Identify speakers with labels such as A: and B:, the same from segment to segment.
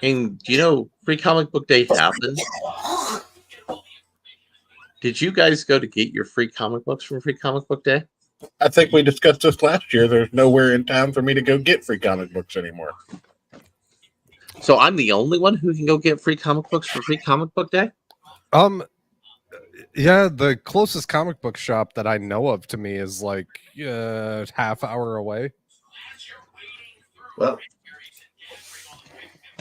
A: And you know, Free Comic Book Day happened. Did you guys go to get your free comic books from Free Comic Book Day?
B: I think we discussed this last year. There's nowhere in town for me to go get free comic books anymore.
A: So I'm the only one who can go get free comic books for Free Comic Book Day?
C: Yeah, the closest comic book shop that I know of to me is like half hour away.
A: Well,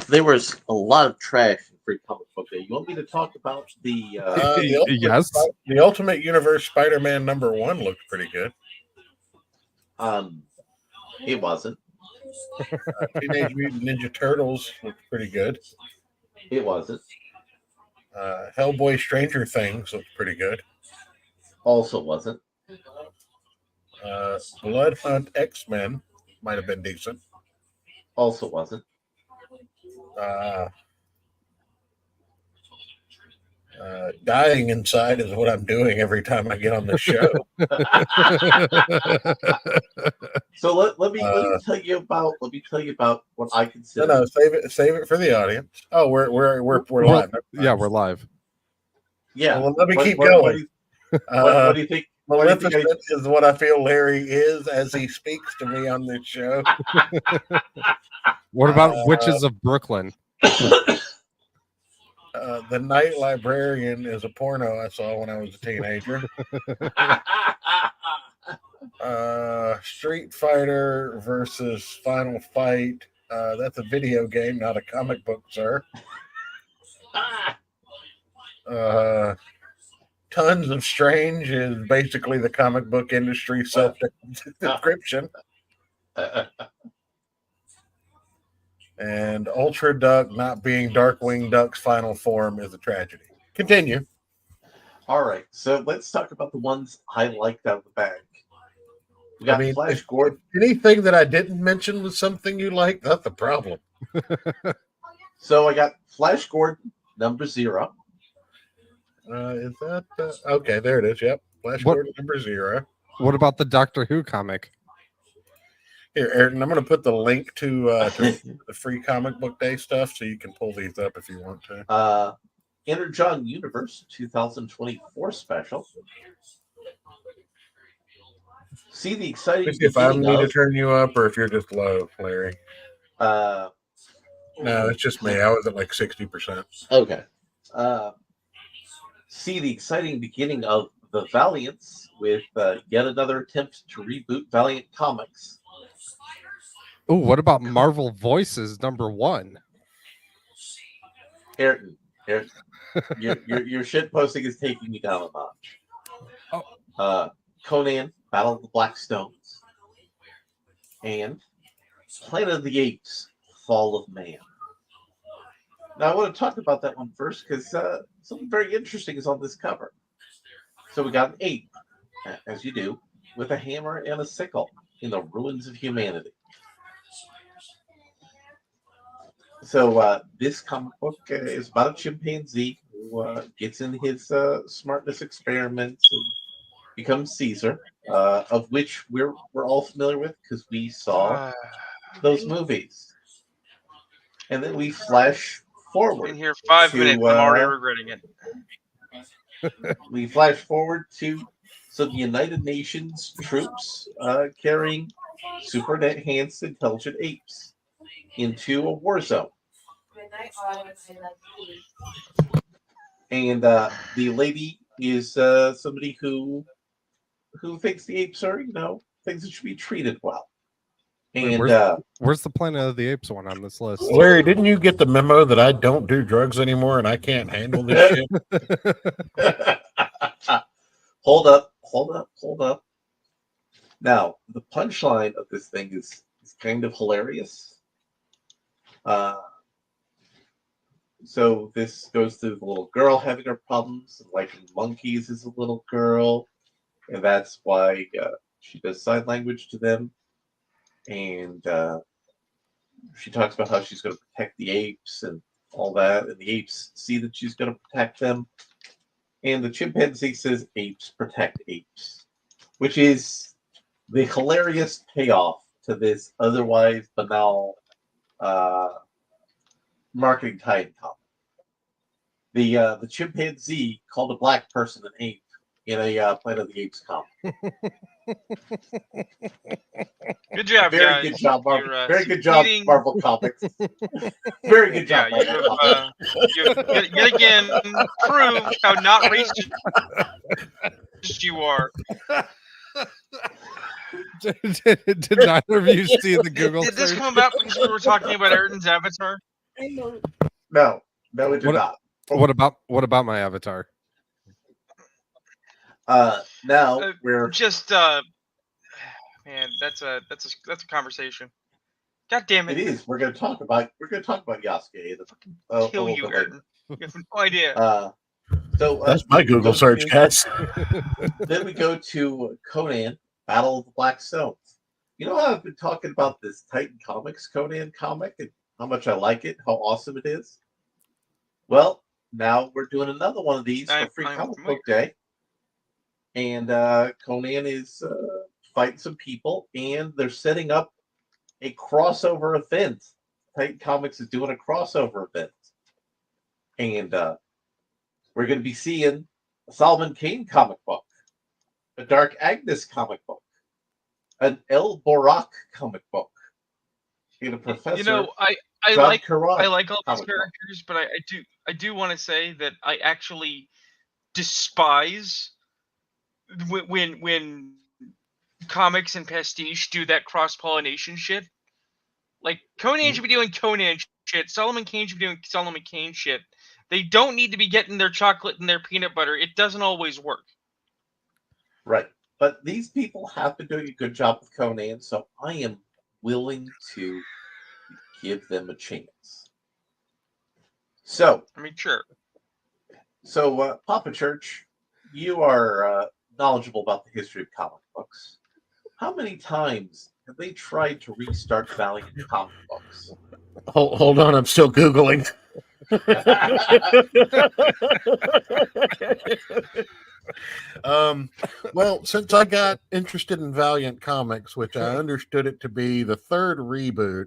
A: there was a lot of trash in Free Comic Book Day. You want me to talk about
C: Yes.
B: The Ultimate Universe Spider-Man #1 looked pretty good.
A: It wasn't.
B: Teenage Mutant Ninja Turtles looked pretty good.
A: It wasn't.
B: Hellboy Stranger Things looked pretty good.
A: Also wasn't.
B: Blood Hunt X-Men might have been decent.
A: Also wasn't.
B: Dying inside is what I'm doing every time I get on the show.
A: So let me tell you about what I consider.
B: No, save it for the audience. Oh, we're live.
C: Yeah, we're live.
A: Yeah.
B: Well, let me keep going.
A: What do you think?
B: Maleficent is what I feel Larry is as he speaks to me on this show.
C: What about Witches of Brooklyn?
B: The Night Librarian is a porno I saw when I was a teenager. Street Fighter versus Final Fight. That's a video game, not a comic book, sir. Tons of Strange is basically the comic book industry self-description. And Ultra Duck not being Darkwing Duck's final form is a tragedy. Continue.
A: All right, so let's talk about the ones I liked out of the bag. We got Flash Gordon.
B: Anything that I didn't mention was something you liked, that's the problem.
A: So I got Flash Gordon #0.
B: Is that okay? There it is. Yep, Flash Gordon #0.
C: What about the Doctor Who comic?
B: Here, Ayrton, I'm going to put the link to the Free Comic Book Day stuff, so you can pull these up if you want to.
A: Energon Universe 2024 special. See the exciting.
B: If I need to turn you up, or if you're just low, Larry.
A: No,
B: it's just me. I was at like 60%.
A: Okay. See the exciting beginning of the Valiants with yet another attempt to reboot Valiant Comics.
C: Oh, what about Marvel Voices #1?
A: Ayrton, your shit posting is taking me down a notch.
C: Oh.
A: Conan, Battle of the Black Stones, and Planet of the Apes, Fall of Man. Now I want to talk about that one first because something very interesting is on this cover. So we got an ape, as you do, with a hammer and a sickle in the ruins of humanity. So this comic book is about a chimpanzee who gets in his smartness experiments and becomes Caesar, of which we're all familiar with because we saw those movies. And then we flash forward.
D: Been here 5 minutes. I'm already regretting it.
A: We flash forward to some United Nations troops carrying super enhanced intelligent apes into a war zone. And the lady is somebody who thinks the apes are, things that should be treated well. And
C: where's the Planet of the Apes one on this list?
B: Larry, didn't you get the memo that I don't do drugs anymore and I can't handle this shit?
A: Hold up. Now, the punchline of this thing is kind of hilarious. So this goes through the little girl having her problems, and liking monkeys as a little girl, and that's why she does sign language to them. And she talks about how she's going to protect the apes and all that, and the apes see that she's going to protect them. And the chimpanzee says, "Apes protect apes," which is the hilarious payoff to this otherwise banal marketing Titan comic. The chimpanzee called a black person an ape in a Planet of the Apes comic.
D: Good job,
A: Very
D: guys.
A: good job, Marvel.
D: You're,
A: Very good job,
D: succeeding.
A: Marvel Comics. Very good
D: Yeah,
A: job, Marvel Comics.
D: you've yet again proved how not racist you are.
C: Did neither of you see the Google
D: Did this
C: search?
D: come about because we were talking about Ayrton's avatar?
A: No, it did not.
C: What about my avatar?
A: Now we're
D: Just man, that's a conversation. God damn
A: it
D: it!
A: is. We're going to talk about Yasuke.
D: Kill you, Ayrton. You have no idea.
A: So
B: That's my Google search, guys.
A: Then we go to Conan, Battle of the Black Stones. You know how I've been talking about this Titan Comics Conan comic and how much I like it, how awesome it is? Well, now we're doing another one of these for Free Comic Book Day. And Conan is fighting some people, and they're setting up a crossover event. Titan Comics is doing a crossover event. And we're going to be seeing a Solomon Kane comic book, a Dark Agnes comic book, an El Borak comic book, and a Professor.
D: You know, I
A: John
D: like
A: Carrad
D: I like all these
A: comic book.
D: characters, but I do want to say that I actually despise when comics and pastiche do that cross pollination shit. Like Conan should be doing Conan shit. Solomon Kane should be doing Solomon Kane shit. They don't need to be getting their chocolate and their peanut butter. It doesn't always work.
A: Right. But these people have been doing a good job with Conan, so I am willing to give them a chance. So,
D: I mean, sure.
A: Papa Church, you are knowledgeable about the history of comic books. How many times have they tried to restart Valiant comic books?
B: Hold on, I'm still Googling. Well, since I got interested in Valiant Comics, which I understood it to be the third reboot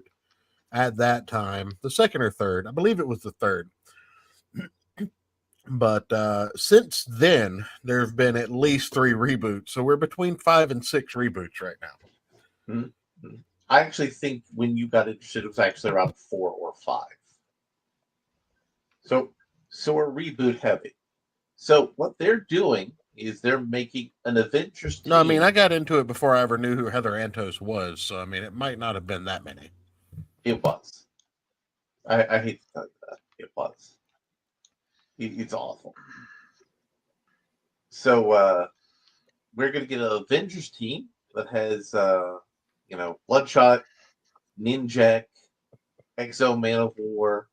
B: at that time, the second or third, I believe it was the third. But since then, there have been at least 3 reboots. So we're between 5 and 6 reboots right now.
A: Mm-hmm. I actually think when you got interested, it was actually around 4 or 5. So we're reboot heavy. So what they're doing is they're making an Avengers team.
B: No, I mean, I got into it before I ever knew who Heather Antos was. So, I mean, it might not have been that many.
A: It was. I hate to tell you that. It was. It's awful. So we're going to get an Avengers team that has, Bloodshot, Ninjak, Exo Man of War,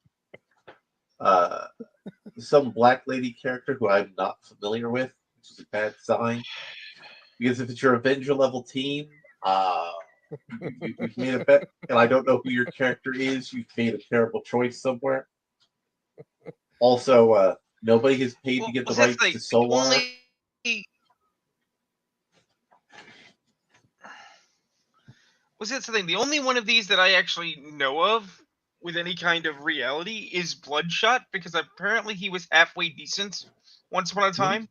A: some black lady character who I'm not familiar with, which is a bad sign. Because if it's your Avenger level team, you've made a bet, and I don't know who your character is. You've made a terrible choice somewhere. Also, nobody has paid to get the rights to Solar.
D: Was that something? The only one of these that I actually know of with any kind of reality is Bloodshot, because apparently he was halfway decent once upon a time.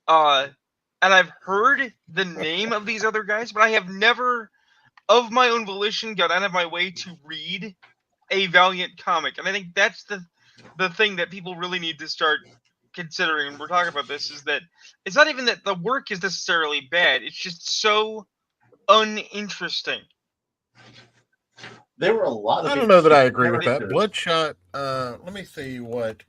D: And I've heard the name of these other guys, but I have never, of my own volition, got out of my way to read a Valiant comic. And I think that's the thing that people really need to start considering when we're talking about this, is that it's not even that the work is necessarily bad. It's just so uninteresting.
A: There were a lot of.
B: I don't know that I agree with that. Bloodshot. Let me see what.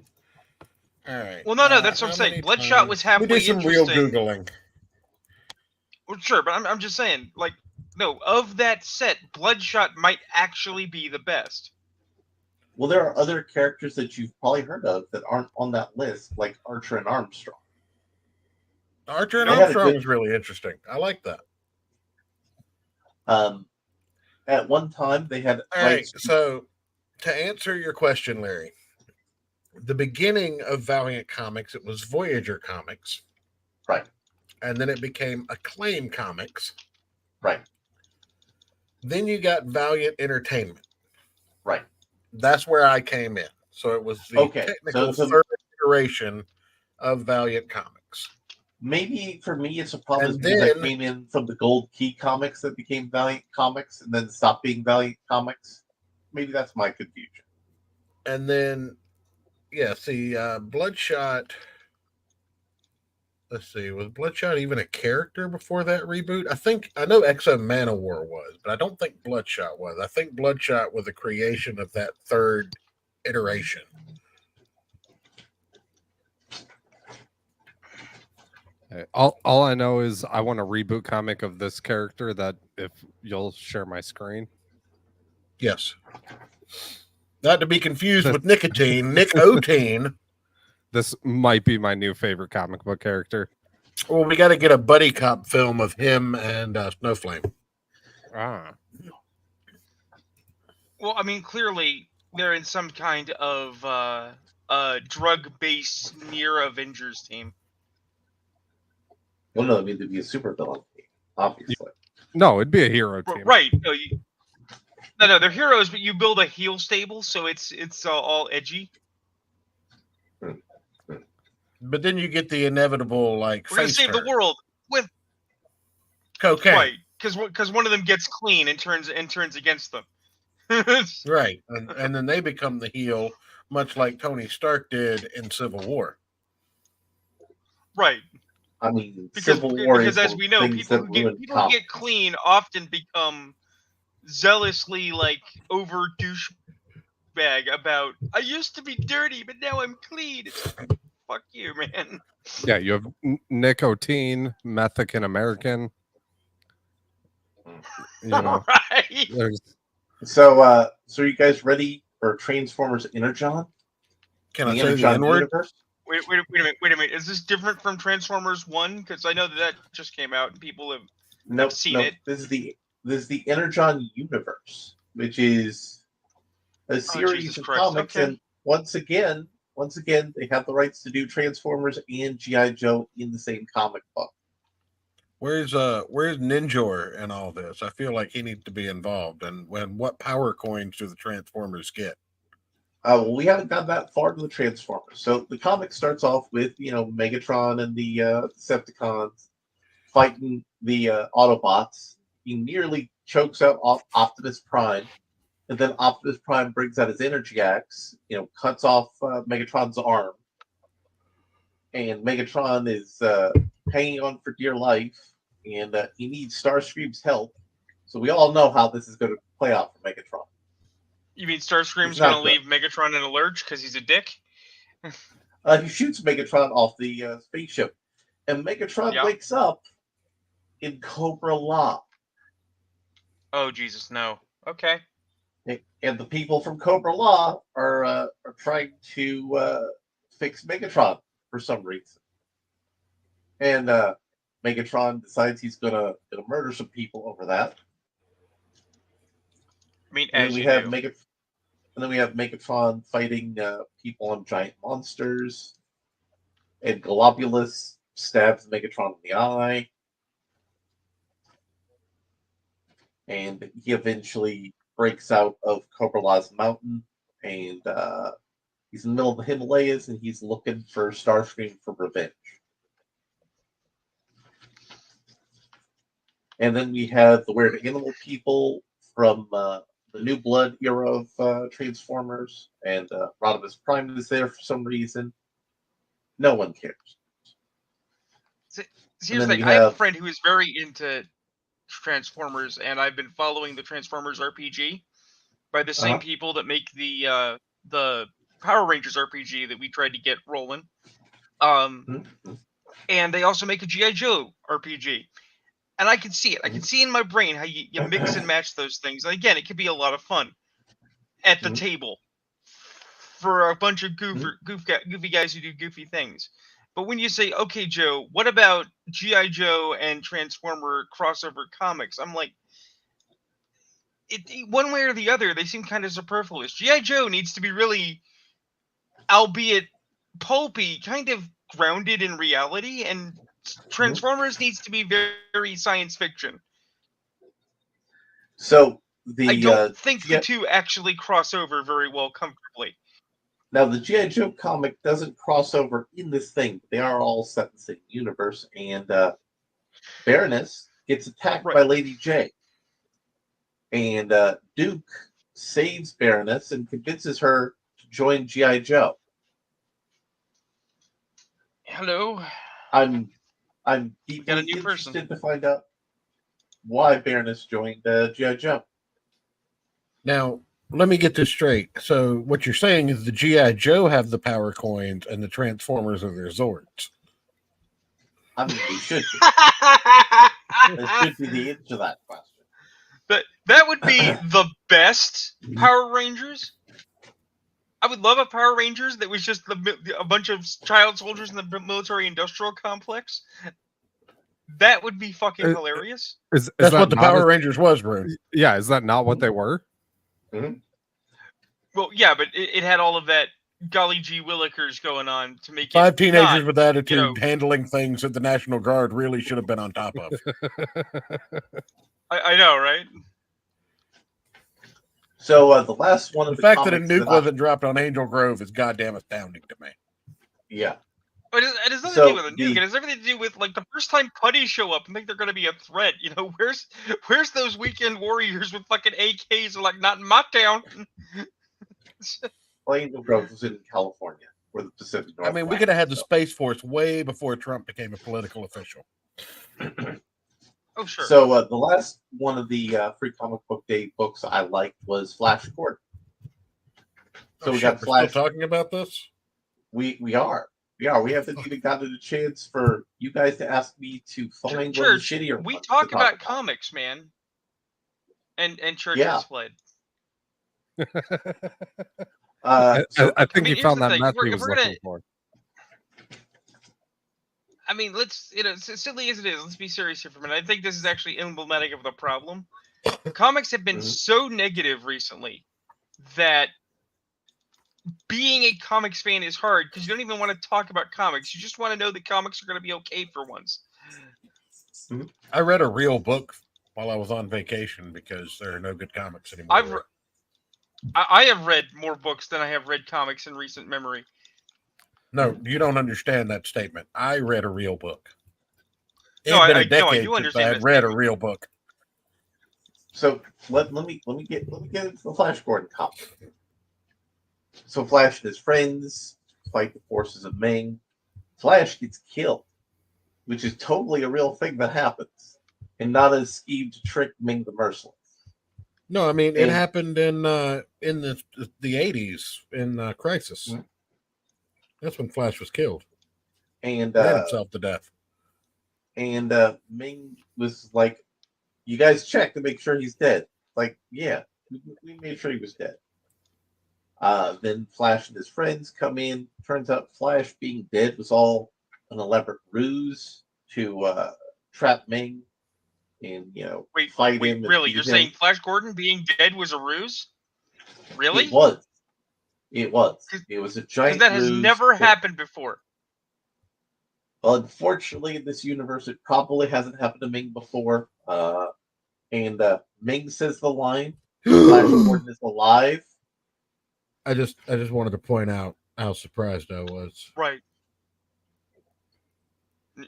B: All right.
D: Well, no, that's what I'm saying. Bloodshot was halfway
B: interesting. We do some
D: interesting.
B: real googling.
D: Well, sure, but I'm just saying, like, no, of that set, Bloodshot might actually be the best.
A: Well, there are other characters that you've probably heard of that aren't on that list, like Archer and Armstrong.
B: Archer and Armstrong is really interesting. I like that.
A: At one time, they had.
B: All right, so to answer your question, Larry, the beginning of Valiant Comics, it was Voyager Comics.
A: Right.
B: And then it became Acclaim Comics.
A: Right.
B: Then you got Valiant Entertainment.
A: Right.
B: That's where I came in. So it was the
A: Okay,
B: technical
A: so
B: third iteration of Valiant Comics.
A: maybe for me it's a problem is
B: And
A: because I
B: then
A: came in from the Gold Key comics that became Valiant Comics and then stopped being Valiant Comics. Maybe that's my confusion.
B: and then yeah, see, Bloodshot. Let's see, was Bloodshot even a character before that reboot? I know Exo Manowar was, but I don't think Bloodshot was. I think Bloodshot was a creation of that third iteration.
C: All I know is I want a reboot comic of this character. That if you'll share my screen.
B: Yes. Not to be confused with nicotine, nicotine.
C: This might be my new favorite comic book character.
B: Well, we got to get a buddy cop film of him and Snowflame.
C: Ah,
D: Well, I mean, clearly they're in some kind of drug-based near Avengers team.
A: Well, no, I mean to be a super villain, obviously.
C: no, it'd be a hero team.
D: Right? No, they're heroes, but you build a heel stable, so it's all edgy.
B: But then you get the inevitable, like,
D: We're gonna
B: face
D: save the
B: turn.
D: world with
B: Cocaine.
D: right, because one of them gets clean and turns against them.
B: Right. And then they become the heel, much like Tony Stark did in Civil War.
D: Right.
A: I mean,
D: Because
A: Civil War
D: as
A: is
D: we know,
A: things
D: people
A: that
D: who
A: ruined
D: get
A: comics.
D: clean often become zealously like over douchebag about I used to be dirty, but now I'm clean. It's like, fuck you, man.
C: Yeah, you have nicotine, Mexican American. You know,
D: Right.
C: there's
A: So, so are you guys ready for Transformers Energon?
B: Can I
A: The
B: say the
A: Energon
B: N-word?
A: universe?
D: Wait a minute. Is this different from Transformers 1? Because I know that just came out and people have
A: Nope,
D: seen
A: nope.
D: it.
A: This is the Energon universe, which is a series
D: Jesus
A: of
D: Christ,
A: comics,
D: okay.
A: and once again, they have the rights to do Transformers and GI Joe in the same comic book.
B: Where's Ninjor in all this? I feel like he needs to be involved. And what power coins do the Transformers get?
A: Well, we haven't got that far to the Transformers. So the comic starts off with Megatron and the Decepticons fighting the Autobots. He nearly chokes out Optimus Prime, and then Optimus Prime brings out his energy axe, cuts off Megatron's arm, and Megatron is hanging on for dear life, and he needs Starscream's help. So we all know how this is going to play out for Megatron.
D: You mean Starscream's
A: It's not
D: gonna leave Megatron in a lurch because he's a dick?
A: He shoots Megatron off the spaceship, and Megatron wakes up in Cobra La.
D: Oh Jesus, no. Okay.
A: And the people from Cobra La are trying to fix Megatron for some reason. And Megatron decides he's gonna murder some people over that.
D: I mean,
A: And
D: as
A: then we have Megatron fighting people on giant monsters, and Globulus stabs Megatron in the eye, and he eventually breaks out of Cobra La's mountain, and he's in the middle of the Himalayas, and he's looking for Starscream for revenge. And then we have the Weird Animal people from the New Blood era of Transformers, and Rodimus Prime is there for some reason. No one cares.
D: See, here's the
A: then
D: thing.
A: we
D: I have a
A: have-
D: friend who is very into Transformers, and I've been following the Transformers RPG by the same people that make the Power Rangers RPG that we tried to get rolling. And they also make a G.I. Joe RPG. And I can see it. I can see in my brain how you mix and match those things. And again, it could be a lot of fun at the table for a bunch of goofy guys who do goofy things. But when you say, okay, Joe, what about G.I. Joe and Transformer crossover comics? I'm like, one way or the other, they seem kind of superfluous. G.I. Joe needs to be really, albeit pulpy, kind of grounded in reality, and Transformers needs to be very, very science fiction.
A: So the
D: I don't think
A: G.I.
D: the two actually cross over very well comfortably.
A: Now, the G.I. Joe comic doesn't cross over in this thing. They are all set in the same universe, and Baroness gets attacked
D: Right.
A: by Lady J. And Duke saves Baroness and convinces her to join G.I. Joe.
D: Hello.
A: I'm
D: got a
A: deeply
D: new person.
A: interested to find out why Baroness joined G.I. Joe.
B: Now, let me get this straight. So, what you're saying is the G.I. Joe have the power coins and the Transformers are their Zords.
A: I mean, they should be. That should be the answer to that question.
D: That would be the best Power Rangers. I would love a Power Rangers that was just a bunch of child soldiers in the military-industrial complex. That would be fucking hilarious.
C: Is
B: That's
C: that
B: what the
C: not
B: Power Rangers was, bro.
C: Yeah, is that not what they were?
D: Well, yeah, but it had all of that golly gee willikers going on to make it
B: 5 teenagers
D: not,
B: with attitude
D: you know,
B: handling things that the National Guard really should have been on top of.
D: I know, right?
A: So the last one of
B: The
A: the
B: fact that a
A: comics
B: nuke wasn't dropped on Angel Grove is goddamn astounding to me.
A: Yeah.
D: But it has nothing
A: So
D: to do with a nuke. It has everything to do with like the first time putties show up and think they're going to be a threat. You know, where's those weekend warriors with fucking AKs? Are like, not in my town.
A: Angel Grove was in California, or the Pacific Northwest.
B: I mean, we could have had the Space Force way before Trump became a political official.
D: Oh sure.
A: So the last one of the Free Comic Book Day books I liked was Flash Gordon. So we got
B: We're
A: Flash.
B: still talking about this?
A: We are. We haven't even gotten a chance for you guys to ask me to find one of the
D: Church,
A: shittier
D: we
A: ones
D: talk
A: to
D: about comics, man. And Church
A: Yeah.
D: has fled.
A: So
C: I think
D: mean,
C: he
D: here's
C: found
D: the
C: that
D: thing,
C: mess
D: we're-
C: he was
D: we're gonna-
C: looking for.
D: I mean, let's, as silly as it is, let's be serious here for a minute. I think this is actually emblematic of the problem. Comics have been
A: Mhm.
D: so negative recently that being a comics fan is hard because you don't even want to talk about comics. You just want to know that comics are going to be okay for once.
B: I read a real book while I was on vacation because there are no good comics anymore.
D: I have read more books than I have read comics in recent memory.
B: No, you don't understand that statement. I read a real book. It
D: No,
B: had been
D: I
B: a decade
D: do
B: since I
D: understand
B: had
D: that
B: read a
D: statement.
B: real book.
A: So let me get into the Flash Gordon comic. So Flash and his friends fight the forces of Ming. Flash gets killed, which is totally a real thing that happens, and not a scheme to trick Ming the Merciless.
B: No, I mean it
A: And-
B: happened in the 80s in Crisis.
A: Mhm.
B: That's when Flash was killed.
A: And
B: Ran himself to death.
A: and Ming was like, "You guys check to make sure he's dead." Like, yeah, we made sure he was dead. Then Flash and his friends come in. Turns out Flash being dead was all an elaborate ruse to trap Ming and
D: Wait,
A: fight him. and
D: really?
A: beat
D: You're
A: him.
D: saying Flash Gordon being dead was a ruse? Really?
A: It was. It was. It was a
D: Because
A: giant.
D: that has
A: ruse
D: never
A: that-
D: happened before.
A: Well, unfortunately, in this universe, it probably hasn't happened to Ming before. And Ming says the line, "Flash Gordon is alive."
B: I just wanted to point out how surprised I was
D: Right.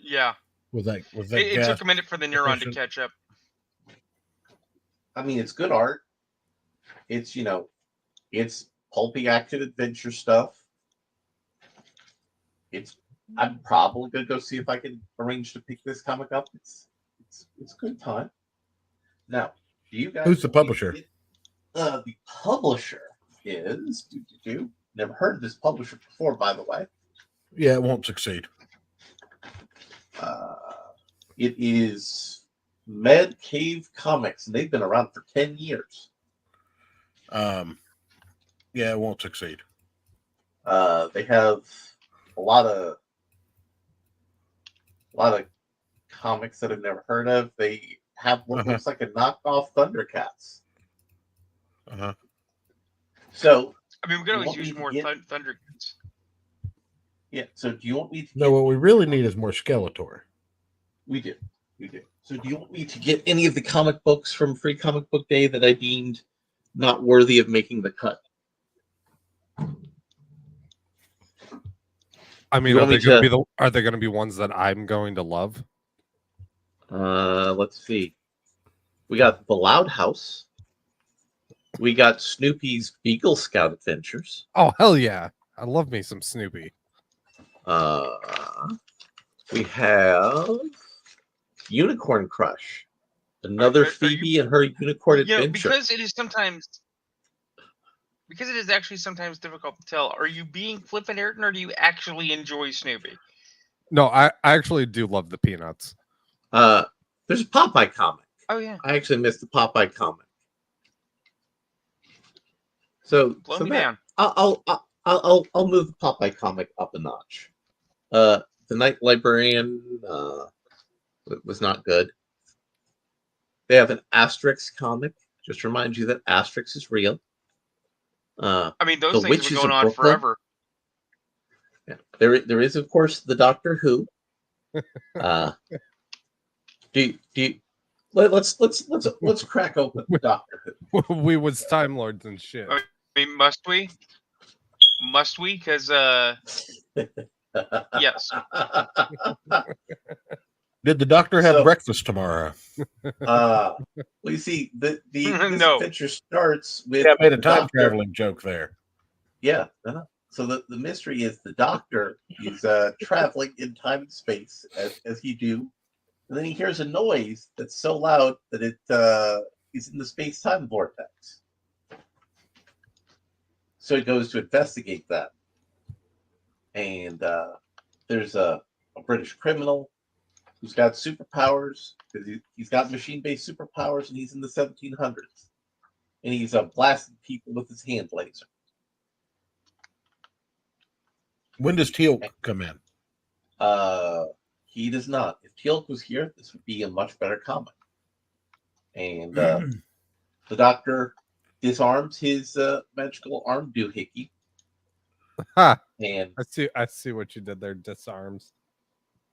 D: Yeah.
B: with that
D: It
B: gas.
D: took a minute for the neuron to
B: efficient.
D: catch up.
A: I mean, it's good art. It's it's pulpy action adventure stuff. I'm probably gonna go see if I can arrange to pick this comic up. It's a good time. Now, do you guys?
B: Who's the
A: want me to
B: publisher?
A: get- the publisher is. Never heard of this publisher before, by the way.
B: Yeah, it won't succeed.
A: It is Mad Cave Comics, and they've been around for 10 years.
B: Yeah, it won't succeed.
A: They have a lot of comics that I've never heard of. They have what looks like a knockoff Thundercats.
B: Uh-huh.
A: So,
D: I mean, we could
A: You
D: always
A: want me
D: use
A: to
D: more
A: get-
D: Thundercats.
A: yeah. So, do you want me to?
B: No, what we really need is more Skeletor.
A: We do. We did. So do you want me to get any of the comic books from Free Comic Book Day that I deemed not worthy of making the cut?
C: I mean,
A: You
C: are
A: want me
C: they going to
A: to-
C: be are they going to be ones that I'm going to love?
A: Let's see. We got The Loud House. We got Snoopy's Beagle Scout Adventures.
C: Oh hell yeah! I love me some Snoopy.
A: We have Unicorn Crush. Another
D: Are you-
A: Phoebe and her unicorn
D: You know,
A: adventure.
D: because it is actually sometimes difficult to tell. Are you being flippant, Ayrton, or do you actually enjoy Snoopy?
C: No, I actually do love the Peanuts.
A: There's a Popeye comic.
D: Oh yeah,
A: I actually missed the Popeye comic. So,
D: blow
A: so
D: me
A: that,
D: down.
A: I'll move the Popeye comic up a notch. The Night Librarian was not good. They have an Asterix comic. Just remind you that Asterix is real.
D: I mean, those
A: The
D: things have
A: Witches
D: been going
A: of
D: on
A: Brooklyn.
D: forever.
A: Yeah. There is of course the Doctor Who. Let's crack open the Doctor Who.
C: We was Time Lords and shit.
D: I mean, must we? Must we? Because yes.
B: Did the doctor have
A: So-
B: breakfast tomorrow?
A: Well, you see, this
D: No.
A: adventure starts with
B: Yeah, I made a
A: the
B: time
A: Doctor.
B: traveling joke there.
A: Yeah. So the mystery is the Doctor is traveling in time and space as he do, and then he hears a noise that's so loud that it is in the space-time vortex. So he goes to investigate that, and there's a British criminal who's got superpowers because he's got machine-based superpowers, and he's in the 1700s, and he's blasting people with his hand laser.
B: When does Teal'c come in?
A: He does not. If Teal'c was here, this would be a much better comic. And the Doctor disarms his magical arm doohickey,
C: Ha!
A: and
C: I see what you did there. Disarms.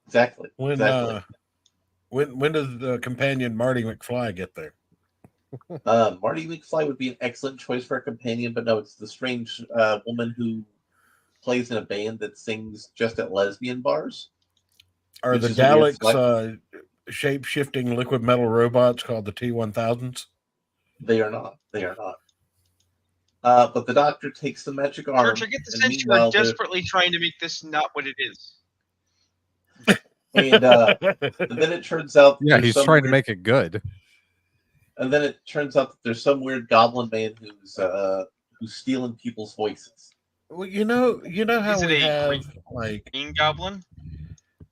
A: exactly.
B: When does the companion Marty McFly get there?
A: Marty McFly would be an excellent choice for a companion, but no, it's the strange woman who plays in a band that sings just at lesbian bars.
B: Are
A: Which
B: the
A: is a weird
B: Daleks shape-shifting liquid metal robots called the T-1000s?
A: They are not. They are not. But the Doctor takes the magic arm.
D: Church, I get the
A: and
D: sense you are
A: meanwhile,
D: desperately trying to make this not what it is.
A: and then it turns out
C: Yeah,
A: there's
C: he's
A: some
C: trying to
A: weird-
C: make it good.
A: And then it turns out that there's some weird goblin man who's stealing people's voices.
B: Well, you know how
D: Is it
B: we
D: a
B: have
D: green-
B: like
D: Green Goblin?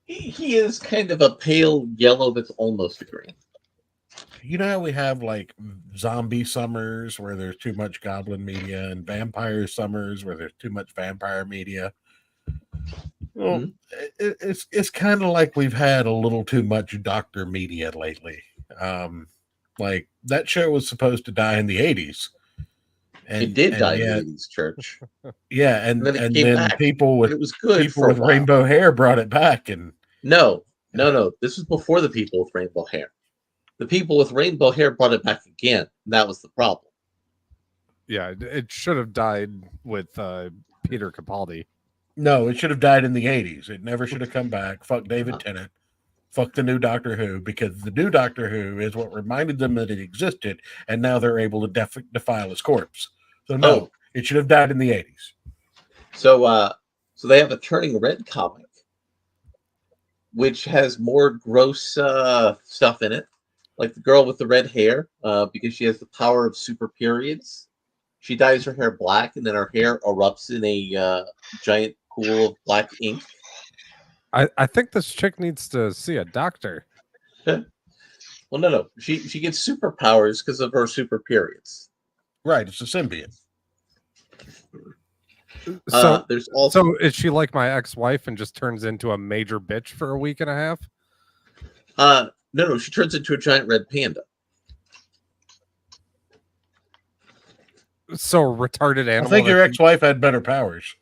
A: He is kind of a pale yellow that's almost a green.
B: how we have like zombie summers where there's too much goblin media and vampire summers where there's too much vampire media. Well,
A: Mhm.
B: it's kind of like we've had a little too much doctor media lately. Like that show was supposed to die in the 80s.
A: It did die
B: yet-
A: in the 80s, Church.
B: Yeah, and
A: And then it
B: then,
A: came back.
B: people
A: And
B: with
A: it was good
B: people
A: for a
B: with
A: while.
B: rainbow hair brought it back, and
A: No. This was before the people with rainbow hair. The people with rainbow hair brought it back again. And that was the problem.
C: Yeah, it should have died with Peter Capaldi.
B: no, it should have died in the 80s. It never should have come back. Fuck David
A: Uh-huh.
B: Tennant. Fuck the new Doctor Who, because the new Doctor Who is what reminded them that it existed, and now they're able to defile his corpse. So no,
A: Oh.
B: it should have died in the 80s.
A: So they have a Turning Red comic, which has more gross stuff in it, like the girl with the red hair, because she has the power of super periods. She dyes her hair black, and then her hair erupts in a giant pool of black ink.
C: I think this chick needs to see a doctor.
A: Well, no. She gets superpowers because of her super periods.
B: Right, it's a symbiote.
C: So
A: There's also
C: so is she like my ex-wife and just turns into a major bitch for a week and a half?
A: no. She turns into a giant red panda.
C: So retarded
B: I
C: animal.
B: think your
C: that
B: ex-wife had better powers.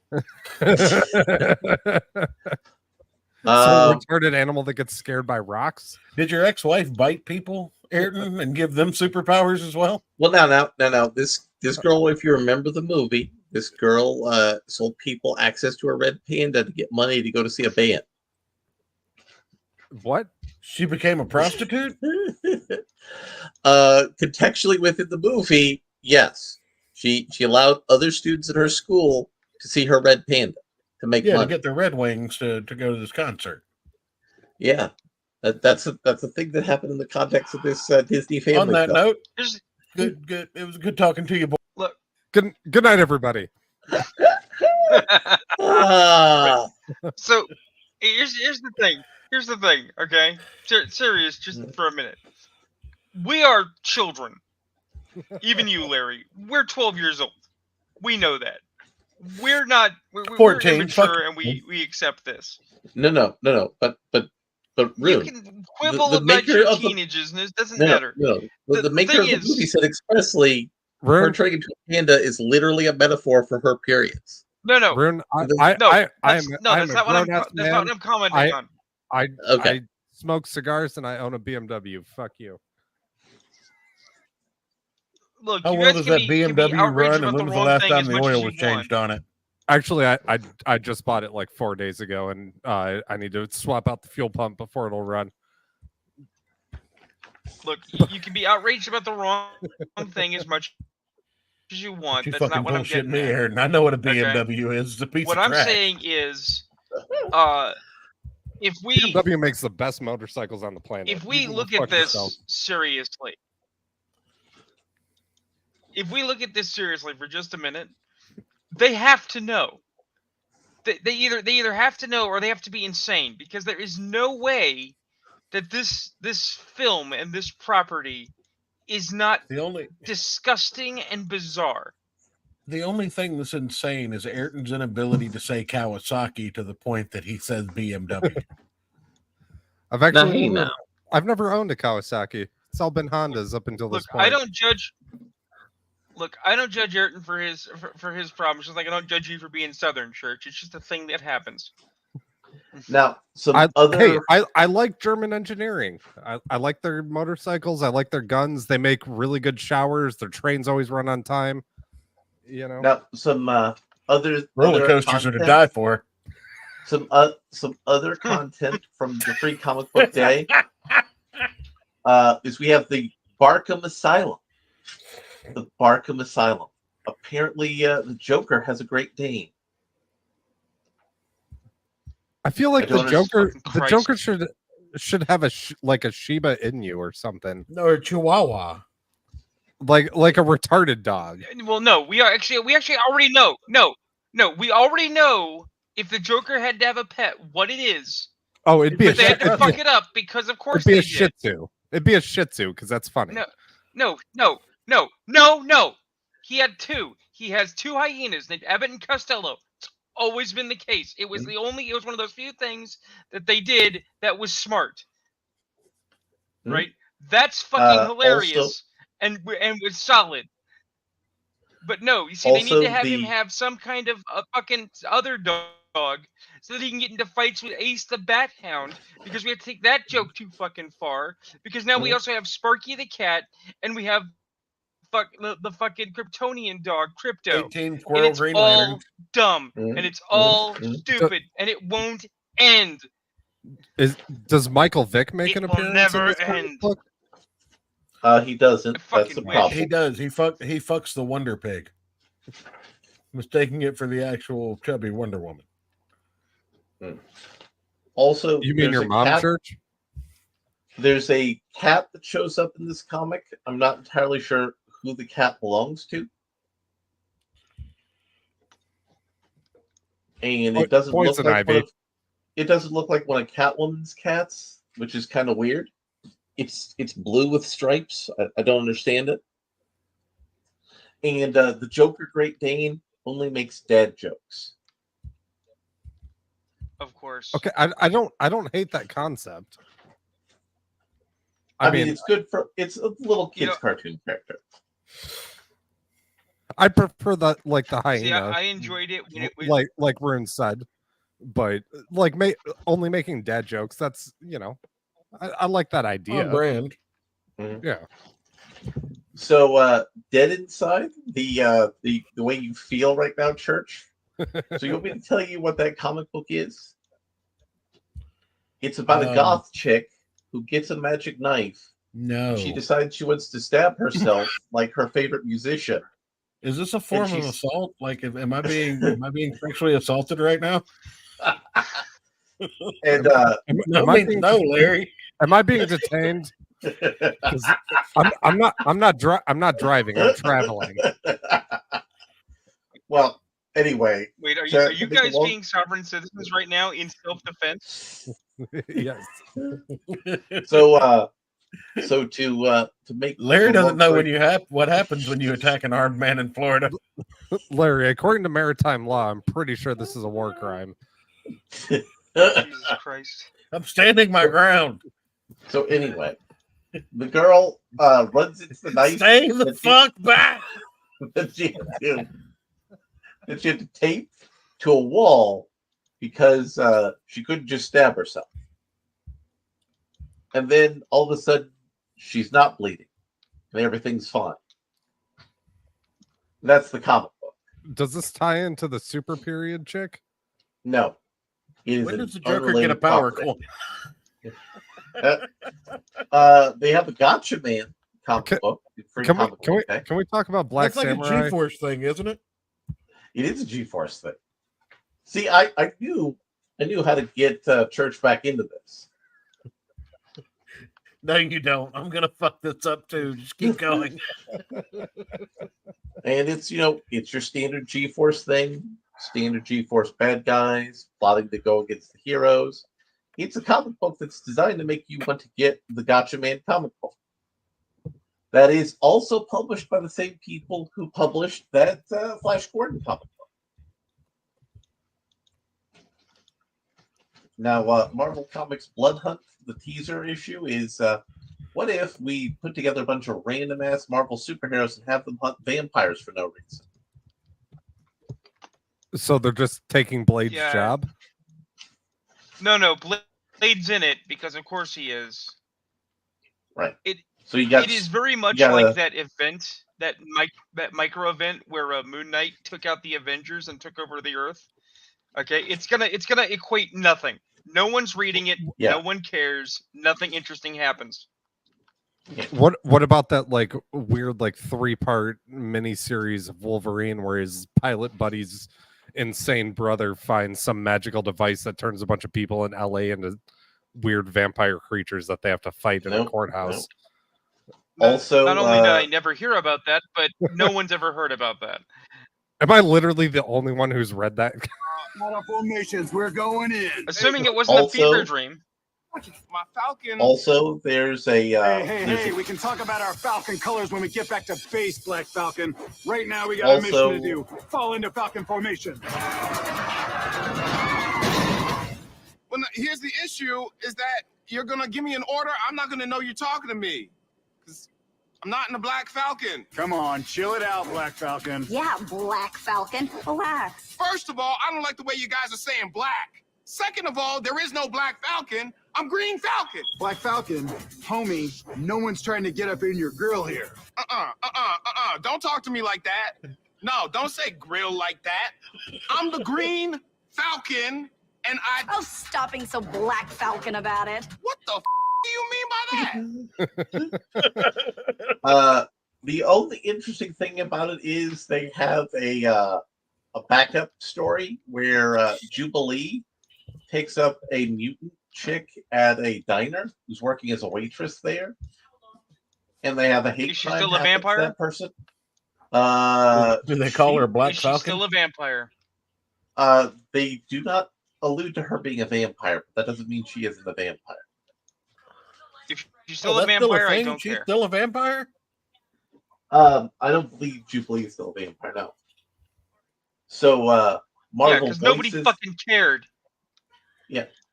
C: So
A: Um,
C: retarded animal that gets scared by rocks.
B: Did your ex-wife bite people, Ayrton, and give them superpowers as well?
A: well, now, this girl, if you remember the movie, this girl sold people access to a red panda to get money to go to see a band.
C: What?
B: She became a prostitute?
A: Contextually within the movie, yes, she allowed other students at her school to see her red panda to make
B: Yeah, to
A: money.
B: get the Red Wings to go to this concert.
A: Yeah, that's a thing that happened in the context of this Disney family.
B: On that
A: film.
B: note,
D: Here's,
B: good. It was good talking to you, boy.
D: look.
C: Good night, everybody.
A: Ah,
D: So here's the thing. Here's the thing. Okay, serious, just for a minute. We are children. Even you, Larry. We're 12 years old. We know that. We're not. We're
B: 14,
D: immature,
B: fuck.
D: and we accept this.
A: no. But
D: You
A: Rune,
D: can quibble
A: the
D: about
A: maker
D: your
A: of the-
D: teenagers, and it doesn't
A: no,
D: matter.
A: no. The
D: The
A: maker
D: thing
A: of the
D: is-
A: movie said expressly her
C: Rune,
A: turning into a panda is literally a metaphor for her periods.
D: No.
C: Rune, I
D: No,
C: am
D: that's
C: a
D: not what I'm.
C: grown-ass
D: That's
C: man.
D: not what I'm commenting on.
A: Okay.
C: I smoke cigars and I own a BMW. Fuck you.
D: Look,
B: How
D: you
B: well
D: guys
B: does
D: can
B: that
D: be
B: BMW
D: outraged
B: run, and
D: about
B: when was the
D: wrong
B: last
D: thing
B: time
D: as
B: the
D: much
B: oil
D: as
B: was
D: you
B: changed
D: want.
B: on it?
C: Actually, I just bought it like 4 days ago, and I need to swap out the fuel pump before it'll run.
D: Look, you can be outraged about the wrong thing as much as you want.
B: You
D: That's
B: fucking
D: not what I'm
B: bullshit
D: getting
B: me,
D: at.
B: Ayrton. I know what a BMW is. It's a piece
D: What
B: of
D: I'm
B: trash.
D: saying is, if we
C: BMW makes the best motorcycles on the planet.
D: if we
C: You can
D: look
C: go
D: at
C: fuck
D: this
C: yourself.
D: seriously, for just a minute, they have to know. They either have to know or they have to be insane, because there is no way that this film and this property is not
B: The
D: disgusting and bizarre.
B: only thing that's insane is Ayrton's inability to say Kawasaki to the point that he says BMW.
C: I've actually
A: hey,
C: never,
A: now.
C: I've never owned a Kawasaki. It's all been Hondas up until
D: Look,
C: this point.
D: I don't judge. Look, I don't judge Ayrton for his problems. Just like I don't judge you for being Southern Church. It's just a thing that happens.
A: Now, some
C: I,
A: other
C: hey, I like German engineering. I like their motorcycles. I like their guns. They make really good showers. Their trains always run on time. You know.
A: now some other
B: Roller
A: other
B: coasters are to
A: content-
B: die for.
A: Some other content from the Free Comic Book Day is we have the Barkham Asylum. The Barkham Asylum. Apparently, the Joker has a Great Dane.
C: I feel like
A: I don't
C: the Joker,
D: understand.
C: the
D: Christ.
C: Joker should have like a Shiba Inu or something,
B: Or Chihuahua.
C: like a retarded dog.
D: Well, no, we actually already know. No, we already know if the Joker had to have a pet, what it is.
C: Oh, it'd be a
D: But they had to
C: shit.
D: fuck it up because, of course,
C: It'd be
D: they
C: a
D: did.
C: Shih Tzu. It'd be a Shih Tzu because that's funny.
D: No. He had two. He has two hyenas named Abbott and Costello. It's always been the case. It was It was one of those few things that they did that was smart.
A: Hmm.
D: Right? That's fucking hilarious
A: also-
D: and was solid. But no, you see, they need
A: Also
D: to have him
A: the-
D: have some kind of a fucking other dog so that he can get into fights with Ace the Bat Hound, because we have to take that joke too fucking far. Because now we also have Sparky the cat, and we have the fucking Kryptonian dog, Crypto.
B: 18
D: And
B: Squirrel
D: it's
B: Green
D: all
B: Lantern.
D: dumb,
A: Mhm,
D: and it's all
A: mhm.
D: stupid, and it won't end.
C: Does Michael Vick make
D: It
C: an
D: will
C: appearance in
D: never
C: this comic
D: end.
C: book?
A: He doesn't.
D: I
A: That's
D: fucking
A: the
D: wish.
A: problem.
B: He does. He fucks the Wonder Pig, mistaking it for the actual chubby Wonder Woman.
A: Also,
C: You mean
A: there's
C: your
A: a
C: mom
A: cat-
C: church?
A: There's a cat that shows up in this comic. I'm not entirely sure who the cat belongs to. And it doesn't look
C: Poison
A: like one
C: Ivy.
A: of, it doesn't look like one of Catwoman's cats, which is kind of weird. It's blue with stripes. I don't understand it. And the Joker Great Dane only makes dad jokes.
D: Of course.
C: Okay, I don't hate that concept.
A: I mean, it's good for it's a little kid's
D: You know-
A: cartoon character.
C: I prefer the
D: See,
C: hyena,
D: I enjoyed it when it was.
C: like Rune said. but like only making dad jokes. That's I like that
B: On
C: idea.
B: brand.
C: Yeah.
A: So, dead inside the way you feel right now, Church. So you want me to tell you what that comic book is? It's about a goth chick who gets a magic knife.
B: No.
A: She decides she wants to stab herself like her favorite musician.
B: Is this a form of assault? Like, am I being sexually assaulted right now?
A: And
B: no, Larry.
C: Am I being detained? 'Cause I'm not driving. I'm traveling.
A: Well, anyway,
D: Wait, are
A: to
D: you
A: make a
D: guys
A: long-
D: being sovereign citizens right now in self-defense?
C: Yes.
A: So to make
B: Larry
A: a
B: doesn't
A: long
B: know
A: story-
B: what happens when you attack an armed man in Florida.
C: Larry, according to maritime law, I'm pretty sure this is a war crime.
D: Jesus Christ.
B: I'm standing my ground.
A: So anyway, the girl runs into the knife.
B: Stay the fuck back.
A: That she had to tape to a wall because she couldn't just stab herself. And then all of a sudden, she's not bleeding, and everything's fine. That's the comic book.
C: Does this tie into the super period chick?
A: No, it is
B: When
A: an
B: does the Joker get a
A: unrelated
B: power
A: property.
B: coin?
A: They have a Gotcha Man comic book. Free
C: Can we
A: comic book, okay?
C: can we talk about Black
B: That's like
C: Samurai?
B: a G-Force thing, isn't it?
A: It is a G-Force thing. See, I knew how to get Church back into this.
B: No, you don't. I'm gonna fuck this up too. Just keep going.
A: And it's it's your standard G-Force thing, standard G-Force bad guys plotting to go against the heroes. It's a comic book that's designed to make you want to get the Gotcha Man comic book. That is also published by the same people who published that Flash Gordon comic book. Now, Marvel Comics Blood Hunt, the teaser issue, is what if we put together a bunch of random ass Marvel superheroes and have them hunt vampires for no reason?
C: So they're just taking Blade's
D: Yeah.
C: job?
D: No, Blade's in it because of course he is.
A: Right.
D: It
A: So you got
D: it is very much
A: gotta-
D: like that event, that micro event where Moon Knight took out the Avengers and took over the Earth. Okay, it's gonna equate nothing. No one's reading it.
A: Yeah.
D: No one cares. Nothing interesting happens.
C: What about that like weird like 3-part miniseries of Wolverine where his pilot buddy's insane brother finds some magical device that turns a bunch of people in LA into weird vampire creatures that they have to fight in a
A: Nope,
C: courthouse?
A: Also,
D: not only did I never hear about that, but no one's ever heard about that.
C: Am I literally the only one who's read that?
E: Model formations, we're going in.
D: Assuming it wasn't
A: Also-
D: a fever dream.
E: My Falcon.
A: Also, there's a
E: Hey, we can talk about our Falcon colors when we get back to base, Black Falcon. Right now, we got a mission
A: Also-
E: to do. Fall into Falcon formation.
F: Well, no, here's the issue: is that you're gonna give me an order. I'm not gonna know you're talking to me, because I'm not in the Black Falcon.
E: Come on, chill it out, Black Falcon.
G: Yeah, Black Falcon. Relax.
F: First of all, I don't like the way you guys are saying black. Second of all, there is no Black Falcon. I'm Green Falcon.
E: Black Falcon, homie, no one's trying to get up in your grill here.
F: Don't talk to me like that. No, don't say grill like that. I'm the Green Falcon, and
G: Oh, stop being so Black Falcon about it.
F: what the do you mean by that?
A: the only interesting thing about it is they have a backup story where Jubilee takes up a mutant chick at a diner who's working as a waitress there, and they have a hate
D: Is she
A: crime
D: still a
A: happen to
D: vampire?
A: that person.
B: Do they call her Black
D: Is she
B: Falcon?
D: still a vampire?
A: They do not allude to her being a vampire, but that doesn't mean she isn't a vampire.
D: If she's still
B: Oh,
D: a
B: that's still a
D: vampire, I
B: thing?
D: don't
B: She's
D: care.
B: still a vampire?
A: I don't believe Jubilee is still a vampire. No. So
D: Yeah,
A: Marvel
D: because nobody
A: Voices,
D: fucking cared.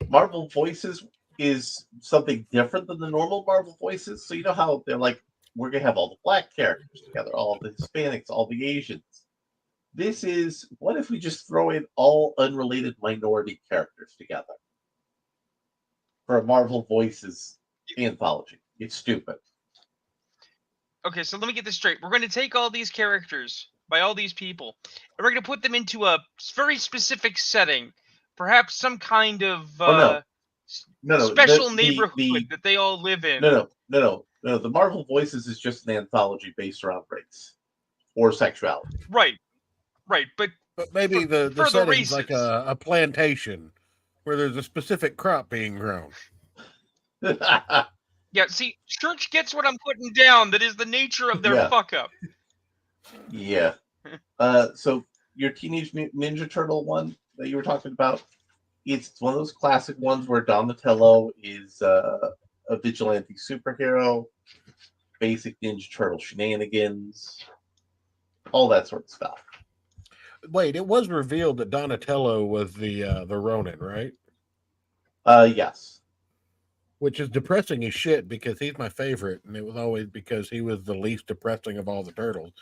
A: Marvel Voices is something different than the normal Marvel Voices. So you know how they're like, we're gonna have all the black characters together, all the Hispanics, all the Asians. This is what if we just throw in all unrelated minority characters together for a Marvel Voices anthology? It's stupid.
D: Okay, so let me get this straight. We're going to take all these characters by all these people, and we're going to put them into a very specific setting, perhaps some kind of
A: No.
D: special neighborhood that they all live in.
A: No. The Marvel Voices is just an anthology based around race or sexuality.
D: Right, but
B: maybe the
D: for the
B: setting's like
D: races.
B: a plantation where there's a specific crop being grown.
D: Yeah, see, Church gets what I'm putting down. That is the nature of their
A: Yeah.
D: fuck up.
A: Yeah. So your Teenage Mutant Ninja Turtle one that you were talking about, it's one of those classic ones where Donatello is a vigilante superhero, basic Ninja Turtle shenanigans, all that sort of stuff.
B: Wait, it was revealed that Donatello was the Ronin, right?
A: Yes.
B: Which is depressing as shit because he's my favorite, and it was always because he was the least depressing of all the turtles.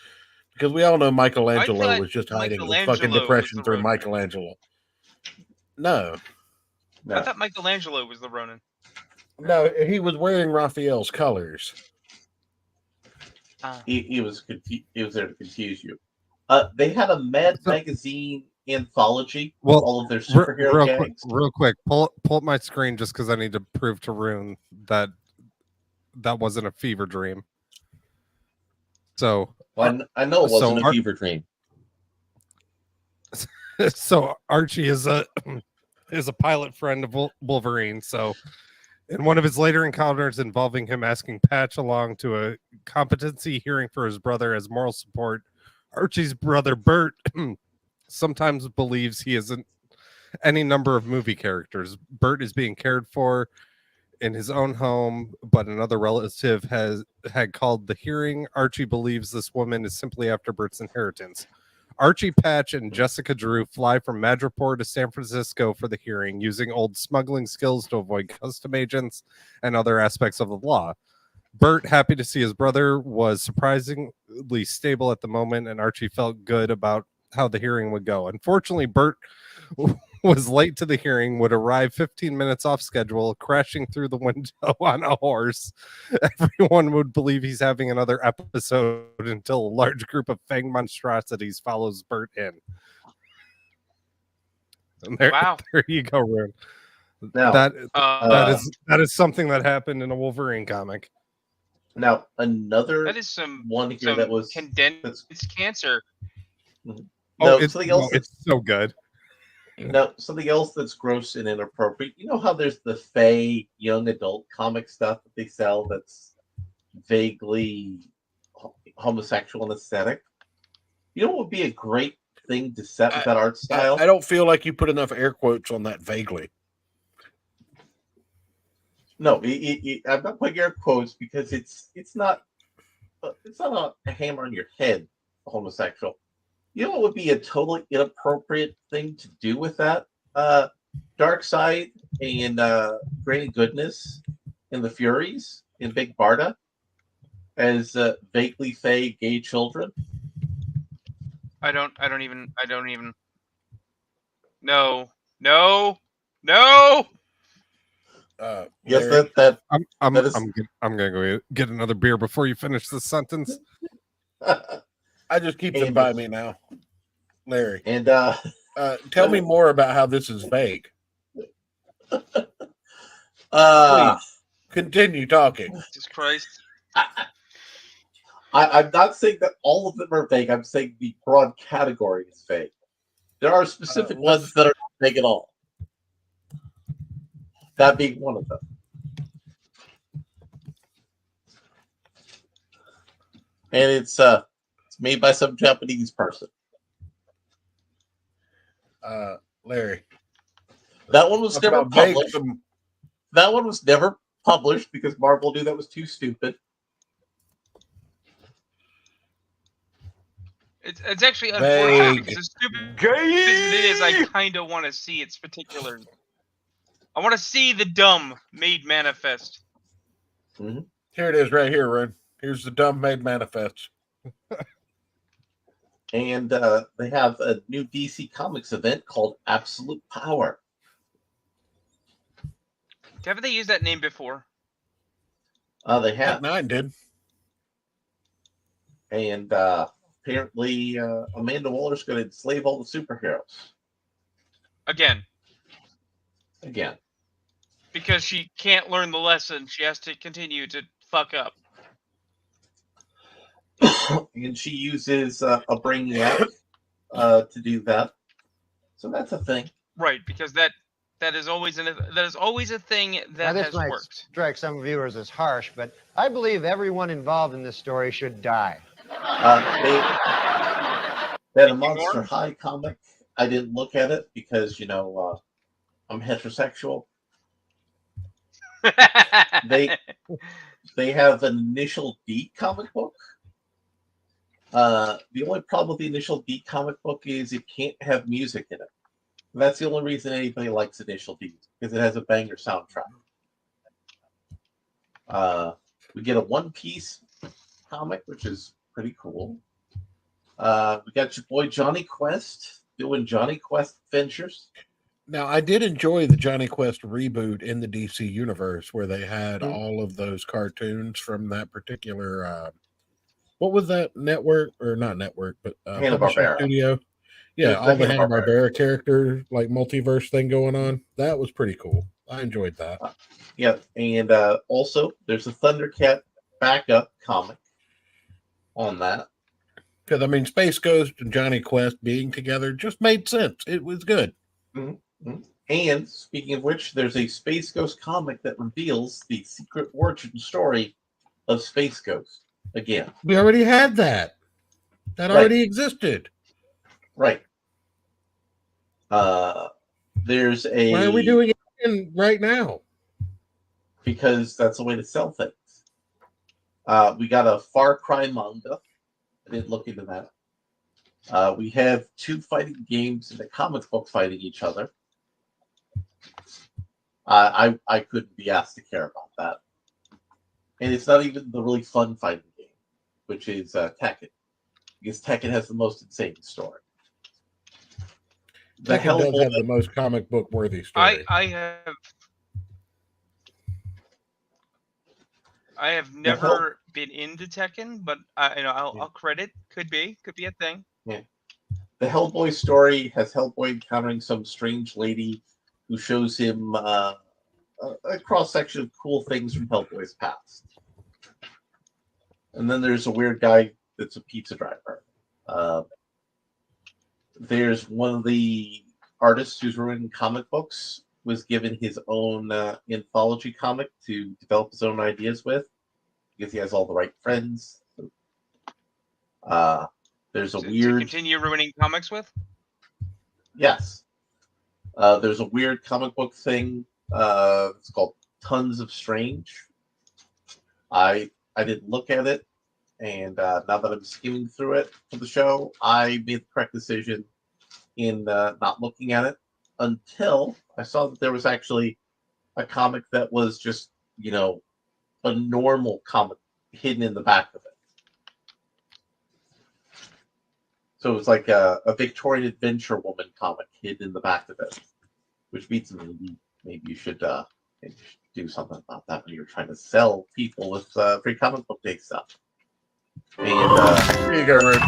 B: Because we all know Michelangelo
D: thought
B: was just hiding his
D: Michelangelo
B: fucking
D: was
B: depression
D: the
B: through
D: Ronin.
B: Michelangelo. No,
D: I thought Michelangelo was the Ronin.
B: no, he was wearing Raphael's colors.
A: He was there to confuse you. They had a Mad Magazine anthology with
C: Well,
A: all of their superhero gags.
C: real quick, pull up my screen just because I need to prove to Rune that wasn't a fever dream. So,
A: Well, I know it wasn't a fever dream.
C: so Archie is a pilot friend of Wolverine. So, in one of his later encounters involving him asking Patch along to a competency hearing for his brother as moral support, Archie's brother Bert sometimes believes he isn't any number of movie characters. Bert is being cared for in his own home, but another relative had called the hearing. Archie believes this woman is simply after Bert's inheritance. Archie, Patch, and Jessica Drew fly from Madripoor to San Francisco for the hearing, using old smuggling skills to avoid custom agents and other aspects of the law. Bert, happy to see his brother, was surprisingly stable at the moment, and Archie felt good about how the hearing would go. Unfortunately, Bert was late to the hearing, would arrive 15 minutes off schedule, crashing through the window on a horse. Everyone would believe he's having another episode until a large group of fang monstrosities follows Bert in. And there,
D: Wow.
C: there you go, Rune.
A: Now,
C: That is something that happened in a Wolverine comic.
A: Now another
D: That is some
A: one here
D: some
A: that was
D: condensed cancer.
A: No,
C: it's
A: something else.
C: it's so good.
A: No, something else that's gross and inappropriate. You know how there's the Fae young adult comic stuff that they sell that's vaguely homosexual and aesthetic? You know what would be a great thing to set with that art style?
B: I don't feel like you put enough air quotes on that vaguely.
A: No, I'm not putting air quotes because it's not a hammer on your head, homosexual. You know what would be a totally inappropriate thing to do with that? Darkseid and Granny Goodness and the Furies in Big Barda as vaguely fey gay children.
D: I don't even. No.
A: Yes,
B: Larry,
A: that
C: I'm
A: That is-
C: gonna go get another beer before you finish the sentence.
B: I just keep them by me now. Larry,
A: and
B: tell me more about how this is vague. Continue talking.
D: Jesus Christ.
A: I'm not saying that all of them are vague. I'm saying the broad category is vague. There are specific ones that are not vague at all. That being one of them. And it's made by some Japanese person.
B: Larry,
A: That one was
B: talk
A: never
B: about vague
A: published.
B: some-
A: That one was never published because Marvel knew that was too stupid.
D: It's actually unfortunate
B: Vague.
D: because as stupid as it is, I kind of want to see its particulars. I want to see the dumb made manifest.
B: Here it is, right here, Ren. Here's the dumb made manifest.
A: And they have a new DC Comics event called Absolute Power.
D: Haven't they used that name before?
A: They have.
B: Nine did.
A: And apparently Amanda Waller's going to enslave all the superheroes.
D: Again, because she can't learn the lesson. She has to continue to fuck up.
A: And she uses a Brainiac to do that. So that's a thing.
D: Right, because that is always a thing that
H: Now, this
D: has
H: might
D: worked.
H: strike some viewers as harsh, but I believe everyone involved in this story should die.
A: They had a Monster High comic. I didn't look at it because, I'm heterosexual. They have an Initial D comic book. The only problem with the Initial D comic book is it can't have music in it. That's the only reason anybody likes Initial D, because it has a banger soundtrack. We get a One Piece comic, which is pretty cool. We got your boy Johnny Quest doing Johnny Quest adventures.
B: Now, I did enjoy the Johnny Quest reboot in the DC universe where they had all of those cartoons from that particular. What was that network or not network, but publishing
A: Hanna-Barbera.
B: studio? Yeah, all the
A: Hanna-Barbera.
B: Hanna-Barbera character like multiverse thing going on. That was pretty cool. I enjoyed that.
A: Yeah, and also there's a Thundercat backup comic on that.
B: Because I mean, Space Ghost and Johnny Quest being together just made sense. It was good.
A: And speaking of which, there's a Space Ghost comic that reveals the secret origin story of Space Ghost again.
B: We already had that. That
A: Right.
B: already existed.
A: Right. There's a.
B: Why are we doing it again right now?
A: Because that's the way to sell things. We got a Far Cry manga. I didn't look into that. We have 2 fighting games in the comic book fighting each other. I couldn't be asked to care about that. And it's not even the really fun fighting game, which is Tekken. Because Tekken has the most insane story. The
B: Tekken does
A: Hellboy,
B: have the most comic book worthy story.
D: I have never been into Tekken, but I'll credit. Could be a thing.
A: the Hellboy story has Hellboy encountering some strange lady who shows him a cross section of cool things from Hellboy's past. And then there's a weird guy that's a pizza driver. There's one of the artists who's written comic books was given his own anthology comic to develop his own ideas with, because he has all the right friends. There's a
D: To
A: weird.
D: continue ruining comics with.
A: Yes. There's a weird comic book thing. It's called Tons of Strange. I didn't look at it, and now that I'm skimming through it for the show, I made the correct decision in not looking at it until I saw that there was actually a comic that was just, a normal comic hidden in the back of it. So it was like a Victorian Adventure Woman comic hidden in the back of it, which means maybe you should do something about that when you're trying to sell people with free comic book day stuff. And
B: Here you go, Rick.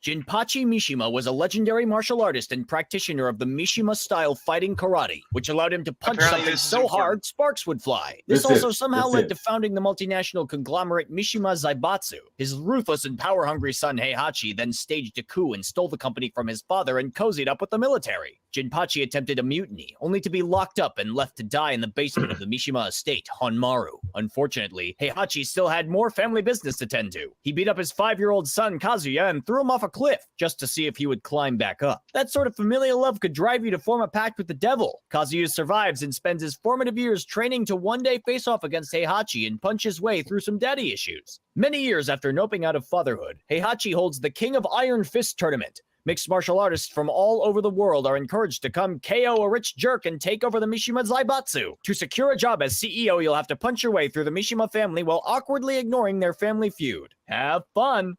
I: Jinpachi Mishima was a legendary martial artist and practitioner of the Mishima-style fighting karate, which allowed him to punch
D: Apparently
I: something
D: this is
I: so
D: important.
I: hard sparks would fly. This
A: This is-
I: also somehow
A: this
I: led
A: is.
I: to founding the multinational conglomerate Mishima Zaibatsu. His ruthless and power-hungry son Heihachi then staged a coup and stole the company from his father and cozied up with the military. Jinpachi attempted a mutiny, only to be locked up and left to die in the basement of the Mishima estate, Honmaru. Unfortunately, Heihachi still had more family business to tend to. He beat up his 5-year-old son Kazuya and threw him off a cliff, just to see if he would climb back up. That sort of familial love could drive you to form a pact with the devil. Kazuya survives and spends his formative years training to one day face off against Heihachi and punch his way through some daddy issues. Many years after noping out of fatherhood, Heihachi holds the King of Iron Fist tournament. Mixed martial artists from all over the world are encouraged to come KO a rich jerk and take over the Mishima Zaibatsu. To secure a job as CEO, you'll have to punch your way through the Mishima family while awkwardly ignoring their family feud. Have fun!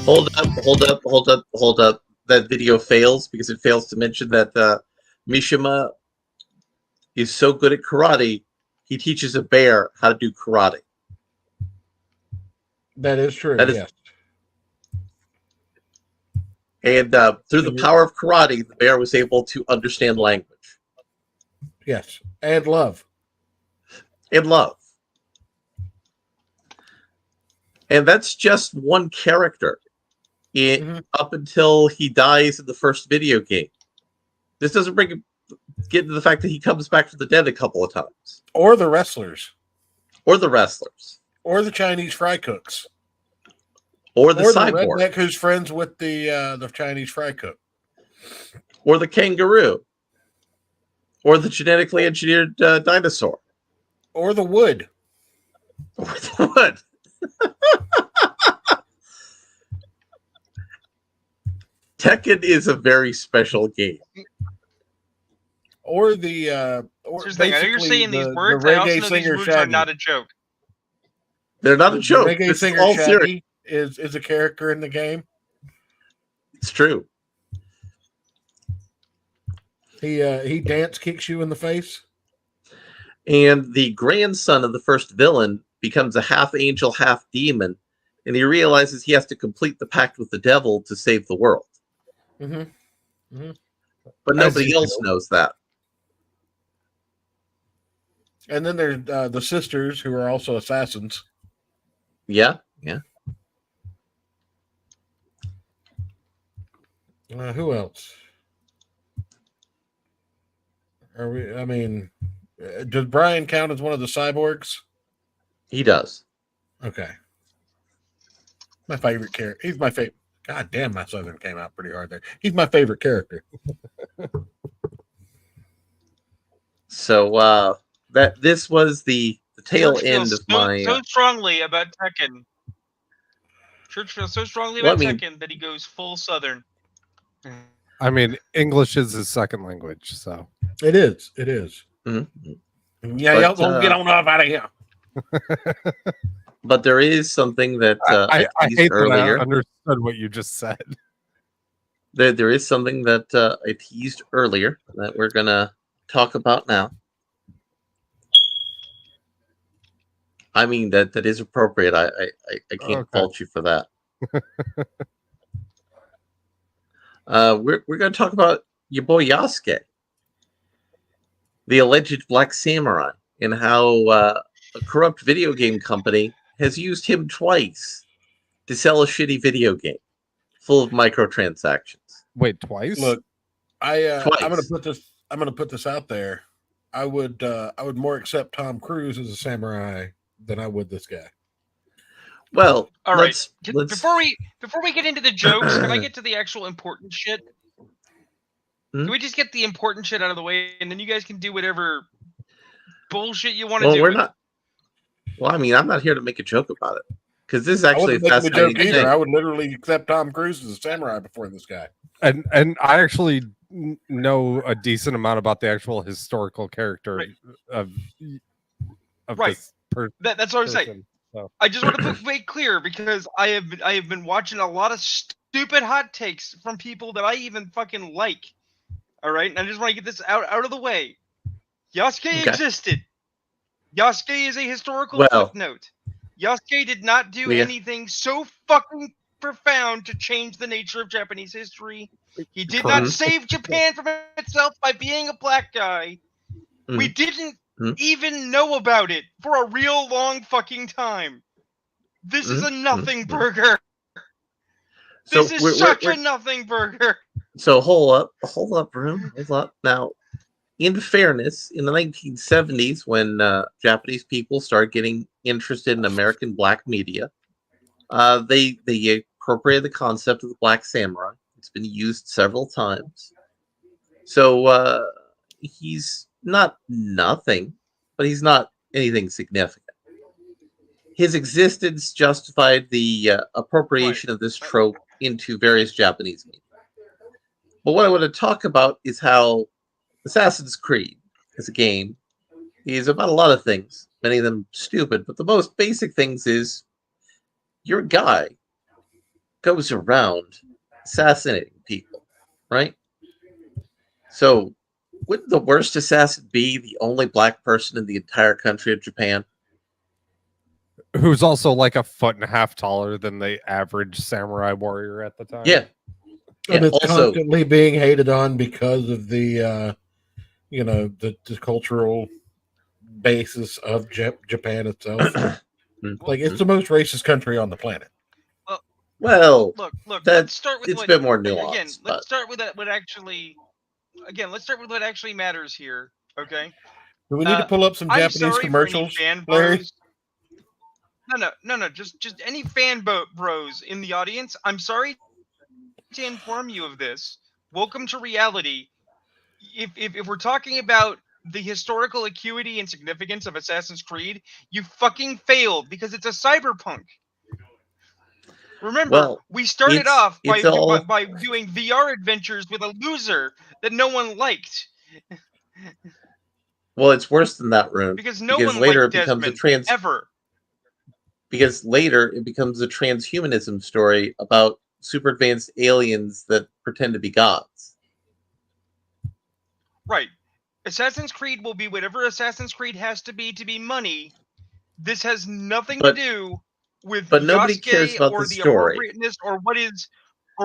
A: Hold up. That video fails because it fails to mention that Mishima is so good at karate, he teaches a bear how to do karate.
B: That is true.
A: That is-
B: yes.
A: And through the power of karate, the bear was able to understand language
B: Yes. And love.
A: and love. And that's just one character up until he dies in the first video game. This doesn't get into the fact that he comes back from the dead a couple of times.
B: Or the wrestlers.
A: Or the wrestlers.
B: Or the Chinese fry cooks.
A: Or the
B: or the
A: cyborg.
B: redneck who's friends with the Chinese fry cook.
A: Or the kangaroo. Or the genetically engineered dinosaur.
B: Or the wood.
A: Or the wood. Tekken is a very special game.
B: Or the or
D: Here's the thing, I know you're
B: basically
D: saying these
B: the
D: words. I also
B: reggae
D: know these
B: singer
D: words are
B: Shaggy.
D: not a joke.
A: They're not a
B: The
A: joke.
B: reggae
A: This is
B: singer
A: all serious.
B: Shaggy is a character in the game.
A: It's true.
B: He dance kicks you in the face.
A: And the grandson of the first villain becomes a half angel, half demon, and he realizes he has to complete the pact with the devil to save the world.
B: Mm-hmm. Mm-hmm.
A: But nobody else knows that.
B: And then there's the sisters who are also assassins.
A: Yeah, yeah.
B: Who else? Are we? I mean, does Brian count as one of the cyborgs?
A: He does.
B: Okay. My favorite character. He's my favorite. God damn, my southern came out pretty hard there. He's my favorite character.
A: So that this was the tail
D: Church
A: end
D: feels
A: of my.
D: so strongly about Tekken. Church feels so strongly
A: Well,
D: about
A: I mean-
D: Tekken that he goes full Southern.
C: I mean, English is his second language, so
B: It is. It is.
A: Mhm.
B: Yeah,
A: But,
B: y'all gonna get on off out of here.
A: But there is something that
C: I
A: teased
C: hate that
A: earlier.
C: I understood what you just said.
A: There is something that I teased earlier that we're gonna talk about now. I mean that is appropriate. I can't
C: Okay.
A: fault you for that. We're gonna talk about your boy Yasuke, the alleged Black Samurai, and how a corrupt video game company has used him twice to sell a shitty video game full of microtransactions.
C: Wait, twice?
B: Look, I'm
A: Twice.
B: gonna put this out there. I would more accept Tom Cruise as a samurai than I would this guy.
A: Well,
D: All right.
A: let's
D: Before we get into the jokes, can I get to the actual important shit?
A: Hmm?
D: Can we just get the important shit out of the way, and then you guys can do whatever bullshit you want to
A: Well,
D: do?
A: we're
D: with
A: not. Well, I mean, I'm not here to make a joke about it because this is
B: I
A: actually a
B: wouldn't make him a
A: fascinating
B: joke either.
A: thing.
B: I would literally accept Tom Cruise as a samurai before this guy.
C: And I actually know a decent amount about the actual historical character
D: Right.
C: of
D: Right.
C: this
D: That's what I'm saying.
C: person. So.
D: I just want to make clear because I have been watching a lot of stupid hot takes from people that I even fucking like. All right, and I just want to get this out of the way. Yasuke
A: Okay.
D: existed. Yasuke is a historical
A: Well-
D: footnote. Yasuke did not do
A: Yeah.
D: anything so fucking profound to change the nature of Japanese history. He did
A: Correct.
D: not save Japan from itself by being a black guy. We didn't
A: Mhm.
D: even know about it for a real long fucking time. This is a nothing burger.
A: So
D: This is
A: we're-
D: such
A: we're-
D: a nothing burger.
A: So hold up, room, hold up. Now, in fairness, in the 1970s, when Japanese people started getting interested in American black media, they appropriated the concept of the Black Samurai. It's been used several times. So he's not nothing, but he's not anything significant. His existence justified the appropriation of this trope into various Japanese media. But what I want to talk about is how Assassin's Creed as a game is about a lot of things, many of them stupid, but the most basic things is you're a guy goes around assassinating people, right? So, wouldn't the worst assassin be the only black person in the entire country of Japan?
C: Who's also like a foot and a half taller than the average samurai warrior at the time.
A: Yeah.
B: And
A: Yeah,
B: it's
A: also-
B: constantly being hated on because of the the cultural basis of Japan itself. Like, it's the most racist country on the planet.
A: Well,
D: Look.
A: that-
D: Let's start with
A: it's
D: what,
A: a bit more
D: again.
A: nuanced, but
D: Let's start with that. What actually? Again, let's start with what actually matters here. Okay.
B: Do we need to pull up some
D: I'm
B: Japanese
D: sorry for any
B: commercials,
D: fan
B: Larry?
D: bros. No. Just any bros in the audience. I'm sorry to inform you of this. Welcome to reality. If we're talking about the historical acuity and significance of Assassin's Creed, you fucking failed because it's a cyberpunk. Remember,
A: Well,
D: we started
A: it's-
D: off by,
A: it's all-
D: by doing VR adventures with a loser that no one liked
A: well, it's worse than that, Rune.
D: because no
A: because
D: one
A: later
D: liked
A: it becomes
D: Desmond ever.
A: because later it becomes a transhumanism story about super advanced aliens that pretend to be gods.
D: Right. Assassin's Creed will be whatever Assassin's Creed has to be money. This has nothing
A: But-
D: to do with
A: but nobody
D: Yasuke
A: cares about
D: or
A: the
D: the
A: story.
D: appropriateness or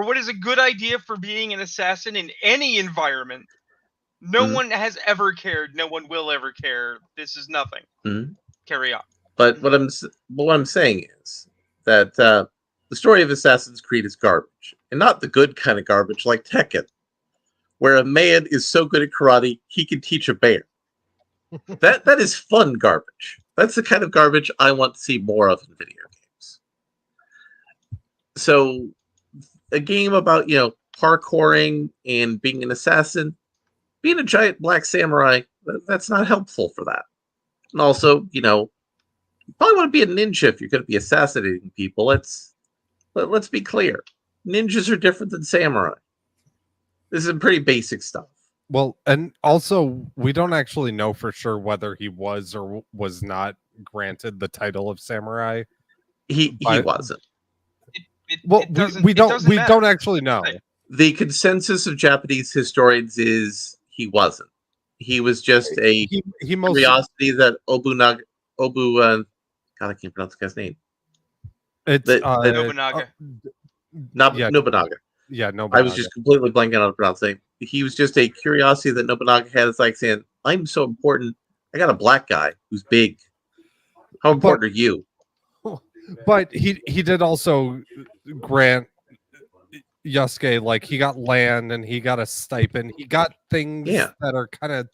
D: what is a good idea for being an assassin in any environment. No
A: Mhm.
D: one has ever cared. No one will ever care. This is nothing.
A: Mhm.
D: Carry on.
A: But what I'm saying is that the story of Assassin's Creed is garbage, and not the good kind of garbage like Tekken, where a man is so good at karate he can teach a bear. That is fun garbage. That's the kind of garbage I want to see more of in video games. So, a game about parkouring and being an assassin, being a giant black samurai, that's not helpful for that. And also, you probably want to be a ninja if you're going to be assassinating people. Let's be clear. Ninjas are different than samurai. This is pretty basic stuff.
C: Well, and also we don't actually know for sure whether he was or was not granted the title of samurai.
A: He
C: But-
A: wasn't.
C: Well,
D: It doesn't-
C: we
D: it
C: don't
D: doesn't
C: we
D: matter.
C: don't actually know.
D: Right.
A: The consensus of Japanese historians is he wasn't. He was just a
C: He most
A: curiosity that God, I can't pronounce the guy's name.
C: it's
D: Nobunaga.
C: Yeah.
A: Nobunaga.
C: Yeah, no.
A: I was just completely blanking on pronouncing. He was just a curiosity that Nobunaga had. It's like saying, "I'm so important. I got a black guy who's big. How important are you?"
C: But he did also grant Yasuke, like, he got land and he got a stipend. He got things
A: Yeah.
C: that are kind of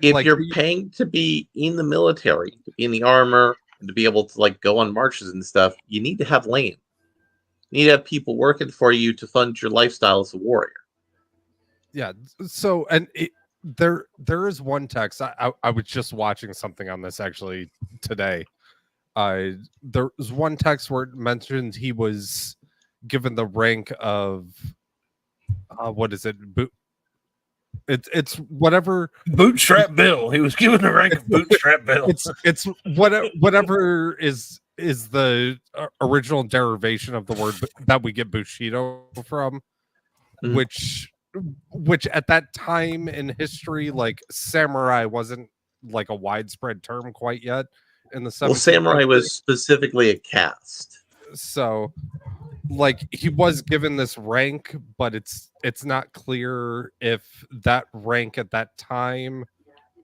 A: If
C: like
A: you're paying to be in the military, to be in the armor, and to be able to go on marches and stuff, you need to have land. You need to have people working for you to fund your lifestyle as a warrior.
C: yeah. So and there is one text. I was just watching something on this actually today. There was one text where it mentioned he was given the rank of what is it? It's whatever.
B: Bootstrap Bill. He was given the rank of Bootstrap Bill.
C: It's whatever is the original derivation of the word that we get Bushido from,
A: Mhm.
C: which at that time in history, like, samurai wasn't like a widespread term quite yet in the 17th
A: Well, samurai
C: century.
A: was specifically a caste.
C: So like, he was given this rank, but it's not clear if that rank at that time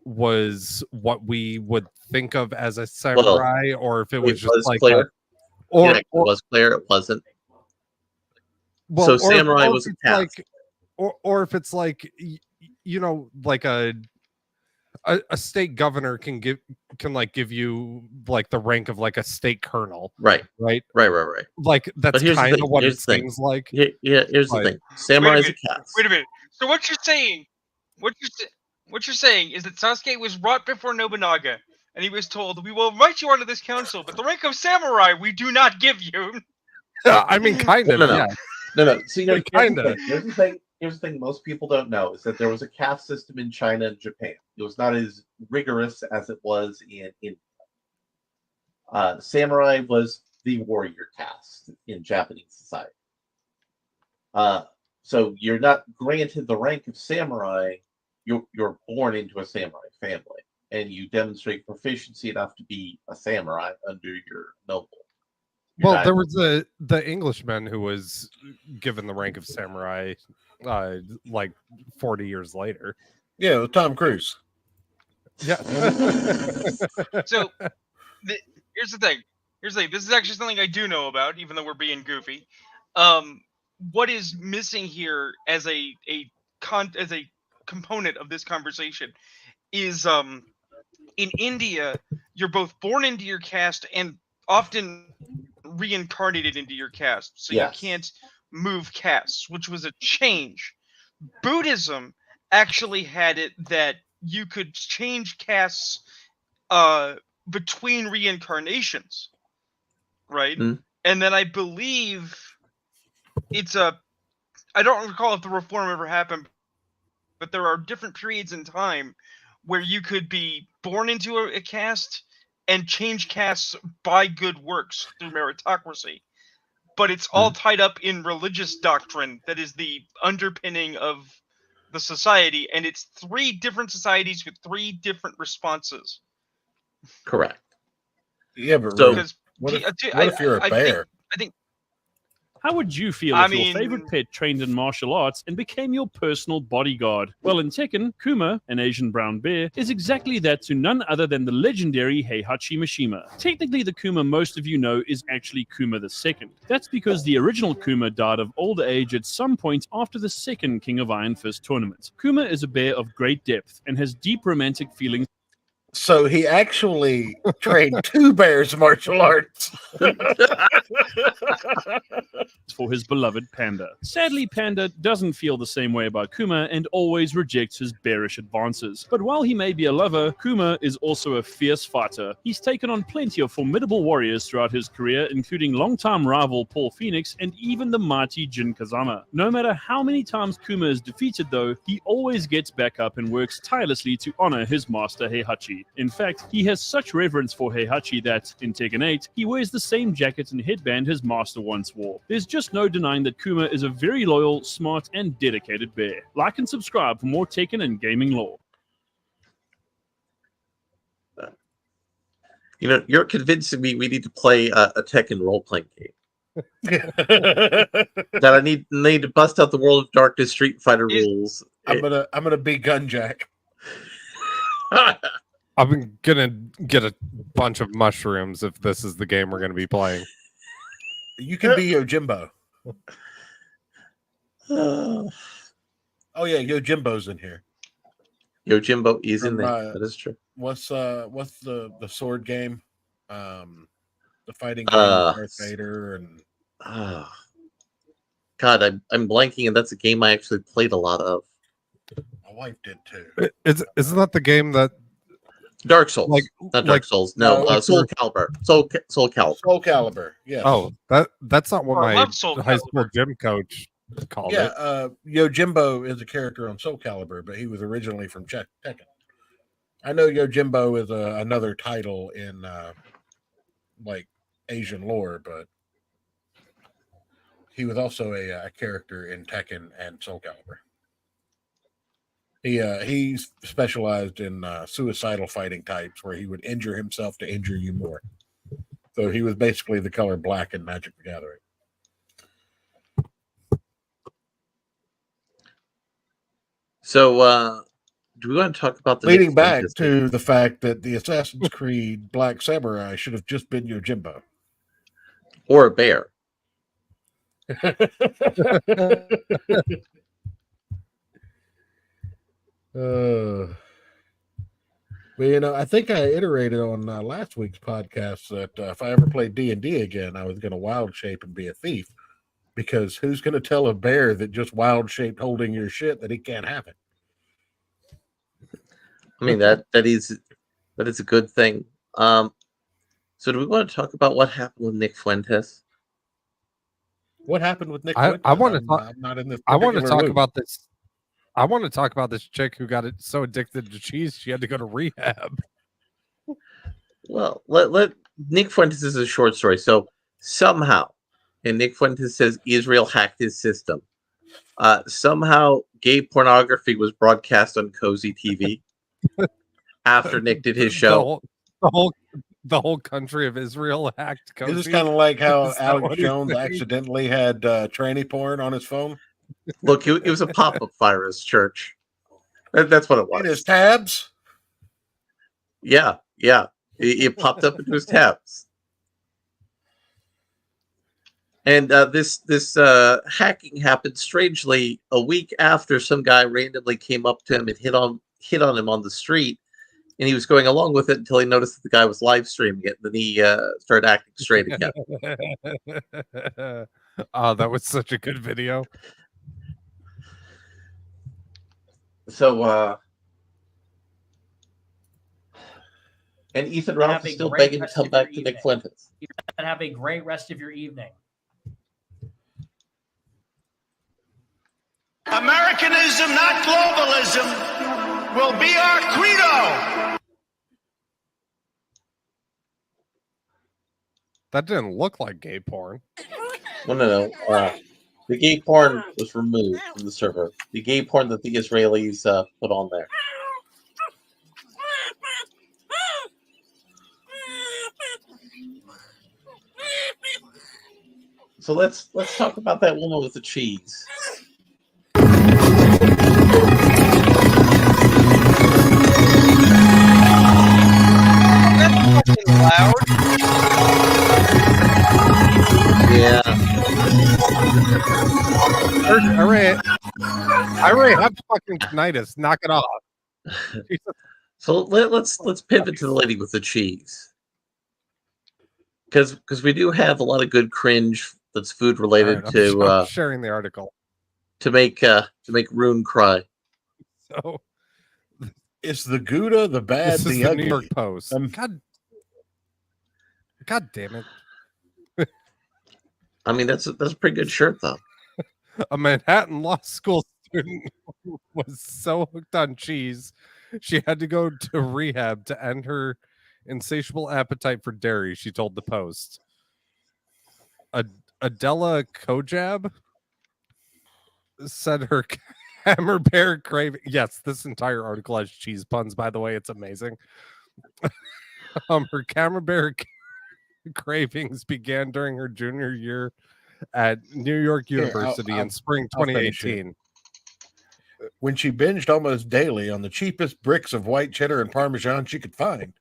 C: was what we would think of as a samurai, or if it was just like
A: clear.
C: or,
A: It was clear. It wasn't.
C: well,
A: So
C: or if-
A: samurai
C: or if
A: was a
C: it's
A: caste.
C: like, or if it's like like a state governor can give you like the rank of like a state colonel,
A: Right.
C: right?
A: Right.
C: Like, that's
A: here's the
C: kind
A: thing,
C: of what
A: here's
C: it
A: the thing.
C: seems like.
A: Here's the
C: Right.
A: thing. Samurai is a
D: minute,
A: caste.
D: Wait a minute. So what you're saying is that Sasuke was brought before Nobunaga, and he was told, "We will invite you onto this council, but the rank of samurai we do not give you."
C: I mean, kind of.
A: No.
C: Yeah.
A: No. See, here's the
C: Kinda.
A: thing. Here's the thing most people don't know is that there was a caste system in China and Japan. It was not as rigorous as it was in India. Samurai was the warrior caste in Japanese society. So you're not granted the rank of samurai. You're born into a samurai family, and you demonstrate proficiency enough to be a samurai under your noble. You're
C: Well,
A: not-
C: there was the Englishman who was given the rank of samurai, like 40 years later.
B: Yeah, with Tom Cruise.
C: Yeah.
D: So here's the thing. This is actually something I do know about, even though we're being goofy. What is missing here as a component of this conversation is in India, you're both born into your caste and often reincarnated into your caste. So
A: Yes.
D: you can't move castes, which was a change. Buddhism actually had it that you could change castes between reincarnations, right?
A: Mm.
D: And then I believe I don't recall if the reform ever happened, but there are different periods in time where you could be born into a caste and change castes by good works through meritocracy. But it's all tied up in religious doctrine that is the underpinning of the society, and it's 3 different societies with 3 different responses.
A: Correct.
B: Yeah, but
A: So-
B: really, what if you're a bear?
J: How would you feel
D: I
J: if your
D: mean-
J: favorite pet trained in martial arts and became your personal bodyguard? Well, in Tekken, Kuma, an Asian brown bear, is exactly that to none other than the legendary Heihachi Mishima. Technically, the Kuma most of you know is actually Kuma II. That's because the original Kuma died of old age at some point after the second King of Iron Fist tournament. Kuma is a bear of great depth and has deep romantic feelings
B: So he actually trained 2 bears martial arts.
J: for his beloved Panda. Sadly, Panda doesn't feel the same way about Kuma and always rejects his bearish advances. But while he may be a lover, Kuma is also a fierce fighter. He's taken on plenty of formidable warriors throughout his career, including longtime rival Paul Phoenix and even the mighty Jin Kazama. No matter how many times Kuma is defeated though, he always gets back up and works tirelessly to honor his master Heihachi. In fact, he has such reverence for Heihachi that, in Tekken 8, he wears the same jacket and headband his master once wore. There's just no denying that Kuma is a very loyal, smart, and dedicated bear. Like and subscribe for more Tekken and gaming lore.
A: You know, you're convincing me we need to play a Tekken role-playing game. That I need to bust out the World of Darkness Street Fighter rules.
B: I'm gonna be Gunjack.
C: I'm gonna get a bunch of mushrooms if this is the game we're gonna be playing.
B: You can be Yojimbo. Oh yeah, Yojimbo's in here.
A: Yojimbo is in
B: From,
A: there. That is true.
B: What's the sword game? The fighting game with Darth Vader and
A: God, I'm blanking, and that's a game I actually played a lot of.
B: my wife did too.
C: Isn't that the game that
A: Dark Souls, not Dark Souls. No,
B: no,
A: Soul Calibur. Soul Calibur.
B: Soul Calibur. Yeah.
C: Oh, that's not what
D: Oh, I
C: my
D: love Soul
C: high school
D: Calibur.
C: gym coach called
B: Yeah,
C: it.
B: Yojimbo is a character on Soul Calibur, but he was originally from Tekken. I know Yojimbo is another title in like Asian lore, but he was also a character in Tekken and Soul Calibur. He specialized in suicidal fighting types where he would injure himself to injure you more. So he was basically the color black in Magic the Gathering.
A: So, do we want to talk about the
B: Leading
A: next
B: back
A: one?
B: to the fact that the Assassin's Creed Black Samurai should have just been Yojimbo.
A: Or a bear?
B: But you know, I think I iterated on last week's podcast that if I ever played D&D again, I was going to wild shape and be a thief, because who's going to tell a bear that just wild shaped holding your shit that he can't have it?
A: I mean that is a good thing. So, do we want to talk about what happened with Nick Fuentes?
B: What happened with Nick?
C: I
B: Fuentes?
C: want to
B: I'm-
C: talk.
B: I'm not in this.
C: I want to
B: particular
C: talk
B: loop.
C: about this. I want to talk about this chick who got it so addicted to cheese she had to go to rehab.
A: Well, let Nick Fuentes is a short story. So, somehow, and Nick Fuentes says Israel hacked his system. Somehow, gay pornography was broadcast on Cozy TV after Nick did his show.
C: The whole country of Israel hacked Cozy.
B: This is kind of like how
C: Is that
B: Alex
C: what he's
B: Jones
C: saying?
B: accidentally had tranny porn on his phone.
A: Look, it was a pop-up virus, Church. That's what it
B: In his
A: was.
B: tabs.
A: Yeah. It popped up into his tabs. And this hacking happened strangely a week after some guy randomly came up to him and hit on him on the street, and he was going along with it until he noticed that the guy was live streaming it. Then he started acting straight again.
C: Oh, that was such a good video.
A: So, and Ethan Ralph
K: Have
A: is
K: a
A: still
K: great
A: begging to
K: rest
A: come
K: of your
A: back to Nick
K: evening.
A: Fuentes.
K: And have a great rest of your evening.
E: Americanism, not globalism, will be our credo.
C: That didn't look like gay porn.
A: No. The gay porn was removed from the server. The gay porn that the Israelis put on there. So let's talk about that woman with the cheese.
D: That's fucking loud.
A: Yeah.
C: I already have fucking tinnitus. Knock it off.
A: So let's pivot to the lady with the cheese, because we do have a lot of good cringe that's food related
C: I'm sharing the article.
A: to make Rune cry.
C: So
B: It's the Gouda, the bad,
C: this is
B: the
C: the
B: ugly.
C: New York Post. God damn it!
A: I mean, that's a pretty good shirt though.
C: A Manhattan law school student was so hooked on cheese, she had to go to rehab to end her insatiable appetite for dairy, she told the Post. Adela Kojab said her camembert craving. Yes, this entire article has cheese puns, by the way. It's amazing. Her camembert cravings began during her junior year at New York University in spring
B: I'll finish
C: 2018.
B: When she binged almost daily on the cheapest bricks of white cheddar and Parmesan she could find.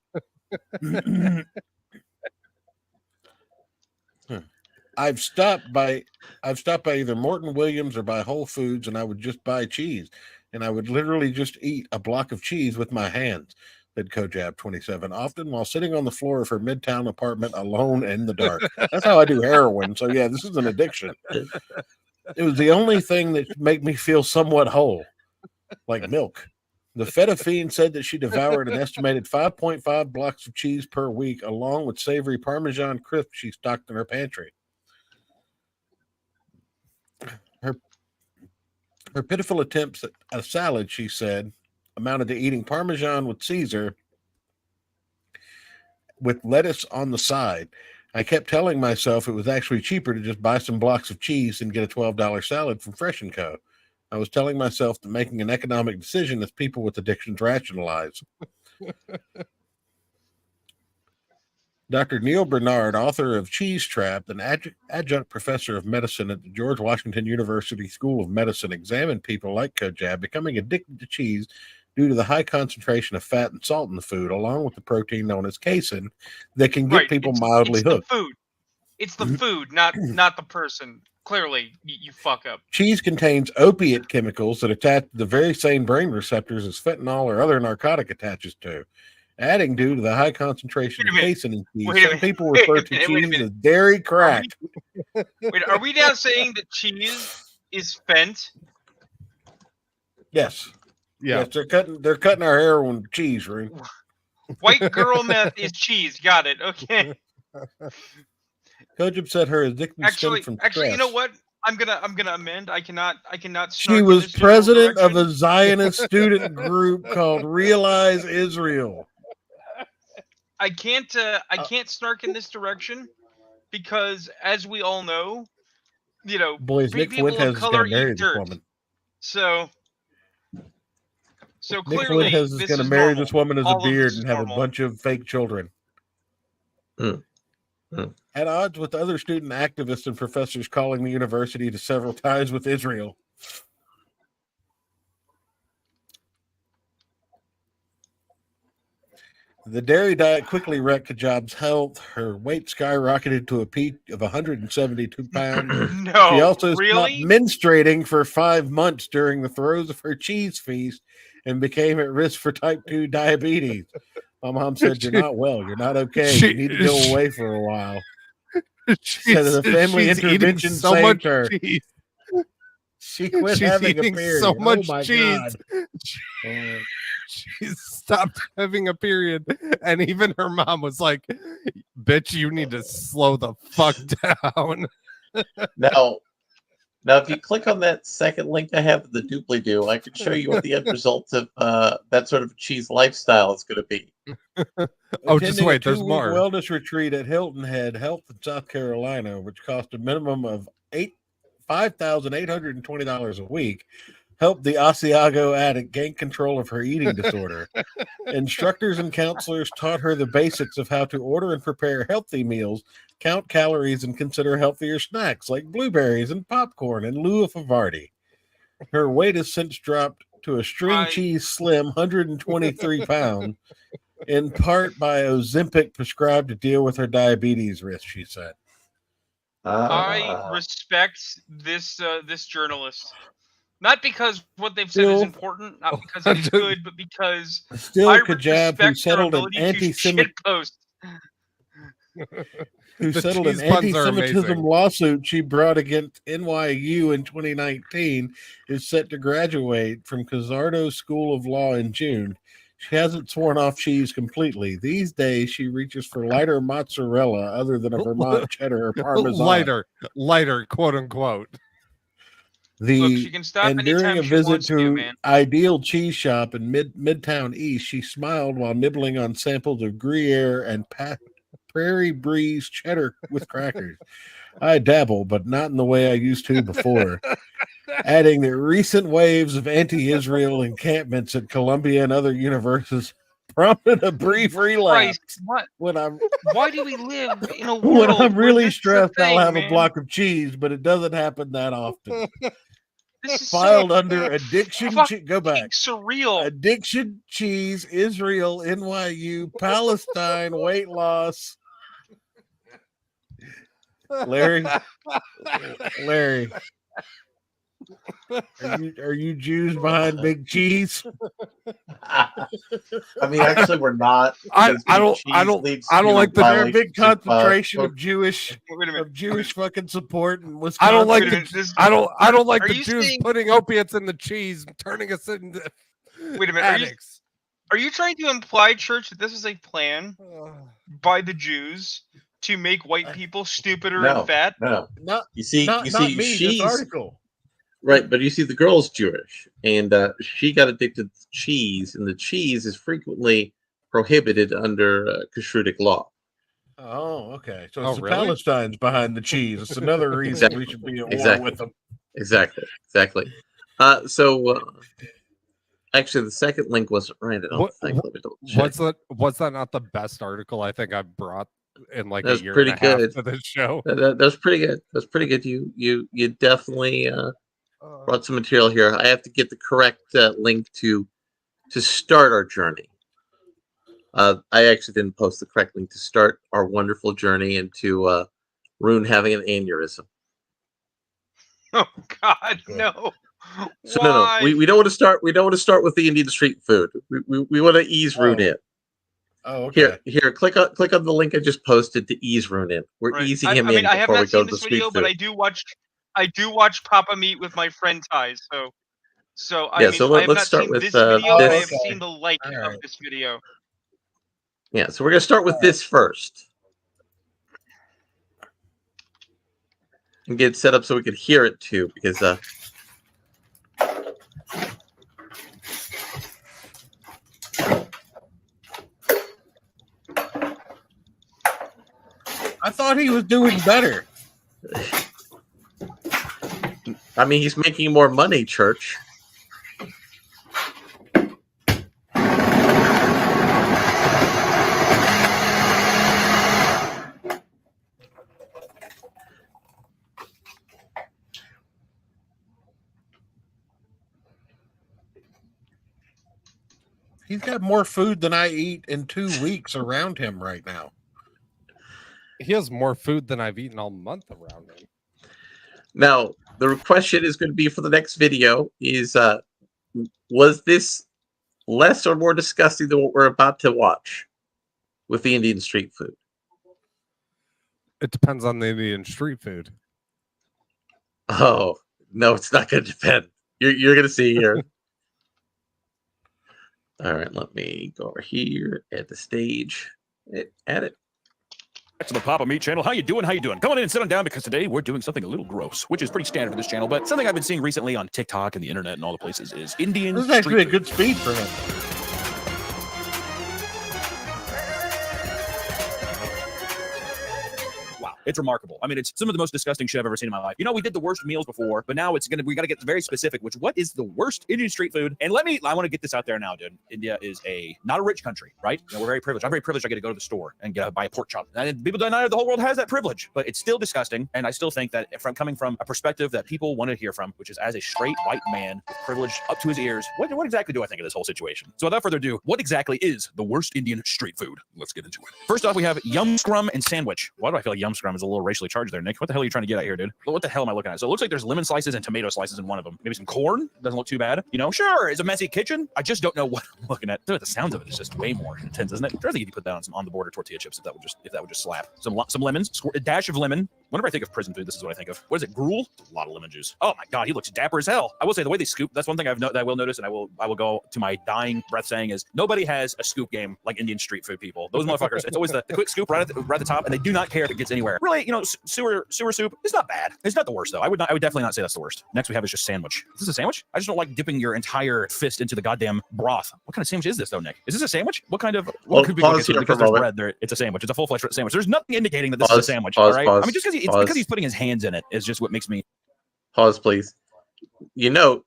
B: I've stopped by either Morton Williams or by Whole Foods, and I would just buy cheese, and I would literally just eat a block of cheese with my hands, said Kojab 27, often while sitting on the floor of her midtown apartment alone in the dark. That's how I do heroin. So yeah, this is an addiction. It was the only thing that made me feel somewhat whole, like milk. The Feta Fiend said that she devoured an estimated 5.5 blocks of cheese per week, along with savory Parmesan crisps she stocked in her pantry. Her pitiful attempts at a salad, she said, amounted to eating Parmesan with Caesar with lettuce on the side. I kept telling myself it was actually cheaper to just buy some blocks of cheese and get a $12 salad from Fresh & Co. I was telling myself that making an economic decision as people with addictions rationalize. Dr. Neil Bernard, author of Cheese Trap, an adjunct professor of medicine at the George Washington University School of Medicine, examined people like Kojab becoming addicted to cheese due to the high concentration of fat and salt in the food, along with the protein known as casein, that can get people mildly hooked.
D: The food. It's the food, not the person. Clearly, you fuck up.
B: Cheese contains opiate chemicals that attach to the very same brain receptors as fentanyl or other narcotic attaches to. Adding due to the high concentration of casein in cheese, some people refer to cheese as dairy crack.
D: Wait, are we now saying that cheese is fent?
B: Yes.
C: Yeah.
B: Yes, they're cutting our hair on cheese, Rune.
D: White girl meth is cheese. Got it. Okay.
B: Kojab said her addiction stemmed from stress.
D: You know what? I'm gonna amend. I cannot.
B: She was president of a Zionist student group called Realize Israel.
D: I can't snark in this direction because, as we all know,
B: Boys, Nick
D: people of
B: Fuentes is
D: color
B: going to marry
D: eat
B: this
D: dirt.
B: woman.
D: So
B: Nick
D: clearly,
B: Fuentes is
D: this
B: going to
D: is
B: marry
D: normal.
B: this woman as a
D: All of this
B: beard
D: is
B: and have
D: normal.
B: a bunch of fake children. At odds with other student activists and professors calling the university to several ties with Israel. The dairy diet quickly wrecked Kajab's health. Her weight skyrocketed to a peak of 172 pounds.
D: No,
B: She also
D: really?
B: stopped menstruating for 5 months during the throes of her cheese feast and became at risk for type 2 diabetes. My mom said, "You're not well. You're not okay. You need to go away for a while." Said the family
C: she's eating
B: intervention
C: so much
B: saved her.
C: cheese.
B: She quit
C: She's
B: having a
C: eating
B: period.
C: so much
B: oh my
C: cheese.
B: God.
C: She stopped having a period, and even her mom was like, "Bitch, you need to slow the fuck down."
A: Now, if you click on that second link I have in the doobly-doo, I can show you what the end result of that sort of cheese lifestyle is going to be.
C: Oh, just
B: Attending
C: wait,
B: a
C: there's
B: 2-week
C: more.
B: wellness retreat at Hilton Head Health in South Carolina, which cost a minimum of $5,820 a week, helped the Asiago addict gain control of her eating disorder. Instructors and counselors taught her the basics of how to order and prepare healthy meals, count calories, and consider healthier snacks like blueberries and popcorn in lieu of Havarti. Her weight has since dropped to a string cheese slim 123 pounds, in part by Ozempic prescribed to deal with her diabetes risk, she said.
D: I respect this this journalist, not because what they've said is
B: Still-
D: important, not because it is good, but because
B: Still,
D: I
B: Kajab, who
D: respect their
B: settled an
D: ability to
B: anti-Semitic
D: shitpost.
B: who
C: The
B: settled an
C: cheese puns are
B: anti-Semitism
C: amazing.
B: lawsuit she brought against NYU in 2019, is set to graduate from Cazardo School of Law in June. She hasn't sworn off cheese completely. These days, she reaches for lighter mozzarella other than a Vermont cheddar or Parmesan.
C: lighter, quote unquote.
D: Look, she can stop
B: And during
D: anytime
B: a
D: she
B: visit
D: wants to,
B: to
D: man.
B: Ideal Cheese Shop in Midtown East, she smiled while nibbling on samples of Gruyere and Prairie Breeze cheddar with crackers. I dabble, but not in the way I used to before. Adding that recent waves of anti-Israel encampments at Columbia and other universities prompted a brief relapse.
D: Christ, what?
B: Why
D: do we live in a world
B: When I'm
D: where
B: really
D: this is a
B: stressed, I'll
D: thing,
B: have
D: man?
B: a block of cheese, but it doesn't happen that often.
D: This is
B: Filed
D: so
B: under addiction. Go back.
D: Surreal.
B: Addiction, cheese, Israel, NYU, Palestine, weight loss. Larry, are you Jews behind Big Cheese?
A: I mean, actually, we're not.
C: I
A: because
C: don't
A: cheese leads
C: like
A: to
C: the
B: There's a big
A: violations of,
B: concentration
A: both-
B: of Jewish
D: Wait a minute.
B: fucking support in Wisconsin.
C: I don't like
D: Wait a
C: the
D: minute, this-
C: I don't like
D: Are
C: the
D: you
C: Jews
D: saying-
C: putting opiates in the cheese, turning us into
D: Wait a minute.
C: addicts.
D: Are you trying to imply, Church, that this is a plan by the Jews to make white people stupider
A: No,
D: and fat?
A: no.
B: Not
A: You see,
B: not me. This
A: she's
B: article.
A: right, but you see, the girl's Jewish, and she got addicted to cheese, and the cheese is frequently prohibited under Kashrutic law.
B: Oh, okay. So
C: Oh,
B: it's the
C: really?
B: Palestine's behind the cheese. It's another reason
A: Exactly.
B: we should be at war
A: Exactly.
B: with them.
A: Exactly. Actually, the second link wasn't right. I don't
C: What-
A: think. Let me double check.
C: Was that not the best article I think I've brought in like
A: That's
C: a year
A: pretty
C: and a half
A: good.
C: to this show?
A: That's pretty good. That's pretty good. You definitely brought some material here. I have to get the correct link to start our journey. I actually didn't post the correct link to start our wonderful journey into Rune having an aneurysm.
D: Oh God, no.
A: So
D: Why?
A: no, we don't want to start. We don't want to start with the Indian street food. We want to ease Rune in.
B: Oh, okay.
A: Here, click on the link I just posted to ease Rune in. We're
D: Right.
A: easing
D: I
A: him
D: mean,
A: in
D: I have
A: before we
D: not
A: go
D: seen
A: to the
D: this
A: street
D: video,
A: food.
D: but I do watch Papa Meat with my friend Ties. So I
A: Yeah,
D: mean,
A: so
D: I have
A: let's
D: not
A: start
D: seen
A: with,
D: this video. I
A: this.
D: have seen the like
B: All
D: of
B: right.
D: this video.
A: Yeah, so we're gonna start with this first and get it set up so we could hear it too, because
B: I thought he was doing better.
A: I mean, he's making more money, Church.
B: He's got more food than I eat in 2 weeks around him right now.
C: He has more food than I've eaten all month around him.
A: Now, the question is going to be for the next video is, was this less or more disgusting than what we're about to watch with the Indian street food?
C: It depends on the Indian street food.
A: Oh, no, it's not going to depend. You're going to see here. All right, let me go over here at the stage. Add it.
L: Back to the Papa Meat channel. How you doing? How you doing? Come on in and sit on down because today we're doing something a little gross, which is pretty standard for this channel. But something I've been seeing recently on TikTok and the internet and all the places is Indian.
B: This is actually a good speed for him.
L: Wow, it's remarkable. I mean, it's some of the most disgusting shit I've ever seen in my life. You know, we did the worst meals before, but now we got to get very specific. What is the worst Indian street food? And I want to get this out there now, dude. India is not a rich country, right? You know, we're very privileged. I'm very privileged. I get to go to the store and buy a pork chop. And people don't know the whole world has that privilege, but it's still disgusting. And I still think that coming from a perspective that people want to hear from, which is as a straight white man with privilege up to his ears, what exactly do I think of this whole situation? So without further ado, what exactly is the worst Indian street food? Let's get into it. First off, we have yum scrum and sandwich. Why do I feel like yum scrum is a little racially charged there, Nick? What the hell are you trying to get at here, dude? What the hell am I looking at? So it looks like there's lemon slices and tomato slices in one of them. Maybe some corn. Doesn't look too bad. You know, sure, it's a messy kitchen. I just don't know what I'm looking at. Dude, the sounds of it is just way more intense, isn't it? I think you could put that on the border tortilla chips if that would just slap. Some lemons, a dash of lemon. Whenever I think of prison food, this is what I think of. What is it? Gruel? A lot of lemon juice. Oh my god, he looks dapper as hell. I will say the way they scoop. That's one thing that I will notice, and I will go to my dying breath saying is nobody has a scoop game like Indian street food people. Those motherfuckers. It's always the quick scoop right at the top, and they do not care if it gets anywhere. Really, you know, sewer soup. It's not bad. It's not the worst though. I would definitely not say that's the worst. Next we have is just sandwich. Is this a sandwich? I just don't like dipping your entire fist into the goddamn broth. What kind of sandwich is this though, Nick? Is this a sandwich? What kind of? Well, could be because there's bread there. It's a sandwich. It's a full-fledged sandwich. There's nothing indicating that this is a sandwich. All right. I mean, just because he's putting his hands in it is just what makes me.
A: Pause, please. You know,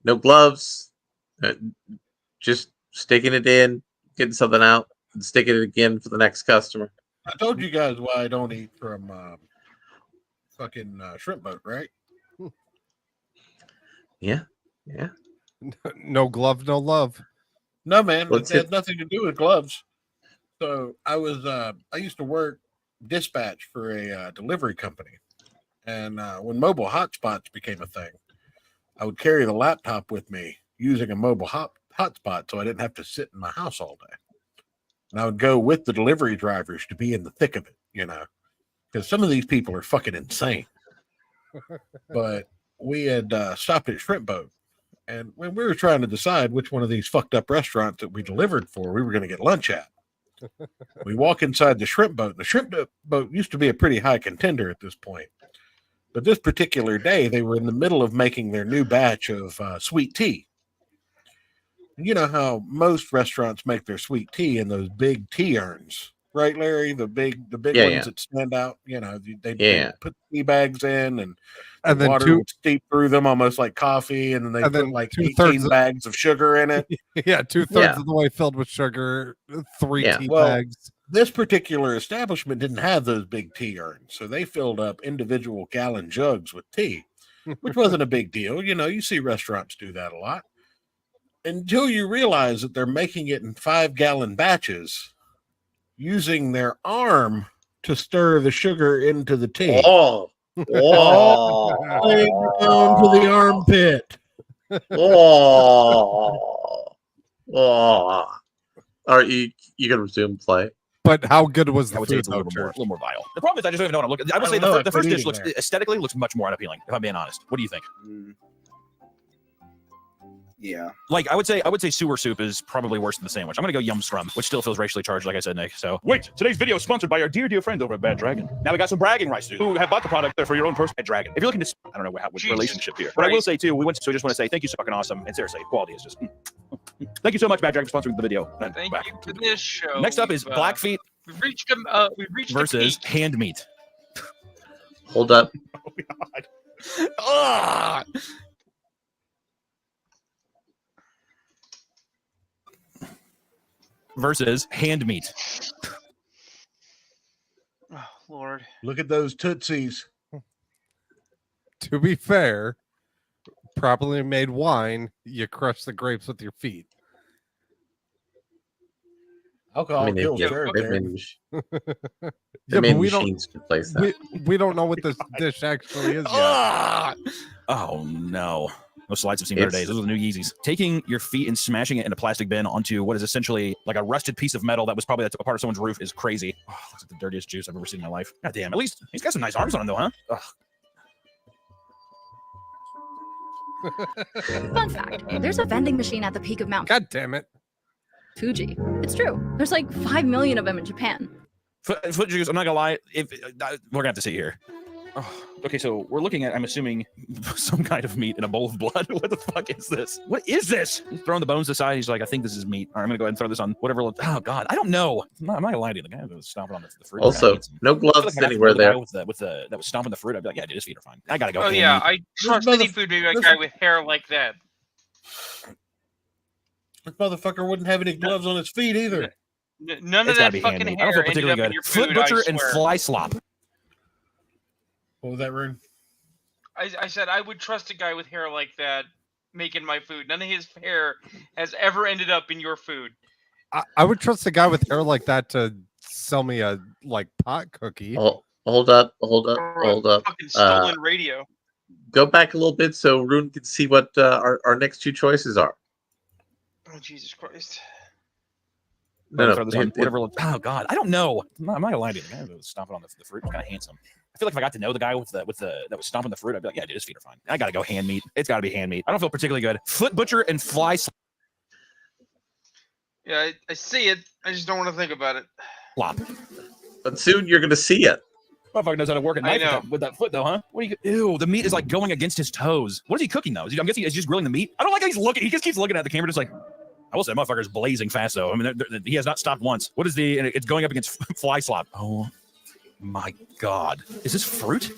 A: no gloves. Just sticking it in, getting something out, and sticking it again for the next customer.
B: I told you guys why I don't eat from fucking shrimp boat, right?
A: Yeah.
C: No glove, no love.
B: No, man, it has nothing to do with gloves. So I used to work dispatch for a delivery company, and when mobile hotspots became a thing, I would carry the laptop with me using a mobile hotspot, so I didn't have to sit in my house all day. And I would go with the delivery drivers to be in the thick of it, you know, because some of these people are fucking insane. But we had stopped at Shrimp Boat, and when we were trying to decide which one of these fucked up restaurants that we delivered for we were going to get lunch at, we walk inside the Shrimp Boat. The Shrimp Boat used to be a pretty high contender at this point, but this particular day they were in the middle of making their new batch of sweet tea. You know how most restaurants make their sweet tea in those big tea urns, right, Larry? The big ones that stand out. You know, they put tea bags in, and then water would steep through them almost like coffee, and then they put like 18 bags of sugar in it.
C: Yeah, 2/3 of the way filled with sugar, 3 tea bags.
B: This particular establishment didn't have those big tea urns, so they filled up individual gallon jugs with tea, which wasn't a big deal. You know, you see restaurants do that a lot. Until you realize that they're making it in 5-gallon batches using their arm to stir the sugar into the tea.
A: Oh,
B: down to the armpit.
A: All right, you can resume play.
C: But how good was the
L: I would say
C: food?
L: it's a little more vile. The problem is I just don't even know what I'm looking at. I would say the first dish looks aesthetically looks much more unappealing, if I'm being honest. What do you think?
F: Yeah.
L: Like I would say sewer soup is probably worse than the sandwich. I'm gonna go yum scrum, which still feels racially charged, like I said, Nick. So wait, today's video is sponsored by our dear friends over at Bad Dragon. Now we got some bragging rights to who have bought the product there for your own personal Bad Dragon. If you're looking to, I don't know what relationship here, but I will say too, we went. So I just want to say thank you, so fucking awesome, and seriously, quality is just. Thank you so much, Bad Dragon, for sponsoring the video.
D: Thank you for this show.
L: Next up is Blackfeet
D: We've reached
L: versus
D: a peak.
L: hand meat.
A: Hold up.
L: Ah! Versus hand meat.
D: Oh, Lord.
B: Look at those tootsies.
C: To be fair, properly made wine, you crush the grapes with your feet.
B: Alcohol kills
A: they've
B: germs.
A: made,
B: Aaron.
A: they made
C: we don't
A: machines to place that.
C: we don't know what this dish actually is yet.
L: Ah! Oh no. Those slides have seen better
A: It's-
L: days. Those are the new Yeezys. Taking your feet and smashing it in a plastic bin onto what is essentially like a rusted piece of metal that was probably a part of someone's roof is crazy. Oh, looks like the dirtiest juice I've ever seen in my life. God damn. At least he's got some nice arms on him though, huh? Ugh.
M: Fun fact, there's a vending machine at the peak of Mount
C: God damn it.
M: Fuji. It's true. There's like 5 million of them in Japan.
L: Foot juice, I'm not gonna lie. If we're gonna have to sit here. Oh, okay, so we're looking at, I'm assuming, some kind of meat in a bowl of blood. What the fuck is this? What is this? He's throwing the bones aside. He's like, I think this is meat. All right, I'm gonna go ahead and throw this on whatever. Oh God, I don't know. I'm not gonna lie to you. The guy was stomping on the fruit.
A: Also, no gloves anywhere there.
L: That was stomping the fruit. I'd be like, yeah, dude, his feet are fine. I gotta go.
D: Oh
L: hand
D: yeah,
L: meat.
D: I trust any food baby guy with hair like that.
B: This motherfucker wouldn't have any gloves on his feet either.
D: None of
L: It's gotta
D: that
L: be
D: fucking
L: hand meat. I don't
D: hair
L: feel
D: ended
L: particularly
D: up in
L: good.
D: your
L: Foot
D: food.
L: butcher
D: I
L: and
D: swear.
L: fly slop.
B: What was that, Rune?
D: I said I would trust a guy with hair like that making my food. None of his hair has ever ended up in your food.
C: I would trust a guy with hair like that to sell me a pot cookie.
A: Hold up.
D: Or a fucking stolen radio.
A: Go back a little bit so Rune can see what our next two choices are.
D: Oh Jesus Christ!
A: No,
L: Throw this on whatever. Oh God, I don't know. I'm not gonna lie to you. The guy that was stomping on the fruit was kind of handsome. I feel like if I got to know the guy with the that was stomping the fruit, I'd be like, yeah, dude, his feet are fine. I gotta go hand meat. It's gotta be hand meat. I don't feel particularly good. Foot butcher and fly
D: Yeah, I see it. I just don't want to think about it.
L: slop.
A: But soon you're gonna see it.
L: Motherfucker knows how to work a
D: I
L: knife
D: know.
L: with that foot, though, huh? What are you? Ew, the meat is like going against his toes. What is he cooking though? I'm guessing he's just grilling the meat. I don't like how he's looking. He just keeps looking at the camera, just like. I will say, motherfucker is blazing fast though. I mean, he has not stopped once. What is the? And it's going up against fly slop. Oh my God, is this fruit?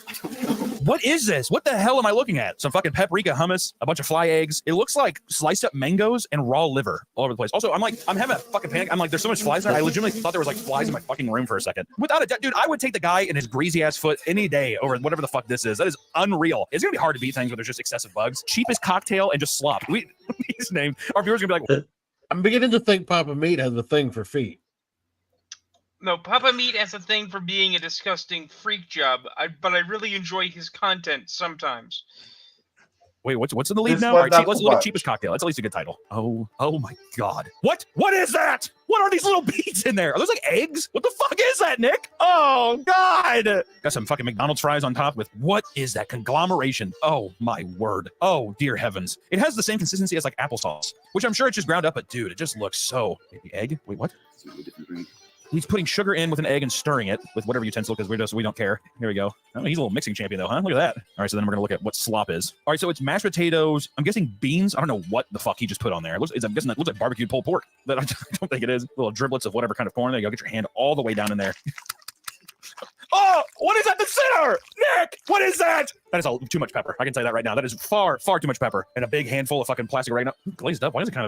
L: What is this? What the hell am I looking at? Some fucking paprika hummus, a bunch of fly eggs. It looks like sliced up mangoes and raw liver all over the place. Also, I'm having a fucking panic. I'm like, there's so much flies there. I legitimately thought there was like flies in my fucking room for a second. Without a doubt, dude, I would take the guy and his greasy ass foot any day over whatever the fuck this is. That is unreal. It's gonna be hard to beat things where there's just excessive bugs. Cheapest cocktail and just slop. These names. Our viewers are gonna be like,
B: I'm beginning to think Papa Meat has a thing for feet.
D: No, Papa Meat has a thing for being a disgusting freak job. But I really enjoy his content sometimes.
L: wait, what's in the lead
A: This
L: now?
A: one
L: All right,
A: not
L: let's
A: so
L: look at
A: much.
L: cheapest cocktail. That's at least a good title. Oh my God. What is that? What are these little beads in there? Are those like eggs? What the fuck is that, Nick? Oh God. Got some fucking McDonald's fries on top with what is that conglomeration? Oh my word. Oh dear heavens. It has the same consistency as like applesauce, which I'm sure it's just ground up, but dude, it just looks so. Maybe egg? Wait, what? He's putting sugar in with an egg and stirring it with whatever utensil because we don't care. Here we go. Oh, he's a little mixing champion though, huh? Look at that. All right, so then we're gonna look at what slop is. All right, so it's mashed potatoes. I'm guessing beans. I don't know what the fuck he just put on there. I'm guessing that looks like barbecued pulled pork. But I don't think it is. Little driblets of whatever kind of corn. There you go. Get your hand all the way down in there. Oh, what is at the center? Nick, what is that? That is too much pepper. I can tell you that right now. That is far too much pepper. And a big handful of fucking plastic oregano. Glazed up. Why did it kind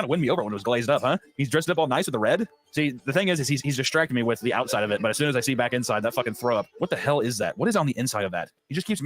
L: of win me over when it was glazed up, huh? He's dressed up all nice with the red. See, the thing is he's distracting me with the outside of it, but as soon as I see back inside, that fucking throw up. What the hell is that? What is on the inside of that? He just keeps.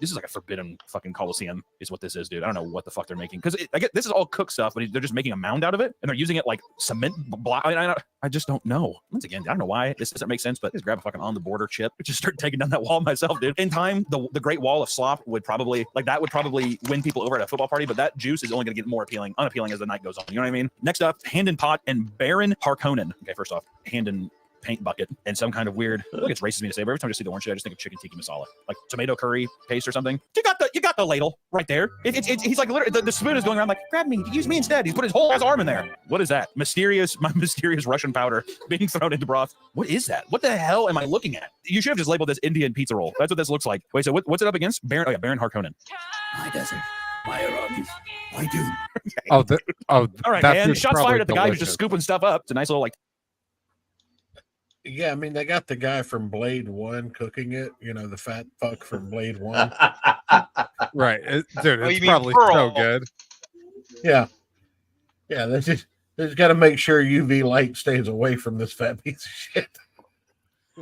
L: This is like a forbidden fucking Coliseum is what this is, dude. I don't know what the fuck they're making. Because I get this is all cooked stuff, but they're just making a mound out of it, and they're using it like cement block. I just don't know. Once again, I don't know why this doesn't make sense, but just grab a fucking on the border chip. Just start taking down that wall myself, dude. In time, the Great Wall of Slop would probably win people over at a football party, but that juice is only gonna get more unappealing as the night goes on. You know what I mean? Next up, Hand and Pot and Baron Harkonnen. Okay, first off, Hand and paint bucket and some kind of weird. I think it's racist of me to say, but every time I see the orange shit, I just think of chicken tikka masala, like tomato curry paste or something. You got the ladle right there. He's like literally the spoon is going around like, grab me, use me instead. He's put his whole ass arm in there. What is that? My mysterious Russian powder being thrown into broth. What is that? What the hell am I looking at? You should have just labeled this Indian pizza roll. That's what this looks like. Wait, so what's it up against? Baron Harkonnen.
N: My desert, my Iraqis, my dude.
L: Okay.
C: All
L: right,
C: that
L: man.
C: food's
L: Shots
C: probably
L: fired at the guy who's
C: delicious.
L: just scooping stuff up. It's a nice little like.
B: Yeah, I mean they got the guy from Blade 1 cooking it, the fat fuck from Blade 1.
C: Right. Dude,
D: Oh,
C: it's
D: you mean
C: probably so
D: Pearl.
C: good.
B: Yeah. Yeah, they just got to make sure UV light stays away from this fat piece of shit.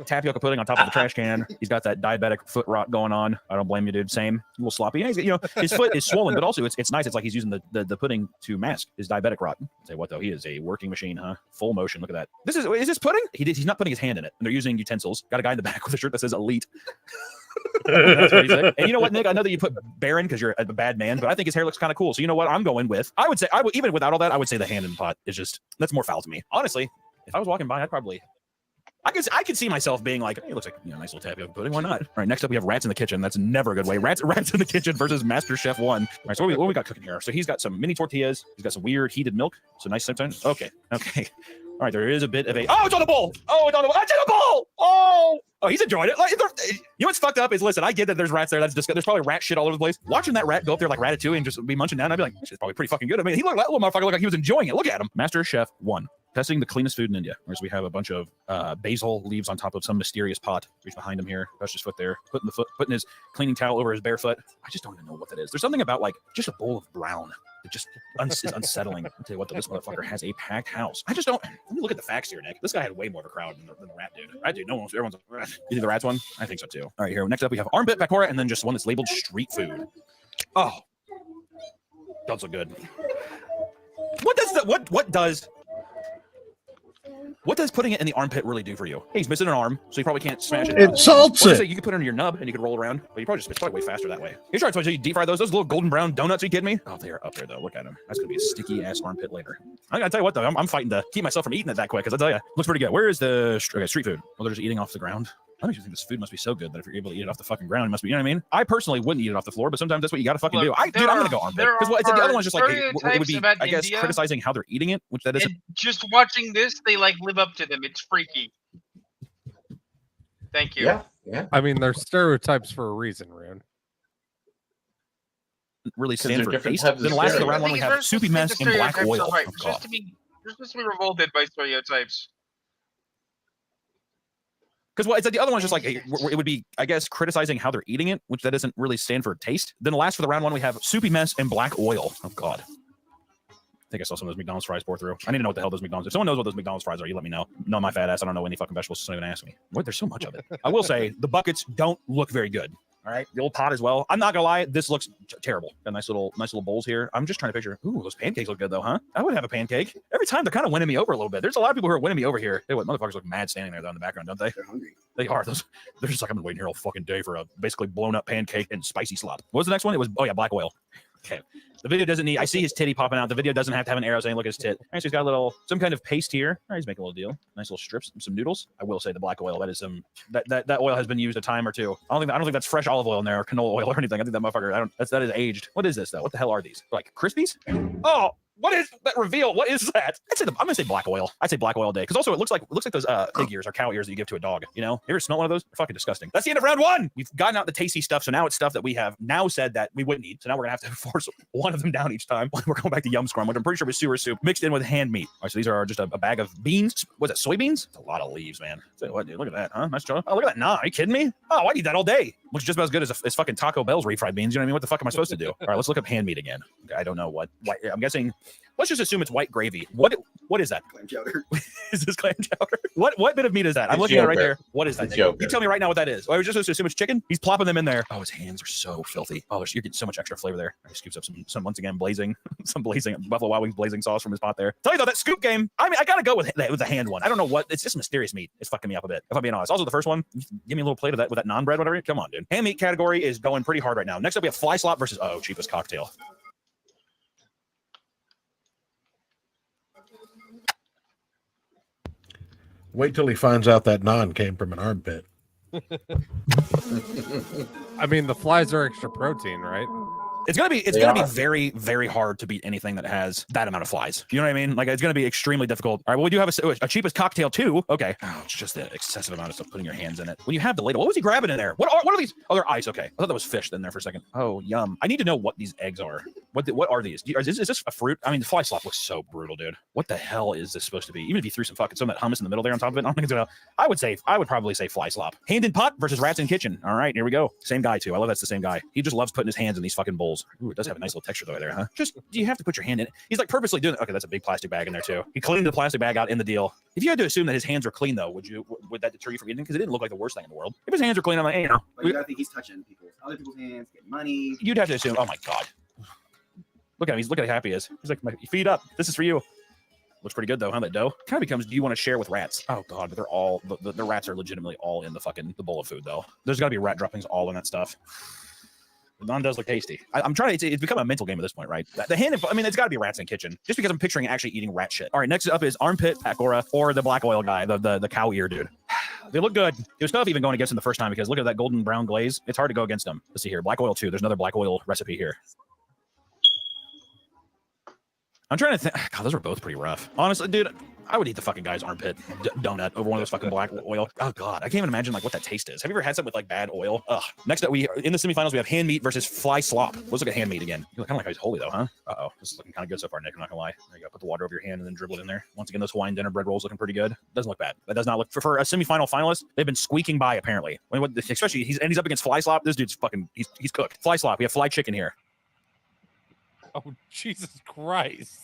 L: Tapioca pudding on top of the trash can. He's got that diabetic foot rot going on. I don't blame you, dude. Same. A little sloppy. Yeah, his foot is swollen, but also it's nice. It's like he's using the pudding to mask his diabetic rot. Say what though? He is a working machine, huh? Full motion. Look at that. Is this pudding? He's not putting his hand in it, and they're using utensils. Got a guy in the back with a shirt that says Elite. That's what he said. And you know what, Nick? I know that you put Baron because you're a bad man, but I think his hair looks kind of cool. So you know what? I'm going with. I would say even without all that, I would say the hand in the pot is just that's more foul to me. Honestly, if I was walking by, I'd probably. I could see myself being like, hey, it looks like nice little tapioca pudding. Why not? All right, next up we have Rats in the Kitchen. That's never a good way. Rats in the Kitchen versus Master Chef 1. All right, so what we got cooking here? So he's got some mini tortillas. He's got some weird heated milk. So nice sometimes. Okay. All right, there is a bit of a. Oh, it's on the bowl. Oh, it's on the bowl. It's in a bowl. Oh, he's enjoying it. Like, you know what's fucked up is listen. I get that there's rats there. That's disgusting. There's probably rat shit all over the place. Watching that rat go up there like Ratatouille and just be munching down, I'd be like, this is probably pretty fucking good. I mean, that little motherfucker looked like he was enjoying it. Look at him. Master Chef 1. Testing the cleanest food in India. Whereas we have a bunch of basil leaves on top of some mysterious pot. Reach behind him here. Touch his foot there. Putting his cleaning towel over his bare foot. I just don't even know what that is. There's something about like just a bowl of brown that just is unsettling. I'll tell you what, this motherfucker has a packed house. I just don't. Let me look at the facts here, Nick. This guy had way more of a crowd than the rat dude. Rat dude, everyone's. You think the rat's one? I think so too. All right, here. Next up, we have armpit pakora, and then just one that's labeled street food. Oh, does look good. What does putting it in the armpit really do for you? Hey, he's missing an arm, so you probably can't smash it.
B: It salts it.
L: You can put it under your nub and you can roll around, but it's probably way faster that way. You try to deep fry those little golden brown donuts. Are you kidding me? Oh, they are up there though. Look at them. That's gonna be a sticky ass armpit later. I gotta tell you what though, I'm fighting to keep myself from eating it that quick because I tell you, looks pretty good. Where is the street food? Well, they're just eating off the ground. I don't think this food must be so good that if you're able to eat it off the fucking ground, it must be. You know what I mean? I personally wouldn't eat it off the floor, but sometimes that's what you gotta fucking do. Dude, I'm gonna go armpit because the other one's just like it would be, I guess,
D: India,
L: criticizing how they're eating it, which that isn't.
D: Just watching this, they like live up to them. It's freaky. Thank you.
A: Yeah.
C: I mean, they're stereotypes for a reason, Rune.
L: Really stand
A: they're
L: for
A: different
L: taste.
A: types of
L: Then last the round one we
D: Stereotypes.
L: have soupy mess in black
D: Stereotypes
L: oil.
D: are right.
L: Oh,
D: You're
L: God.
D: supposed to be revolted by stereotypes.
L: Because the other one's just like it would be, I guess, criticizing how they're eating it, which that doesn't really stand for taste. Then last for the round one we have soupy mess and black oil. Oh God. I think I saw some of those McDonald's fries pour through. I need to know what the hell those McDonald's. If someone knows what those McDonald's fries are, you let me know. No, my fat ass. I don't know any fucking vegetables. So don't even ask me. What? There's so much of it. I will say the buckets don't look very good. All right, the old pot as well. I'm not gonna lie, this looks terrible. Got nice little bowls here. I'm just trying to picture. Ooh, those pancakes look good though, huh? I would have a pancake. Every time they're kind of winning me over a little bit. There's a lot of people who are winning me over here. Hey, what motherfuckers look mad standing there though in the background, don't they?
N: They're hungry.
L: They are. They're just like, I've been waiting here all fucking day for a basically blown up pancake and spicy slop. What was the next one? It was black oil. Okay. The video doesn't need. I see his titty popping out. The video doesn't have to have an arrow saying, "Look at his tit." All right, so he's got some kind of paste here. All right, he's making a little deal. Nice little strips, some noodles. I will say the black oil. That is that oil has been used a time or two. I don't think that's fresh olive oil in there or canola oil or anything. I think that motherfucker. That is aged. What is this though? What the hell are these? Like Crispies? Oh. What is that reveal? What is that? I'm gonna say black oil. I'd say black oil day because also it looks like those pig ears or cow ears that you give to a dog. You know, you ever smell one of those? They're fucking disgusting. That's the end of round one. We've gotten out the tasty stuff, so now it's stuff that we have now said that we wouldn't eat. So now we're gonna have to force one of them down each time. We're going back to yum scrum, which I'm pretty sure was sewer soup mixed in with hand meat. All right, so these are just a bag of beans. Was it soybeans? It's a lot of leaves, man. Say what, dude? Look at that, huh? Nice job. Oh, look at that. Nah, are you kidding me? Oh, I eat that all day. Looks just about as good as fucking Taco Bell's refried beans. You know what I mean? What the fuck am I supposed to do? All right, let's look up hand meat again. Okay, I don't know what. I'm guessing. Let's just assume it's white gravy. What is that?
N: Clam chowder.
L: Is this clam chowder? What bit of meat is that? I'm looking at it right there. What is that? You tell me right now what that is. I was just assume it's chicken. He's plopping them in there. Oh, his hands are so filthy. Oh, you're getting so much extra flavor there. He scoops up some once again blazing Buffalo Wild Wings blazing sauce from his pot there. Tell you though, that scoop game. I mean, I gotta go with the hand one. I don't know what. It's just mysterious meat. It's fucking me up a bit. If I'm being honest. Also, the first one. Give me a little plate of that with that naan bread, whatever. Come on, dude. Hand meat category is going pretty hard right now. Next up, we have fly slop versus cheapest cocktail.
B: Wait till he finds out that naan came from an armpit.
C: I mean, the flies are extra protein, right?
L: It's gonna be
A: are.
L: very, very hard to beat anything that has that amount of flies. You know what I mean? Like it's gonna be extremely difficult. All right, well we do have a cheapest cocktail too. Okay. Oh, it's just the excessive amount of stuff putting your hands in it. When you have the ladle, what was he grabbing in there? What are these? Oh, they're ice. Okay. I thought that was fish in there for a second. Oh, yum. I need to know what these eggs are. What are these? Is this a fruit? I mean, the fly slop looks so brutal, dude. What the hell is this supposed to be? Even if you threw some of that hummus in the middle there on top of it, I don't think it's gonna. I would probably say fly slop. Hand in pot versus rats in kitchen. All right, here we go. Same guy too. I love that's the same guy. He just loves putting his hands in these fucking bowls. Ooh, it does have a nice little texture though there, huh? Just you have to put your hand in it. He's like purposely doing it. Okay, that's a big plastic bag in there too. He cleaned the plastic bag out in the deal. If you had to assume that his hands are clean though, would that deter you from eating? Because it didn't look like the worst thing in the world. If his hands are clean, I'm like, hey, you know.
O: But you gotta think he's touching other people's hands, getting money.
L: You'd have to assume. Oh my god. Look at him. Look at how happy he is. He's like, feed up. This is for you. Looks pretty good though, huh? That dough kind of becomes. Do you want to share with rats? Oh god, but they're all the rats are legitimately all in the bowl of food though. There's got to be rat droppings all in that stuff. The non does look tasty. I'm trying to. It's become a mental game at this point, right? The hand. I mean, it's got to be rats in kitchen. Just because I'm picturing actually eating rat shit. All right, next up is armpit Pakora or the black oil guy, the cow ear dude. They look good. It was tough even going against them the first time because look at that golden brown glaze. It's hard to go against them. Let's see here. Black oil too. There's another black oil recipe here. I'm trying to think. God, those were both pretty rough. Honestly, dude, I would eat the fucking guy's armpit donut over one of those fucking black oil. Oh god, I can't even imagine like what that taste is. Have you ever had something with like bad oil? Ugh. Next up, in the semifinals we have hand meat versus fly slop. Let's look at hand meat again. You look kind of like he's holy though, huh? Uh-oh, this is looking kind of good so far, Nick. I'm not gonna lie. There you go. Put the water over your hand and then dribble it in there. Once again, those Hawaiian dinner bread rolls looking pretty good. Doesn't look bad. That does not look for a semifinal finalist. They've been squeaking by apparently. Especially he's up against fly slop. This dude's fucking he's cooked. Fly slop. We have fly chicken here.
C: Oh Jesus Christ!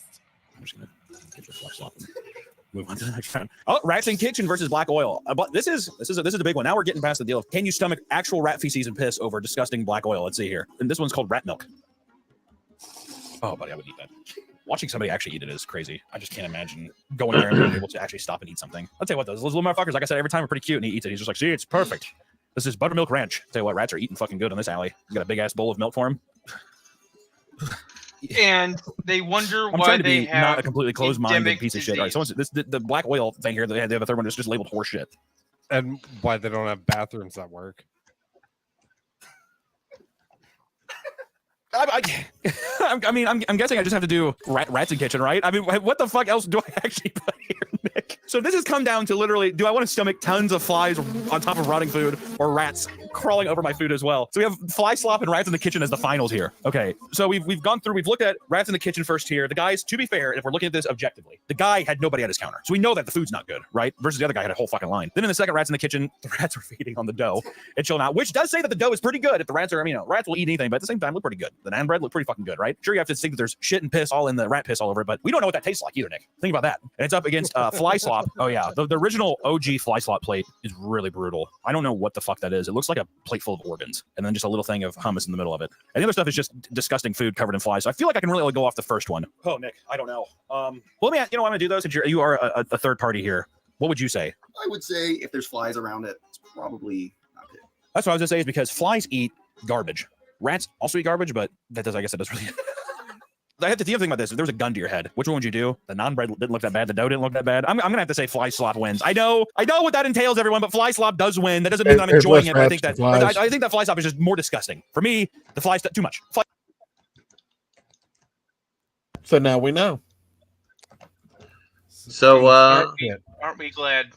L: I'm just gonna get your fly slop. Move on to the next round. Oh, rats in kitchen versus black oil. But this is a big one. Now we're getting past the deal of can you stomach actual rat feces and piss over disgusting black oil? Let's see here. And this one's called rat milk. Oh, buddy, I would eat that. Watching somebody actually eat it is crazy. I just can't imagine going there and being able to actually stop and eat something. I'll tell you what, those little motherfuckers, like I said, every time are pretty cute, and he eats it. He's just like, see, it's perfect. This is buttermilk ranch. I'll tell you what, rats are eating fucking good on this alley. You got a big ass bowl of milk for him.
D: And they wonder
L: I'm
D: why
L: trying to
D: they
L: be
D: have
L: not a completely closed-minded
D: endemic
L: piece of shit. All right, the black oil thing here. They have a third one that's just labeled horse shit.
C: And why they don't have bathrooms that work.
L: I mean, I'm guessing I just have to do rats in kitchen, right? I mean, what the fuck else do I actually put here, Nick? So this has come down to literally, do I want to stomach tons of flies on top of rotting food or rats crawling over my food as well? So we have fly slop and rats in the kitchen as the finals here. Okay, so we've gone through, we've looked at rats in the kitchen first here. The guys, to be fair, if we're looking at this objectively, the guy had nobody at his counter. So we know that the food's not good, right? Versus the other guy had a whole fucking line. Then in the second rats in the kitchen, the rats are feeding on the dough and chilling out, which does say that the dough is pretty good. If the rats are, rats will eat anything, but at the same time, look pretty good. The naan bread look pretty fucking good, right? Sure, you have to think that there's shit and piss all in the rat piss all over it, but we don't know what that tastes like either, Nick. Think about that. And it's up against fly slop. Oh yeah, the original OG fly slop plate is really brutal. I don't know what the fuck that is. It looks like a plate full of organs and then just a little thing of hummus in the middle of it. And the other stuff is just disgusting food covered in flies. So I feel like I can really only go off the first one. Oh, Nick, I don't know. Well, let me, I'm going to do those. Since you are a third party here, what would you say?
O: I would say if there's flies around it, it's probably not good.
L: That's what I was going to say is because flies eat garbage. Rats also eat garbage, but that does, I guess that does really... I have to think about this. If there was a gun to your head, which one would you do? The naan bread didn't look that bad. The dough didn't look that bad. I'm gonna have to say fly slop wins. I know what that entails, everyone, but fly slop does win. That doesn't mean that I'm enjoying it. I think that fly slop is just more disgusting. For me, the fly stuff too much.
B: So now we know.
A: So
D: aren't we glad?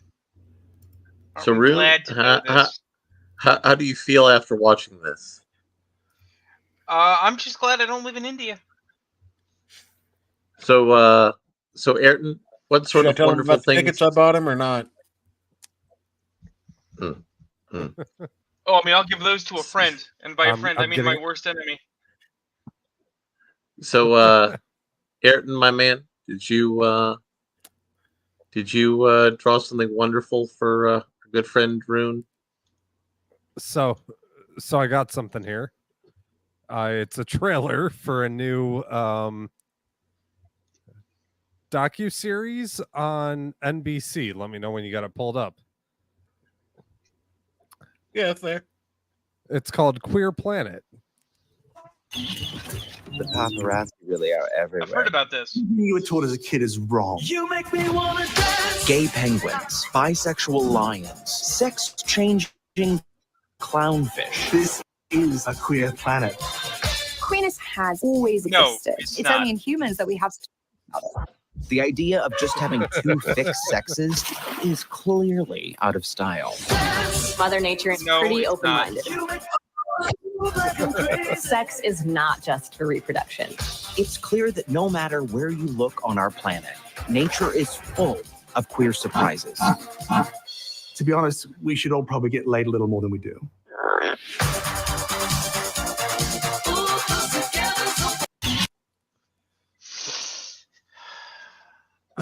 A: So really, how do you feel after watching this?
D: I'm just glad I don't live in India.
A: So Ayrton, what sort of wonderful things?
B: Tickets I bought him or not?
D: Oh, I mean, I'll give those to a friend, and by a friend I mean my worst enemy.
A: So, Ayrton, my man, did you draw something wonderful for our good friend Rune?
C: So I got something here. It's a trailer for a new docu-series on NBC. Let me know when you got it pulled up.
B: Yeah, it's there.
C: It's called Queer Planet.
P: The paparazzi really are everywhere.
D: I've heard about this.
N: You were taught as a kid is wrong.
P: You make me wanna dance. Gay penguins, bisexual lions, sex-changing clownfish.
N: This is a queer planet.
G: Queen is
Q: has always
D: No,
Q: existed.
D: it's
Q: It's
D: not.
Q: only in humans that we have about it.
P: The idea of just having two fixed sexes is clearly out of style.
R: Mother Nature is
D: No,
R: pretty
D: it's
R: open-minded. Sex is not just for reproduction.
P: It's clear that no matter where you look on our planet, nature is full of queer surprises.
N: To be honest, we should all probably get laid a little more than we do.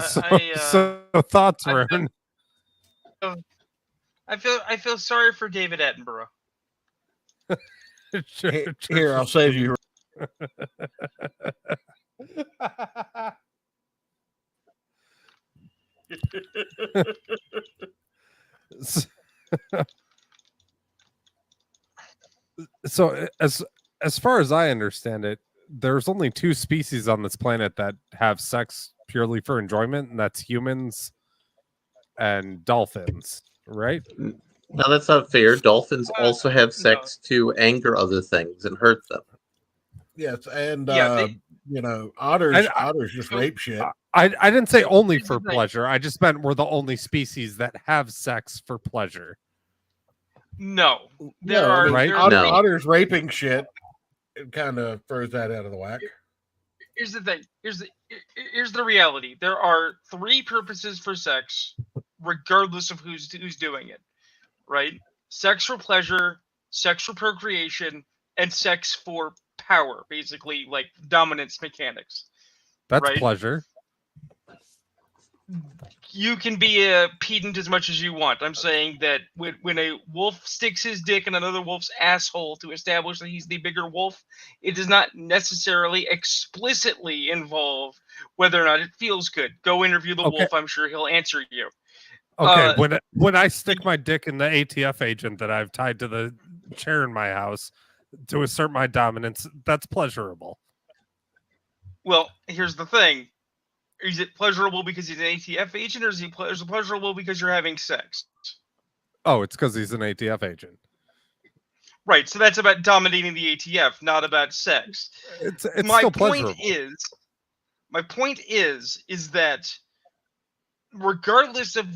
C: So thoughts, Rune?
D: I feel sorry for David Attenborough.
B: Here, I'll save you.
C: So as far as I understand it, there's only two species on this planet that have sex purely for enjoyment, and that's humans and dolphins, right?
A: No, that's not fair. Dolphins also have sex to anger other things and hurt them.
B: Yes, and
D: Yeah,
B: otters just rape shit.
C: I didn't say only
D: Here's the
C: for
D: thing.
C: pleasure. I just meant we're the only species that have sex for pleasure.
D: No, there
B: No,
D: are.
C: right?
D: there are
A: No.
B: Otters raping shit. It kind of throws that out of the whack.
D: Here's the thing. Here's the reality. There are three purposes for sex, regardless of who's doing it. Right? Sex for pleasure, sex for procreation, and sex for power. Basically, like dominance mechanics.
C: That's
D: Right.
C: pleasure.
D: You can be a pedant as much as you want. I'm saying that when a wolf sticks his dick in another wolf's asshole to establish that he's the bigger wolf, it does not necessarily explicitly involve whether or not it feels good. Go interview the
C: Okay.
D: wolf. I'm sure he'll answer you.
C: Okay, when I stick my dick in the ATF agent that I've tied to the chair in my house to assert my dominance, that's pleasurable.
D: Well, here's the thing. Is it pleasurable because he's an ATF agent, or is it pleasurable because you're having sex?
C: Oh, it's because he's an ATF agent.
D: Right, so that's about dominating the ATF, not about sex.
C: It's
D: my
C: still
D: point
C: pleasurable.
D: my point is that regardless of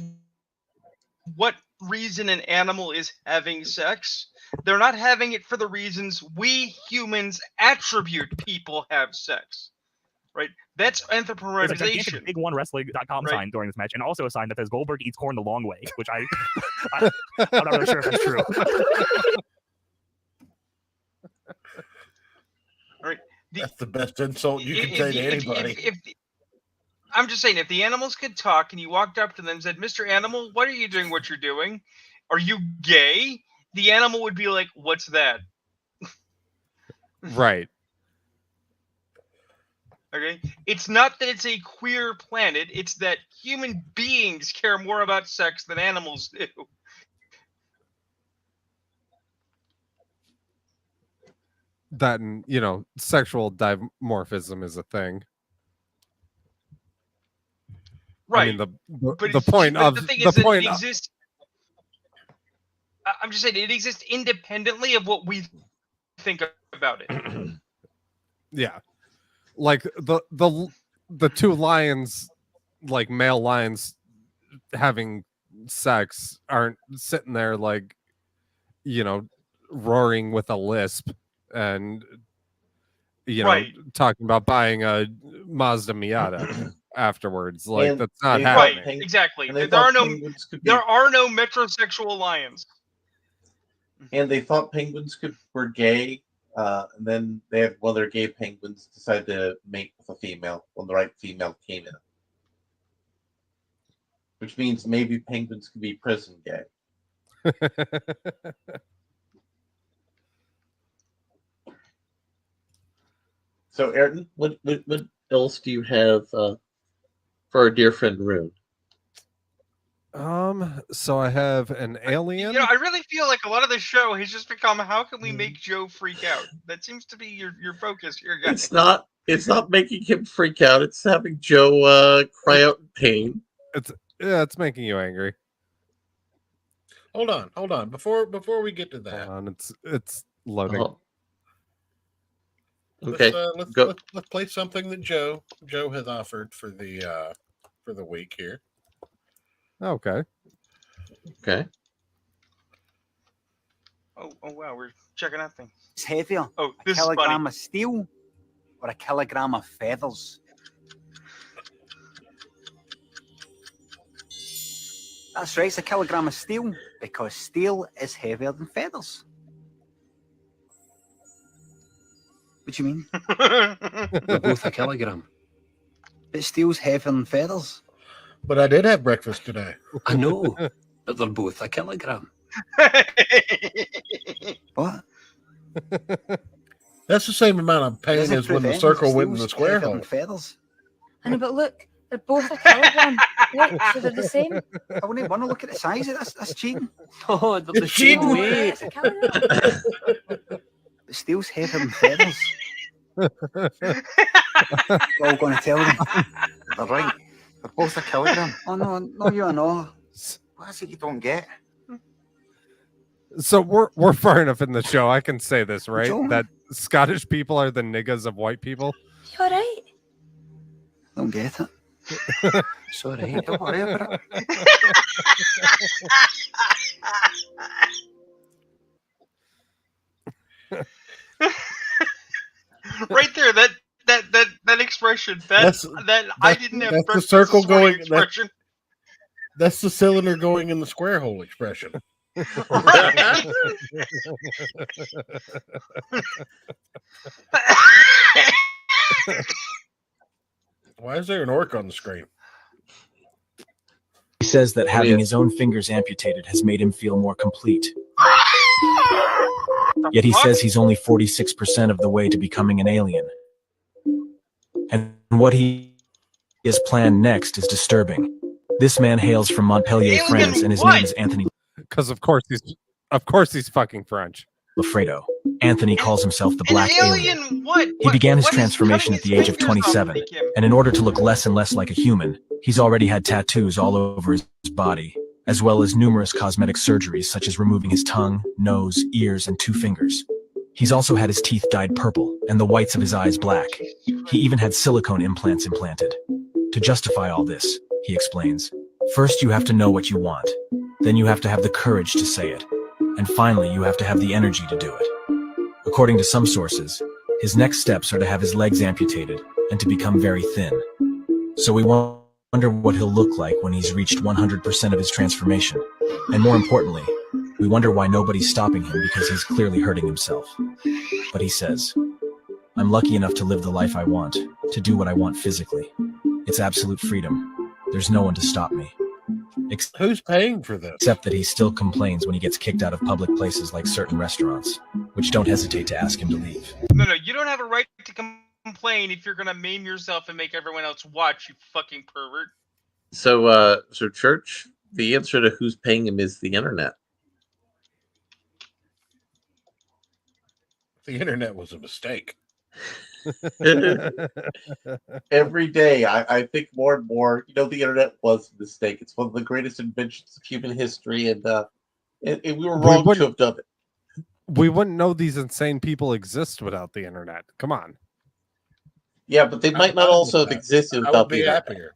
D: what reason an animal is having sex, they're not having it for the reasons we humans attribute people have sex. Right? That's
S: There's a gigantic
D: anthropomorphization.
S: big1wrestling.com
D: Right.
S: sign during this match, and also a sign that says Goldberg eats corn the long way, which I'm not really sure if that's true.
D: Right?
B: That's the best insult you can say to anybody.
D: I'm just saying, if the animals could talk and you walked up to them and said, "Mr. Animal, what are you doing? What you're doing? Are you gay?" The animal would be like, "What's that?"
C: Right.
D: Okay? It's not that it's a queer planet, it's that human beings care more about sex than animals do.
C: That and sexual dimorphism is a thing.
D: Right.
C: I mean the
D: But
C: the
D: it's-
C: point
D: but
C: of
D: the thing
C: the
D: is that
C: point
D: it
C: of-
D: exists. I'm just saying it exists independently of what we think about it.
C: Yeah, like the two lions, like male lions, having sex aren't sitting there like roaring with a lisp and
D: Right.
C: talking about buying a Mazda Miata afterwards. Like
A: And
C: that's not
A: they-
C: happening.
D: Right, exactly.
A: And they
D: There are
A: thought
D: no
A: penguins could be-
D: there are no metrosexual lions.
A: And they thought penguins were gay, and then they had one of their gay penguins decide to mate with a female when the right female came in. Which means maybe penguins could be prison gay. So, Ayrton, what else do you have for our dear friend Rune?
C: So I have an alien.
D: You know, I really feel like a lot of the show has just become how can we make Joe freak out? That seems to be your focus here, guys.
A: It's not making him freak out. It's having Joe cry out in pain.
C: It's making you angry.
B: Hold on. Before we get to that,
C: it's loading.
A: Okay,
B: let's play something that Joe has offered for the week here.
C: Okay.
D: Oh wow, we're checking out things.
T: It's heavier.
D: Oh,
T: a
D: this is
T: kilogram
D: funny.
T: of steel or a kilogram of feathers? That's right, it's a kilogram of steel because steel is heavier than feathers. What do you mean?
U: They're both a kilogram.
T: But steel's heavier than feathers.
B: But I did have breakfast today.
U: I know, but they're both a kilogram.
T: What?
B: That's the same amount of pain
T: Doesn't
B: as when the
T: prevent
B: circle went in the
T: steel's
B: square
T: heavier
B: hole.
T: than feathers.
M: I know, but look, they're both a kilogram. Look, so they're the same.
T: I wouldn't want to look at the size of this. That's cheating.
U: Oh, they're the same weight.
M: It's a kilogram.
T: The steel's heavier than feathers. We're all going to tell them. They're right. They're both a kilogram. Oh, no, you're not. What is it you don't get?
C: So we're far enough in the show. I can say this, right?
T: Joe?
C: That Scottish people are the niggas of white people.
M: You all right?
T: Don't get it.
U: Sorry.
T: Don't worry about it.
D: Right there, that expression. That I didn't have
B: that's the
D: breakfast
B: circle
D: this morning
B: going.
D: expression.
B: That's the cylinder going in the square hole expression. Why is there an orc on the screen?
P: He says that having his own fingers amputated has made him feel more complete. Yet he says he's only 46% of the way to becoming an alien. And what he has planned next is disturbing. This man hails from Montpellier, France, and his name is Anthony.
C: Because of course he's fucking French.
P: Lafredo. Anthony calls himself the Black Alien.
D: Alien, what?
P: He began his
D: what is
P: transformation at
D: cutting
P: the age of
D: his fingers off
P: 27,
D: make him?
P: and in order to look less and less like a human, he's already had tattoos all over his body, as well as numerous cosmetic surgeries such as removing his tongue, nose, ears, and 2 fingers. He's also had his teeth dyed purple and the whites of his eyes black. He even had silicone implants implanted. To justify all this, he explains, first you have to know what you want, then you have to have the courage to say it, and finally you have to have the energy to do it. According to some sources, his next steps are to have his legs amputated and to become very thin. So we wonder what he'll look like when he's reached 100% of his transformation. And more importantly, we wonder why nobody's stopping him because he's clearly hurting himself. But he says, I'm lucky enough to live the life I want, to do what I want physically. It's absolute freedom. There's no one to stop me.
B: Who's paying for this?
P: Except that he still complains when he gets kicked out of public places like certain restaurants, which don't hesitate to ask him to leave.
D: No, you don't have a right to complain if you're gonna maim yourself and make everyone else watch. You fucking pervert.
A: So, Church, the answer to who's paying him is the internet.
B: The internet was a mistake.
A: Every day, I think more and more, the internet was a mistake. It's one of the greatest inventions of human history, and we were wrong to have done it.
C: We wouldn't know these insane people exist without the internet. Come on.
A: Yeah, but they might not also have existed
B: I
A: without
B: would be
A: the internet.
B: happier.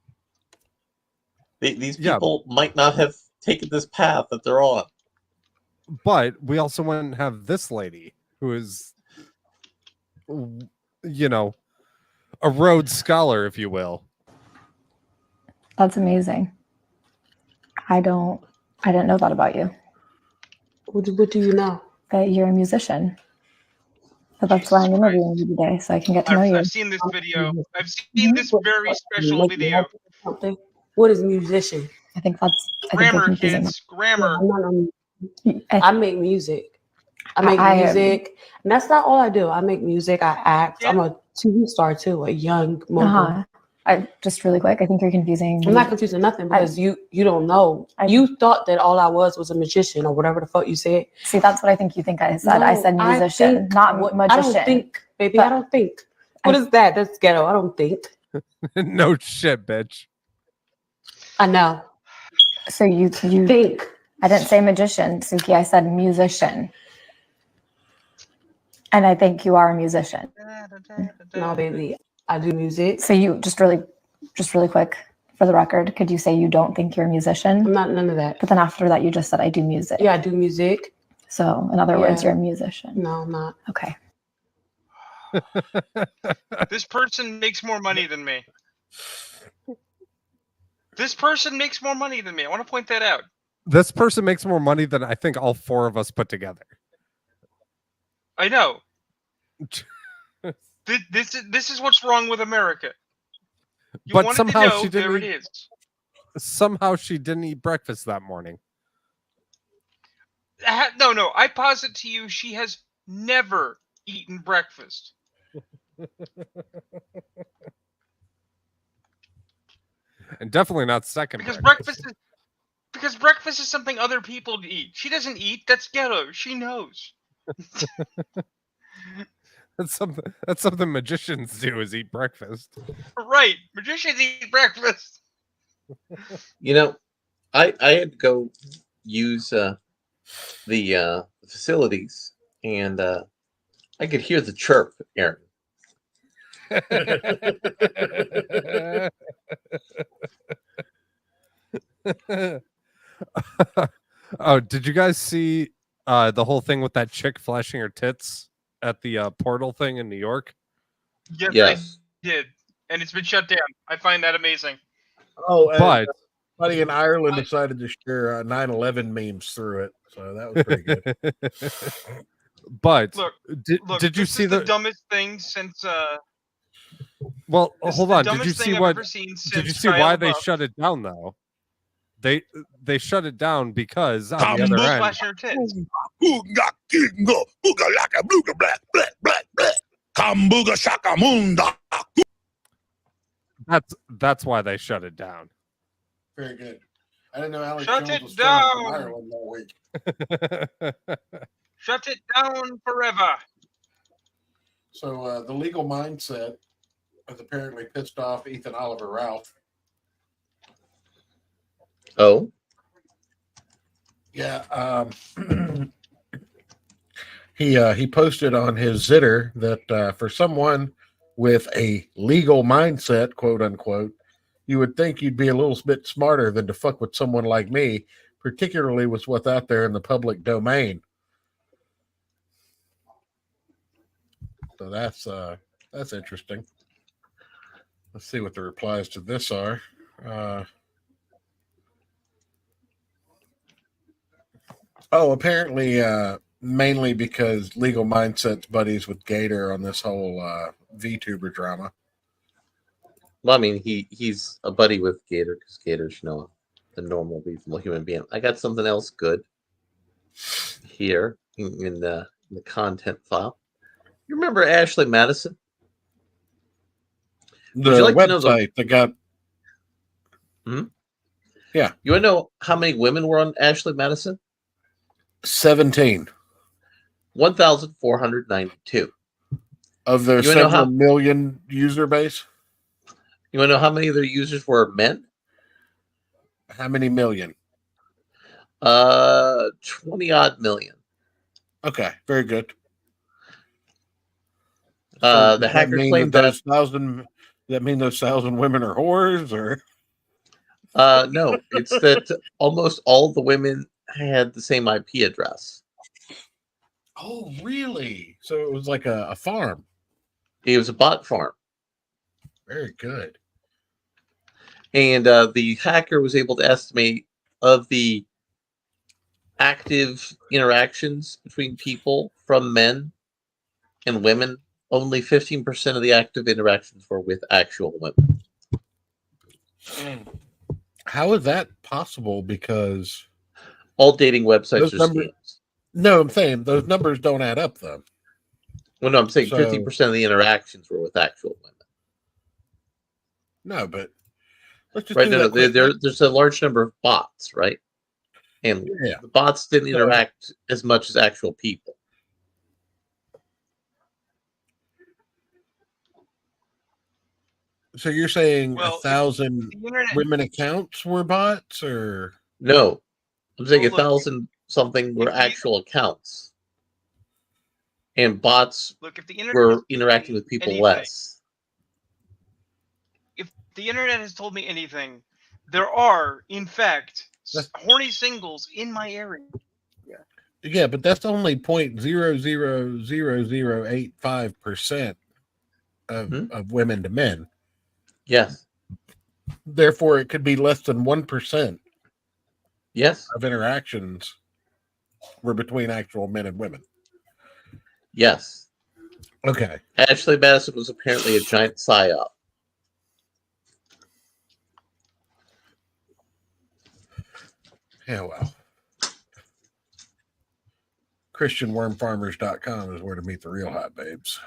A: These people might not have taken this path that they're on.
C: But we also wouldn't have this lady who is, a Rhodes Scholar, if you will.
Q: That's amazing. I didn't know that about you.
V: What do you know?
Q: That you're a musician. But that's why I'm interviewing you today, so I can get to know you.
D: I've seen this video. I've seen this very special video.
V: What is musician?
Q: I think that's
D: Grammar, kids. Grammar.
V: I make music. I make music. And that's not all I do. I make music. I act. I'm a TV star too, a young mogul.
Q: Just really quick, I think you're confusing.
V: I'm not confusing nothing because you don't know. You thought that all I was a magician or whatever the fuck you said.
Q: See, that's what I think you think I said. I said musician, not magician.
V: I don't think, baby. I don't think. What is that? That's ghetto. I don't think.
C: No shit, bitch.
V: I know.
Q: So you
V: think.
Q: I didn't say magician, Suki. I said musician. And I think you are a musician.
V: No, baby, I do music.
Q: So you just really quick for the record, could you say you don't think you're a musician?
V: I'm not none of that.
Q: But then after that, you just said I do music.
V: Yeah, I do music.
Q: So in other words,
V: Yeah.
Q: you're a musician.
V: No, I'm not.
Q: Okay.
D: This person makes more money than me. This person makes more money than me. I want to point that out.
C: This person makes more money than I think all four of us put together.
D: I know. This is what's wrong with America. You
C: But
D: wanted
C: somehow
D: to know,
C: she
D: there
C: didn't.
D: it is.
C: Somehow she didn't eat breakfast that morning.
D: No. I posit to you, she has never eaten breakfast.
C: And definitely not second.
D: Because breakfast is something other people eat. She doesn't eat. That's ghetto. She knows.
C: That's something magicians do, is eat breakfast.
D: Right. Magicians eat breakfast.
A: You know, I had to go use the facilities, and I could hear the chirp, Aaron.
C: Oh, did you guys see the whole thing with that chick flashing her tits at the portal thing in New York?
D: Yes, I did. And it's been shut down. I find that amazing.
B: Oh, and
C: But
B: somebody in Ireland decided to share 9/11 memes through it, so that was pretty good.
C: But
D: Look,
C: did you
D: this
C: see
D: is the dumbest thing since
C: Well,
D: this is
C: hold
D: the
C: on. Did
D: dumbest
C: you
D: thing
C: see
D: I've
C: what?
D: ever seen
C: Did you
D: since
C: see
D: Shia
C: why they
D: LaBeouf.
C: shut it down though? They shut it down because on the
D: Just
C: other end,
D: flashing her tits.
C: that's why they shut it down.
B: Very good. I didn't know Alex
D: Shut
B: Jones
D: it
B: was filming from
D: down.
B: Ireland all week.
D: Shut it down forever.
B: So the legal mindset has apparently pissed off Ethan Oliver Ralph.
A: Oh,
B: Yeah, he posted on his Zitter that for someone with a legal mindset, quote unquote, you would think you'd be a little bit smarter than to fuck with someone like me, particularly with what's out there in the public domain. So that's interesting. Let's see what the replies to this are. Apparently, mainly because Legal Mindset's buddies with Gator on this whole VTuber drama.
A: well, I mean, he's a buddy with Gator because Gator's, a normal, reasonable human being. I got something else good here in the content file. You remember Ashley Madison?
B: The
A: Would you like to know
B: website that got. Yeah.
A: You want to know how many women were on Ashley Madison?
B: 17
A: 1,492.
B: of their
A: You wanna know
B: several
A: how-
B: million user base.
A: You want to know how many of their users were men?
B: How many million?
A: 20 odd million.
B: Okay, very good.
A: The
B: Does that
A: hacker
B: mean
A: claimed
B: that
A: that.
B: those thousand. Does that mean those 1,000 women are whores, or
A: No, it's that almost all the women had the same IP address.
B: Oh, really? So it was like a farm.
A: It was a bot farm.
B: Very good.
A: And the hacker was able to estimate of the active interactions between people from men and women, only 15% of the active interactions were with actual women.
B: How is that possible? Because
A: all dating websites
B: those
A: are
B: numbers.
A: scams.
B: No, I'm saying those numbers don't add up, though.
A: Well, no, I'm saying
B: So-
A: 50% of the interactions were with actual women.
B: No, but let's just
A: Right?
B: do
A: No,
B: that quick.
A: there's a large number of bots, right? And
B: Yeah.
A: the bots didn't
B: So-
A: interact as much as actual people.
B: So you're saying
D: Well,
B: 1,000
D: the internet-
B: women accounts were bots, or
A: No, I'm saying
D: Well, look,
A: 1,000 something were actual accounts. And bots
D: Look, if the internet
A: were
D: has
A: interacting with people
D: anything,
A: less.
D: if the internet has told me anything, there are, in fact, horny singles in my area.
B: Yeah, but that's only 0.000085% of women to men.
A: Yes.
B: Therefore, it could be less than 1%.
A: Yes.
B: Of interactions were between actual men and women.
A: Yes.
B: Okay.
A: Ashley Madison was apparently a giant psyop.
B: Yeah, well. ChristianWormFarmers.com is where to meet the real hot babes.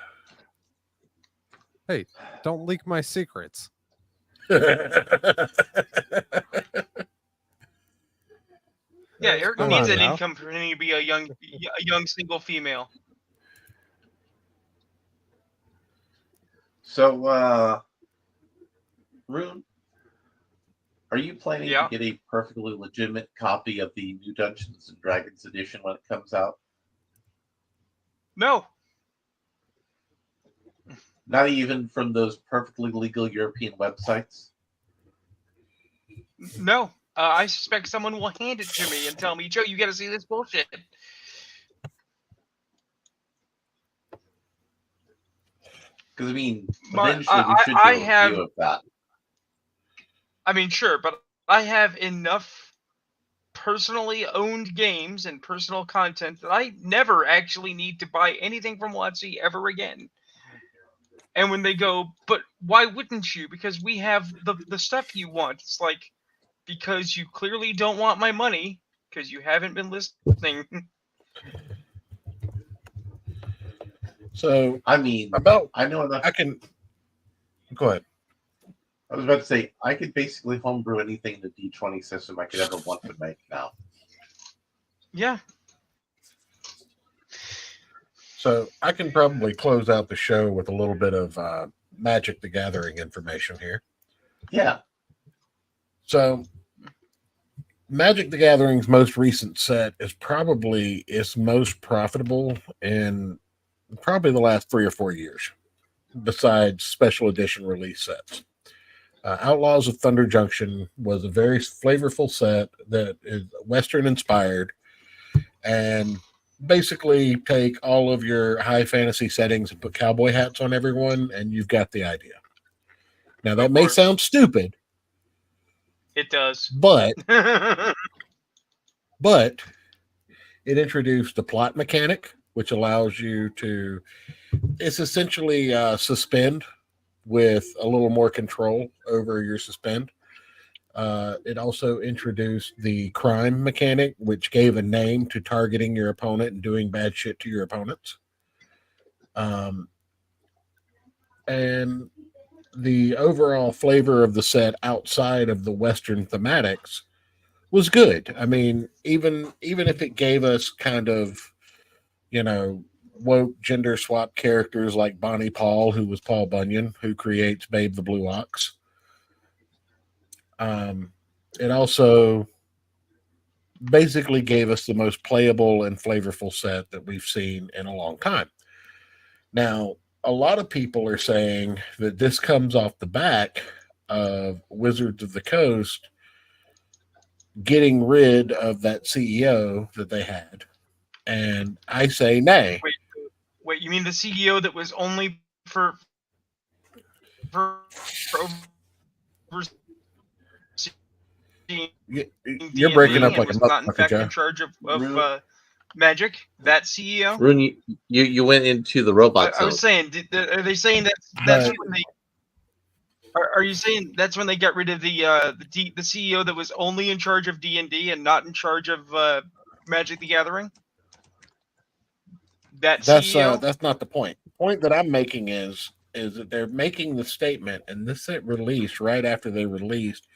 C: Hey, don't leak my secrets.
D: Yeah, Eric
C: Come
D: needs
C: on
D: an
C: now.
D: income for him to be a young single female.
A: So, Rune, are you planning
D: Yeah.
A: to get a perfectly legitimate copy of the new Dungeons and Dragons edition when it comes out?
D: No.
A: Not even from those perfectly legal European websites?
D: No. I suspect someone will hand it to me and tell me, Joe, you got to see this bullshit.
A: Because, I mean,
D: My-
A: eventually we should do
D: I
A: a review
D: have-
A: of that.
D: I mean, sure, but I have enough personally owned games and personal content that I never actually need to buy anything from WotC ever again. And when they go, but why wouldn't you? Because we have the stuff you want. It's like, because you clearly don't want my money because you haven't been listening.
B: So,
A: I mean, I know enough.
B: I can go ahead.
A: I was about to say, I could basically homebrew anything in the D20 system I could ever want to make now.
D: Yeah.
B: So I can probably close out the show with a little bit of Magic the Gathering information here.
A: Yeah.
B: So Magic the Gathering's most recent set is probably its most profitable in probably the last 3 or 4 years, besides special edition release sets. Outlaws of Thunder Junction was a very flavorful set that is Western inspired and basically take all of your high fantasy settings and put cowboy hats on everyone, and you've got the idea. Now, that may sound stupid,
D: It does.
B: but it introduced the plot mechanic, which allows you to, it's essentially suspend with a little more control over your suspend. It also introduced the crime mechanic, which gave a name to targeting your opponent and doing bad shit to your opponents. And the overall flavor of the set outside of the Western thematics was good. I mean, even if it gave us kind of, woke gender swap characters like Bonnie Paul, who was Paul Bunyan, who creates Babe the Blue Ox. It also basically gave us the most playable and flavorful set that we've seen in a long time. Now, a lot of people are saying that this comes off the back of Wizards of the Coast getting rid of that CEO that they had. And I say nay.
D: Wait, you mean the CEO that was only for
B: You're breaking up like a
D: not in
B: motherfucker,
D: fact in
B: Joe.
D: charge of Magic? That CEO?
A: Rune, you went into the robot
D: I was
A: zone.
D: saying, are they saying that's when they? Are you saying that's when they got rid of the CEO that was only in charge of D&D and not in charge of Magic the Gathering?
B: That's
D: CEO?
B: that's not the point. The point that I'm making is that they're making the statement, and this set released right after they released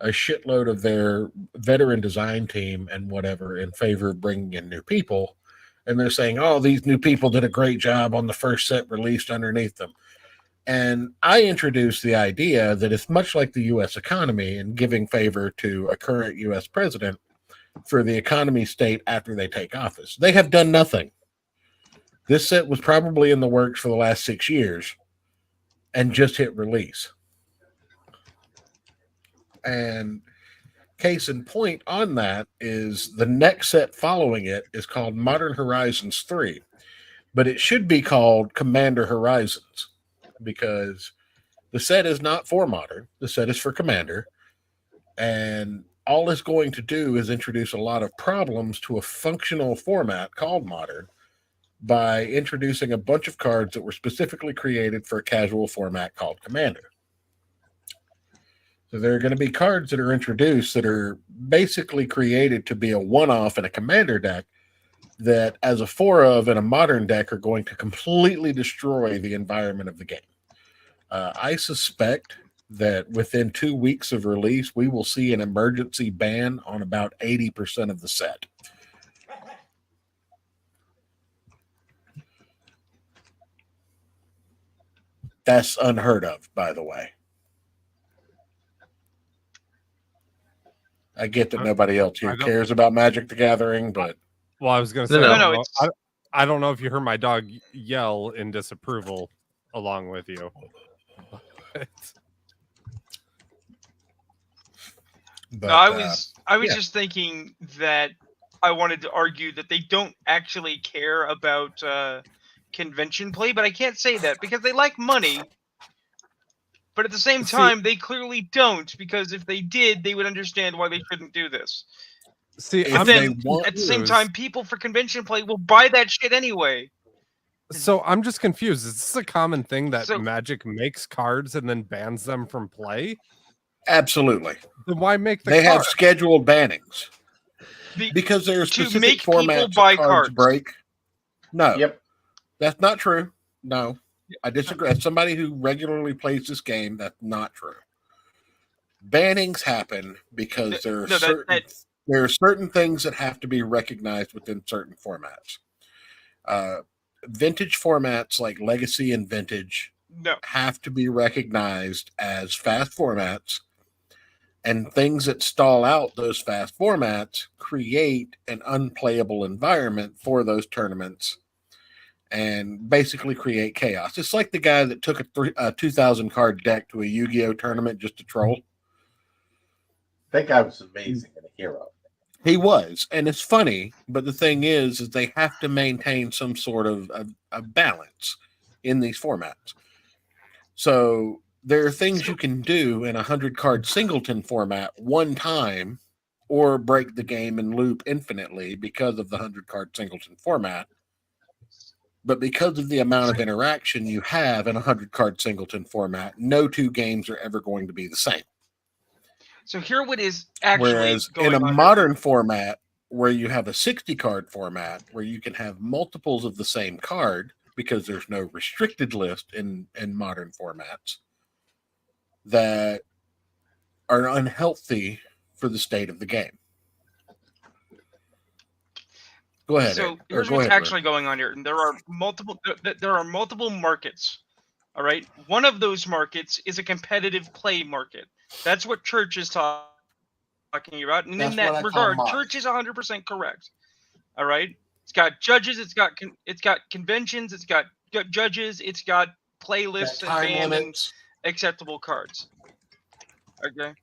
B: a shitload of their veteran design team and whatever in favor of bringing in new people. And they're saying, oh, these new people did a great job on the first set released underneath them. And I introduced the idea that it's much like the U.S. economy and giving favor to a current U.S. president for the economy state after they take office. They have done nothing. This set was probably in the works for the last 6 years and just hit release. And case in point on that is the next set following it is called Modern Horizons 3, but it should be called Commander Horizons because the set is not for Modern. The set is for Commander. And all it's going to do is introduce a lot of problems to a functional format called Modern by introducing a bunch of cards that were specifically created for a casual format called Commander. So there are going to be cards that are introduced that are basically created to be a one-off in a Commander deck that, as a 4-of in a Modern deck, are going to completely destroy the environment of the game. I suspect that within 2 weeks of release, we will see an emergency ban on about 80% of the set. That's unheard of, by the way. I get that nobody else here cares about Magic the Gathering, but...
C: Well, I was going to say, I don't know if you heard my dog yell in disapproval along with you.
D: But, no, I was just thinking that I wanted to argue that they don't actually care about convention play, but I can't say that because they like money. But at the same time, they clearly don't, because if they did, they would understand why they shouldn't do this. But then, at the same time, people for convention play will buy that shit anyway.
C: So I'm just confused. Is this a common thing that Magic makes cards and then bans them from play?
B: Absolutely.
C: Then why make the
B: They
C: card?
B: have scheduled bannings. Because there are specific
D: make people
B: formats
D: buy
B: that cards
D: cards.
B: break. No.
A: Yep.
B: That's not true. No. I disagree. As somebody who regularly plays this game, that's not true. Bannings happen because there are certain things that have to be recognized within certain formats. Vintage formats like Legacy and Vintage have to be recognized as fast formats, and things that stall out those fast formats create an unplayable environment for those tournaments and basically create chaos. It's like the guy that took a 2,000 card deck to a Yu-Gi-Oh tournament just to troll.
A: That guy was amazing and a hero.
B: He was, and it's funny, but the thing is they have to maintain some sort of a balance in these formats. So there are things you can do in a 100-card singleton format one time or break the game and loop infinitely because of the 100-card singleton format. But because of the amount of interaction you have in a 100-card singleton format, no two games are ever going to be the same.
D: So here what is actually
B: Whereas
D: going
B: in a
D: on
B: modern format where you have a 60-card format where you can have multiples of the same card because there's no restricted list in modern formats that are unhealthy for the state of the game. Go ahead.
D: So
B: Ed, or
D: here's
B: go
D: what's
B: ahead,
D: actually going on here. And there are multiple markets. All right. One of those markets is a competitive play market. That's what Church is talking about. And
A: That's
D: in
A: what I
D: that
A: call
D: regard,
A: mine.
D: Church is 100% correct. All right. It's got judges. It's got conventions. It's got judges. It's got playlists and
B: time
D: banned and
B: limits.
D: acceptable cards. Okay.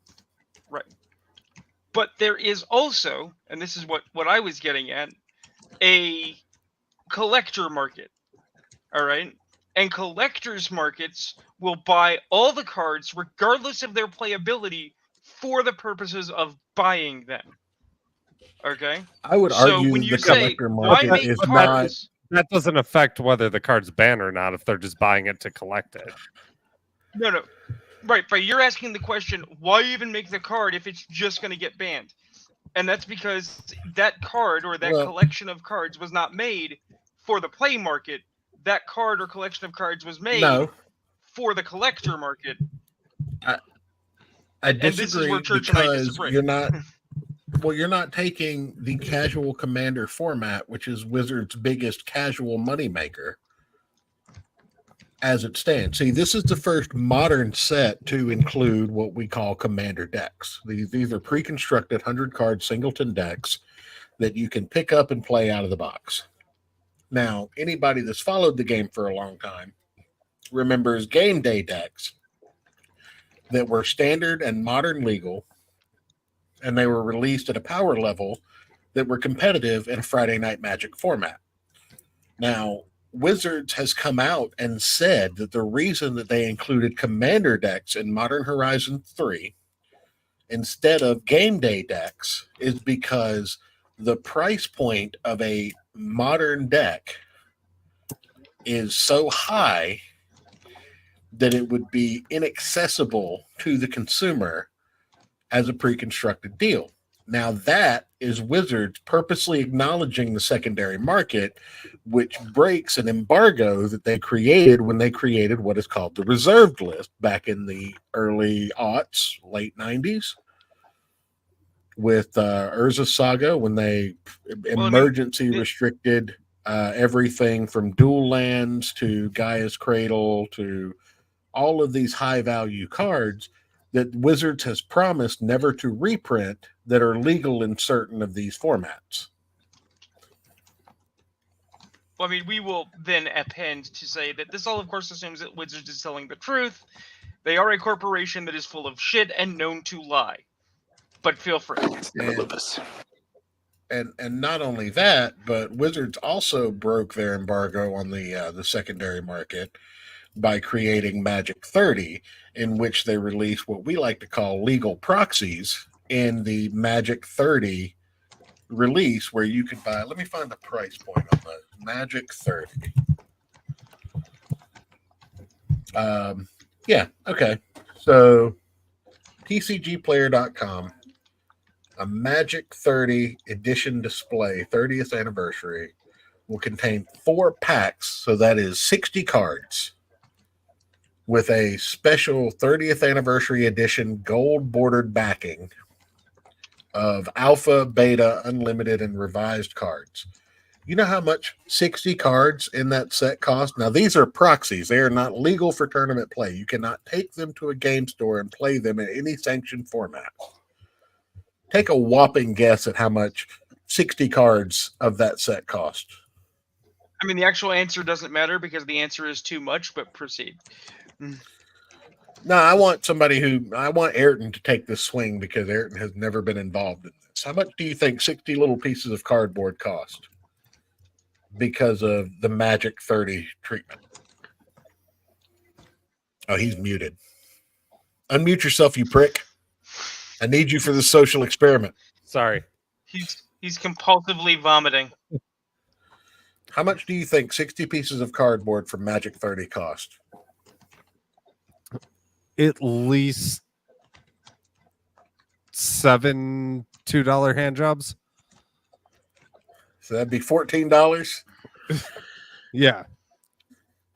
D: Right. But there is also, and this is what I was getting at, a collector market. All right. And collectors markets will buy all the cards regardless of their playability for the purposes of buying them. Okay.
B: I would
D: So
B: argue
D: when you
B: the
D: say,
B: collector
D: why
B: market
D: make
B: is
D: cards?
C: That doesn't affect whether the card's banned or not if they're just buying it to collect it.
D: No. Right, but you're asking the question, why even make the card if it's just going to get banned? And that's because that card or that collection of cards was not made for the play market. That card or collection of cards was made for the collector market.
B: I
D: And this is
B: disagree
D: where Church and I
B: because
D: disagree.
B: you're not taking the casual commander format, which is Wizards' biggest casual moneymaker, as it stands. See, this is the first modern set to include what we call commander decks. These are pre-constructed 100-card singleton decks that you can pick up and play out of the box. Now, anybody that's followed the game for a long time remembers game day decks that were standard and modern legal, and they were released at a power level that were competitive in a Friday Night Magic format. Now, Wizards has come out and said that the reason that they included commander decks in Modern Horizon 3 instead of game day decks is because the price point of a modern deck is so high that it would be inaccessible to the consumer as a pre-constructed deal. Now that is Wizards purposely acknowledging the secondary market, which breaks an embargo that they created when they created what is called the reserved list back in the early aughts, late 90s, with Urza Saga, when they emergency restricted everything from dual lands to Gaia's Cradle to all of these high value cards that Wizards has promised never to reprint that are legal in certain of these formats.
D: Well, I mean, we will then append to say that this all, of course, assumes that Wizards is telling the truth. They are a corporation that is full of shit and known to lie. But feel free.
B: And not only that, but Wizards also broke their embargo on the secondary market by creating Magic 30, in which they released what we like to call legal proxies in the Magic 30 release, where you could buy, let me find the price point on the Magic 30. Yeah, okay. So TCGplayer.com, a Magic 30 edition display, 30th anniversary, will contain 4 packs, so that is 60 cards, with a special 30th anniversary edition gold bordered backing of alpha, beta, unlimited, and revised cards. You know how much 60 cards in that set cost? Now, these are proxies. They are not legal for tournament play. You cannot take them to a game store and play them in any sanctioned format. Take a whopping guess at how much 60 cards of that set cost.
D: I mean, the actual answer doesn't matter because the answer is too much, but proceed.
B: No, I want Ayrton to take this swing because Ayrton has never been involved in this. How much do you think 60 little pieces of cardboard cost because of the Magic 30 treatment? Oh, he's muted. Unmute yourself, you prick. I need you for the social experiment.
C: Sorry.
D: He's compulsively vomiting.
B: How much do you think 60 pieces of cardboard from Magic 30 cost?
C: At least 7 $2 hand jobs.
B: So that'd be $14.
C: Yeah.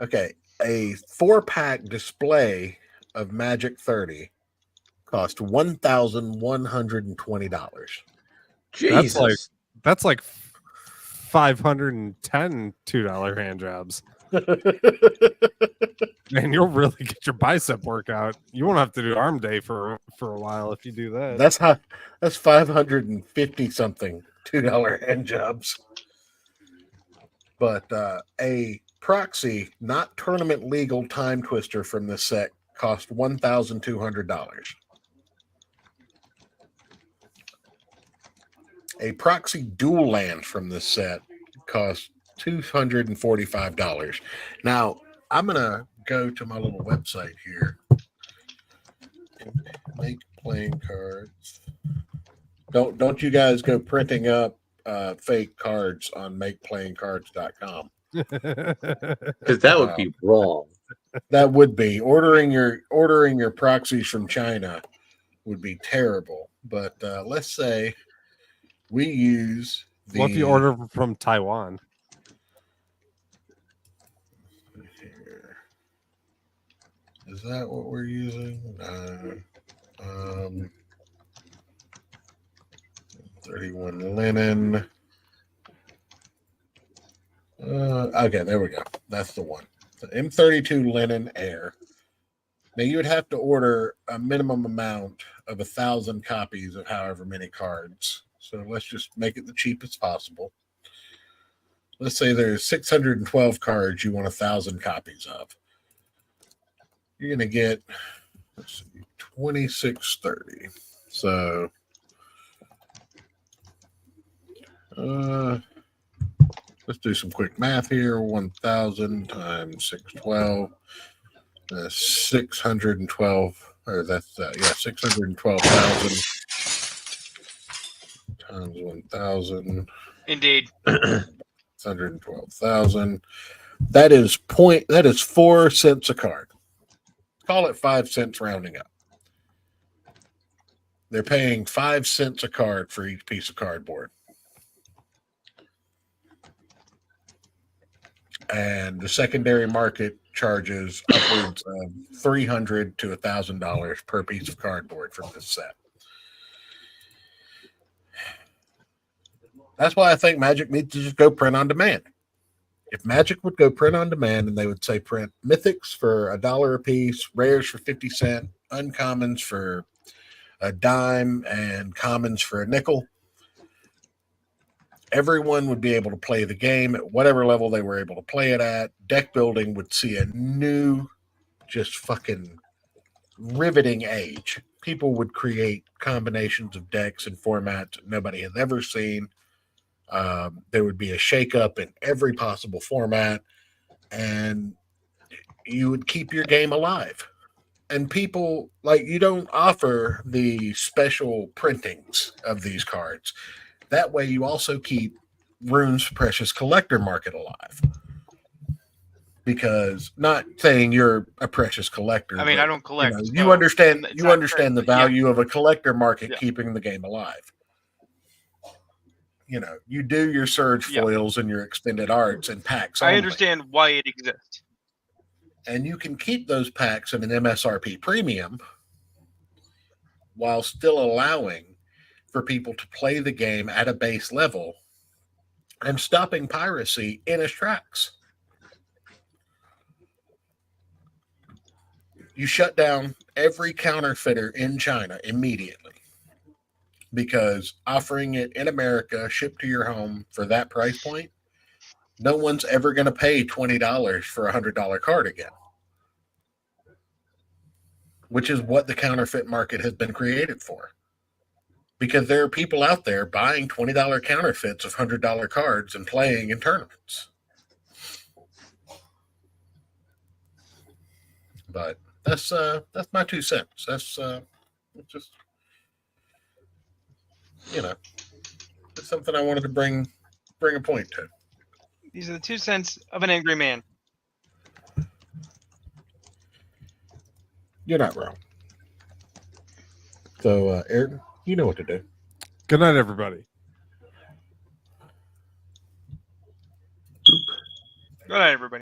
B: Okay. A 4-pack display of Magic 30 cost $1,120.
C: Jesus. That's like 510 $2 hand jobs. Man, you'll really get your bicep workout. You won't have to do arm day for a while if you do that.
B: That's 550 something $2 hand jobs. But a proxy, not tournament legal time twister from this set cost $1,200. A proxy dual land from this set cost $245. Now, I'm going to go to my little website here and make playing cards. Don't you guys go printing up fake cards on makeplayingcards.com.
A: Because that would be wrong.
B: That would be. Ordering your proxies from China would be terrible. But let's say we use
C: What if you order from Taiwan?
B: Is that what we're using? 31 linen. Okay, there we go. That's the one. The M32 linen air. Now you would have to order a minimum amount of 1,000 copies of however many cards. So let's just make it the cheapest possible. let's say there's 612 cards you want 1,000 copies of. You're going to get, let's see, 2630. So, let's do some quick math here. 1,000 times 612. 612, or that's, 612,000 times 1,000.
D: Indeed.
B: 612,000. That is 4 cents a card. Call it 5 cents rounding up. They're paying 5 cents a card for each piece of cardboard. And the secondary market charges upwards of $300 to $1,000 per piece of cardboard from this set. That's why I think Magic needs to just go print on demand. If Magic would go print on demand and they would say print mythics for $1 a piece, rares for 50 cents, uncommons for a dime, and commons for a nickel, everyone would be able to play the game at whatever level they were able to play it at. Deck building would see a new, just fucking riveting age. People would create combinations of decks and formats that nobody has ever seen. There would be a shakeup in every possible format, and you would keep your game alive. And people, like, you don't offer the special printings of these cards. That way you also keep Rune's precious collector market alive. Because, not saying you're a precious collector.
D: I mean,
B: but,
D: I don't collect.
B: You understand the value of a collector market keeping the game alive. You know, you do your surge foils and your extended arts and packs.
D: I
B: only.
D: understand why it exists.
B: And you can keep those packs at an MSRP premium while still allowing for people to play the game at a base level and stopping piracy in its tracks. You shut down every counterfeiter in China immediately, because offering it in America, shipped to your home for that price point, no one's ever going to pay $20 for a $100 card again, which is what the counterfeit market has been created for. Because there are people out there buying $20 counterfeits of $100 cards and playing in tournaments. But that's my 2 cents. That's just, you know, it's something I wanted to bring a point to.
D: These are the 2 cents of an angry man.
B: You're not wrong. So, Ayrton, you know what to do.
C: Good night, everybody.
D: Good night, everybody.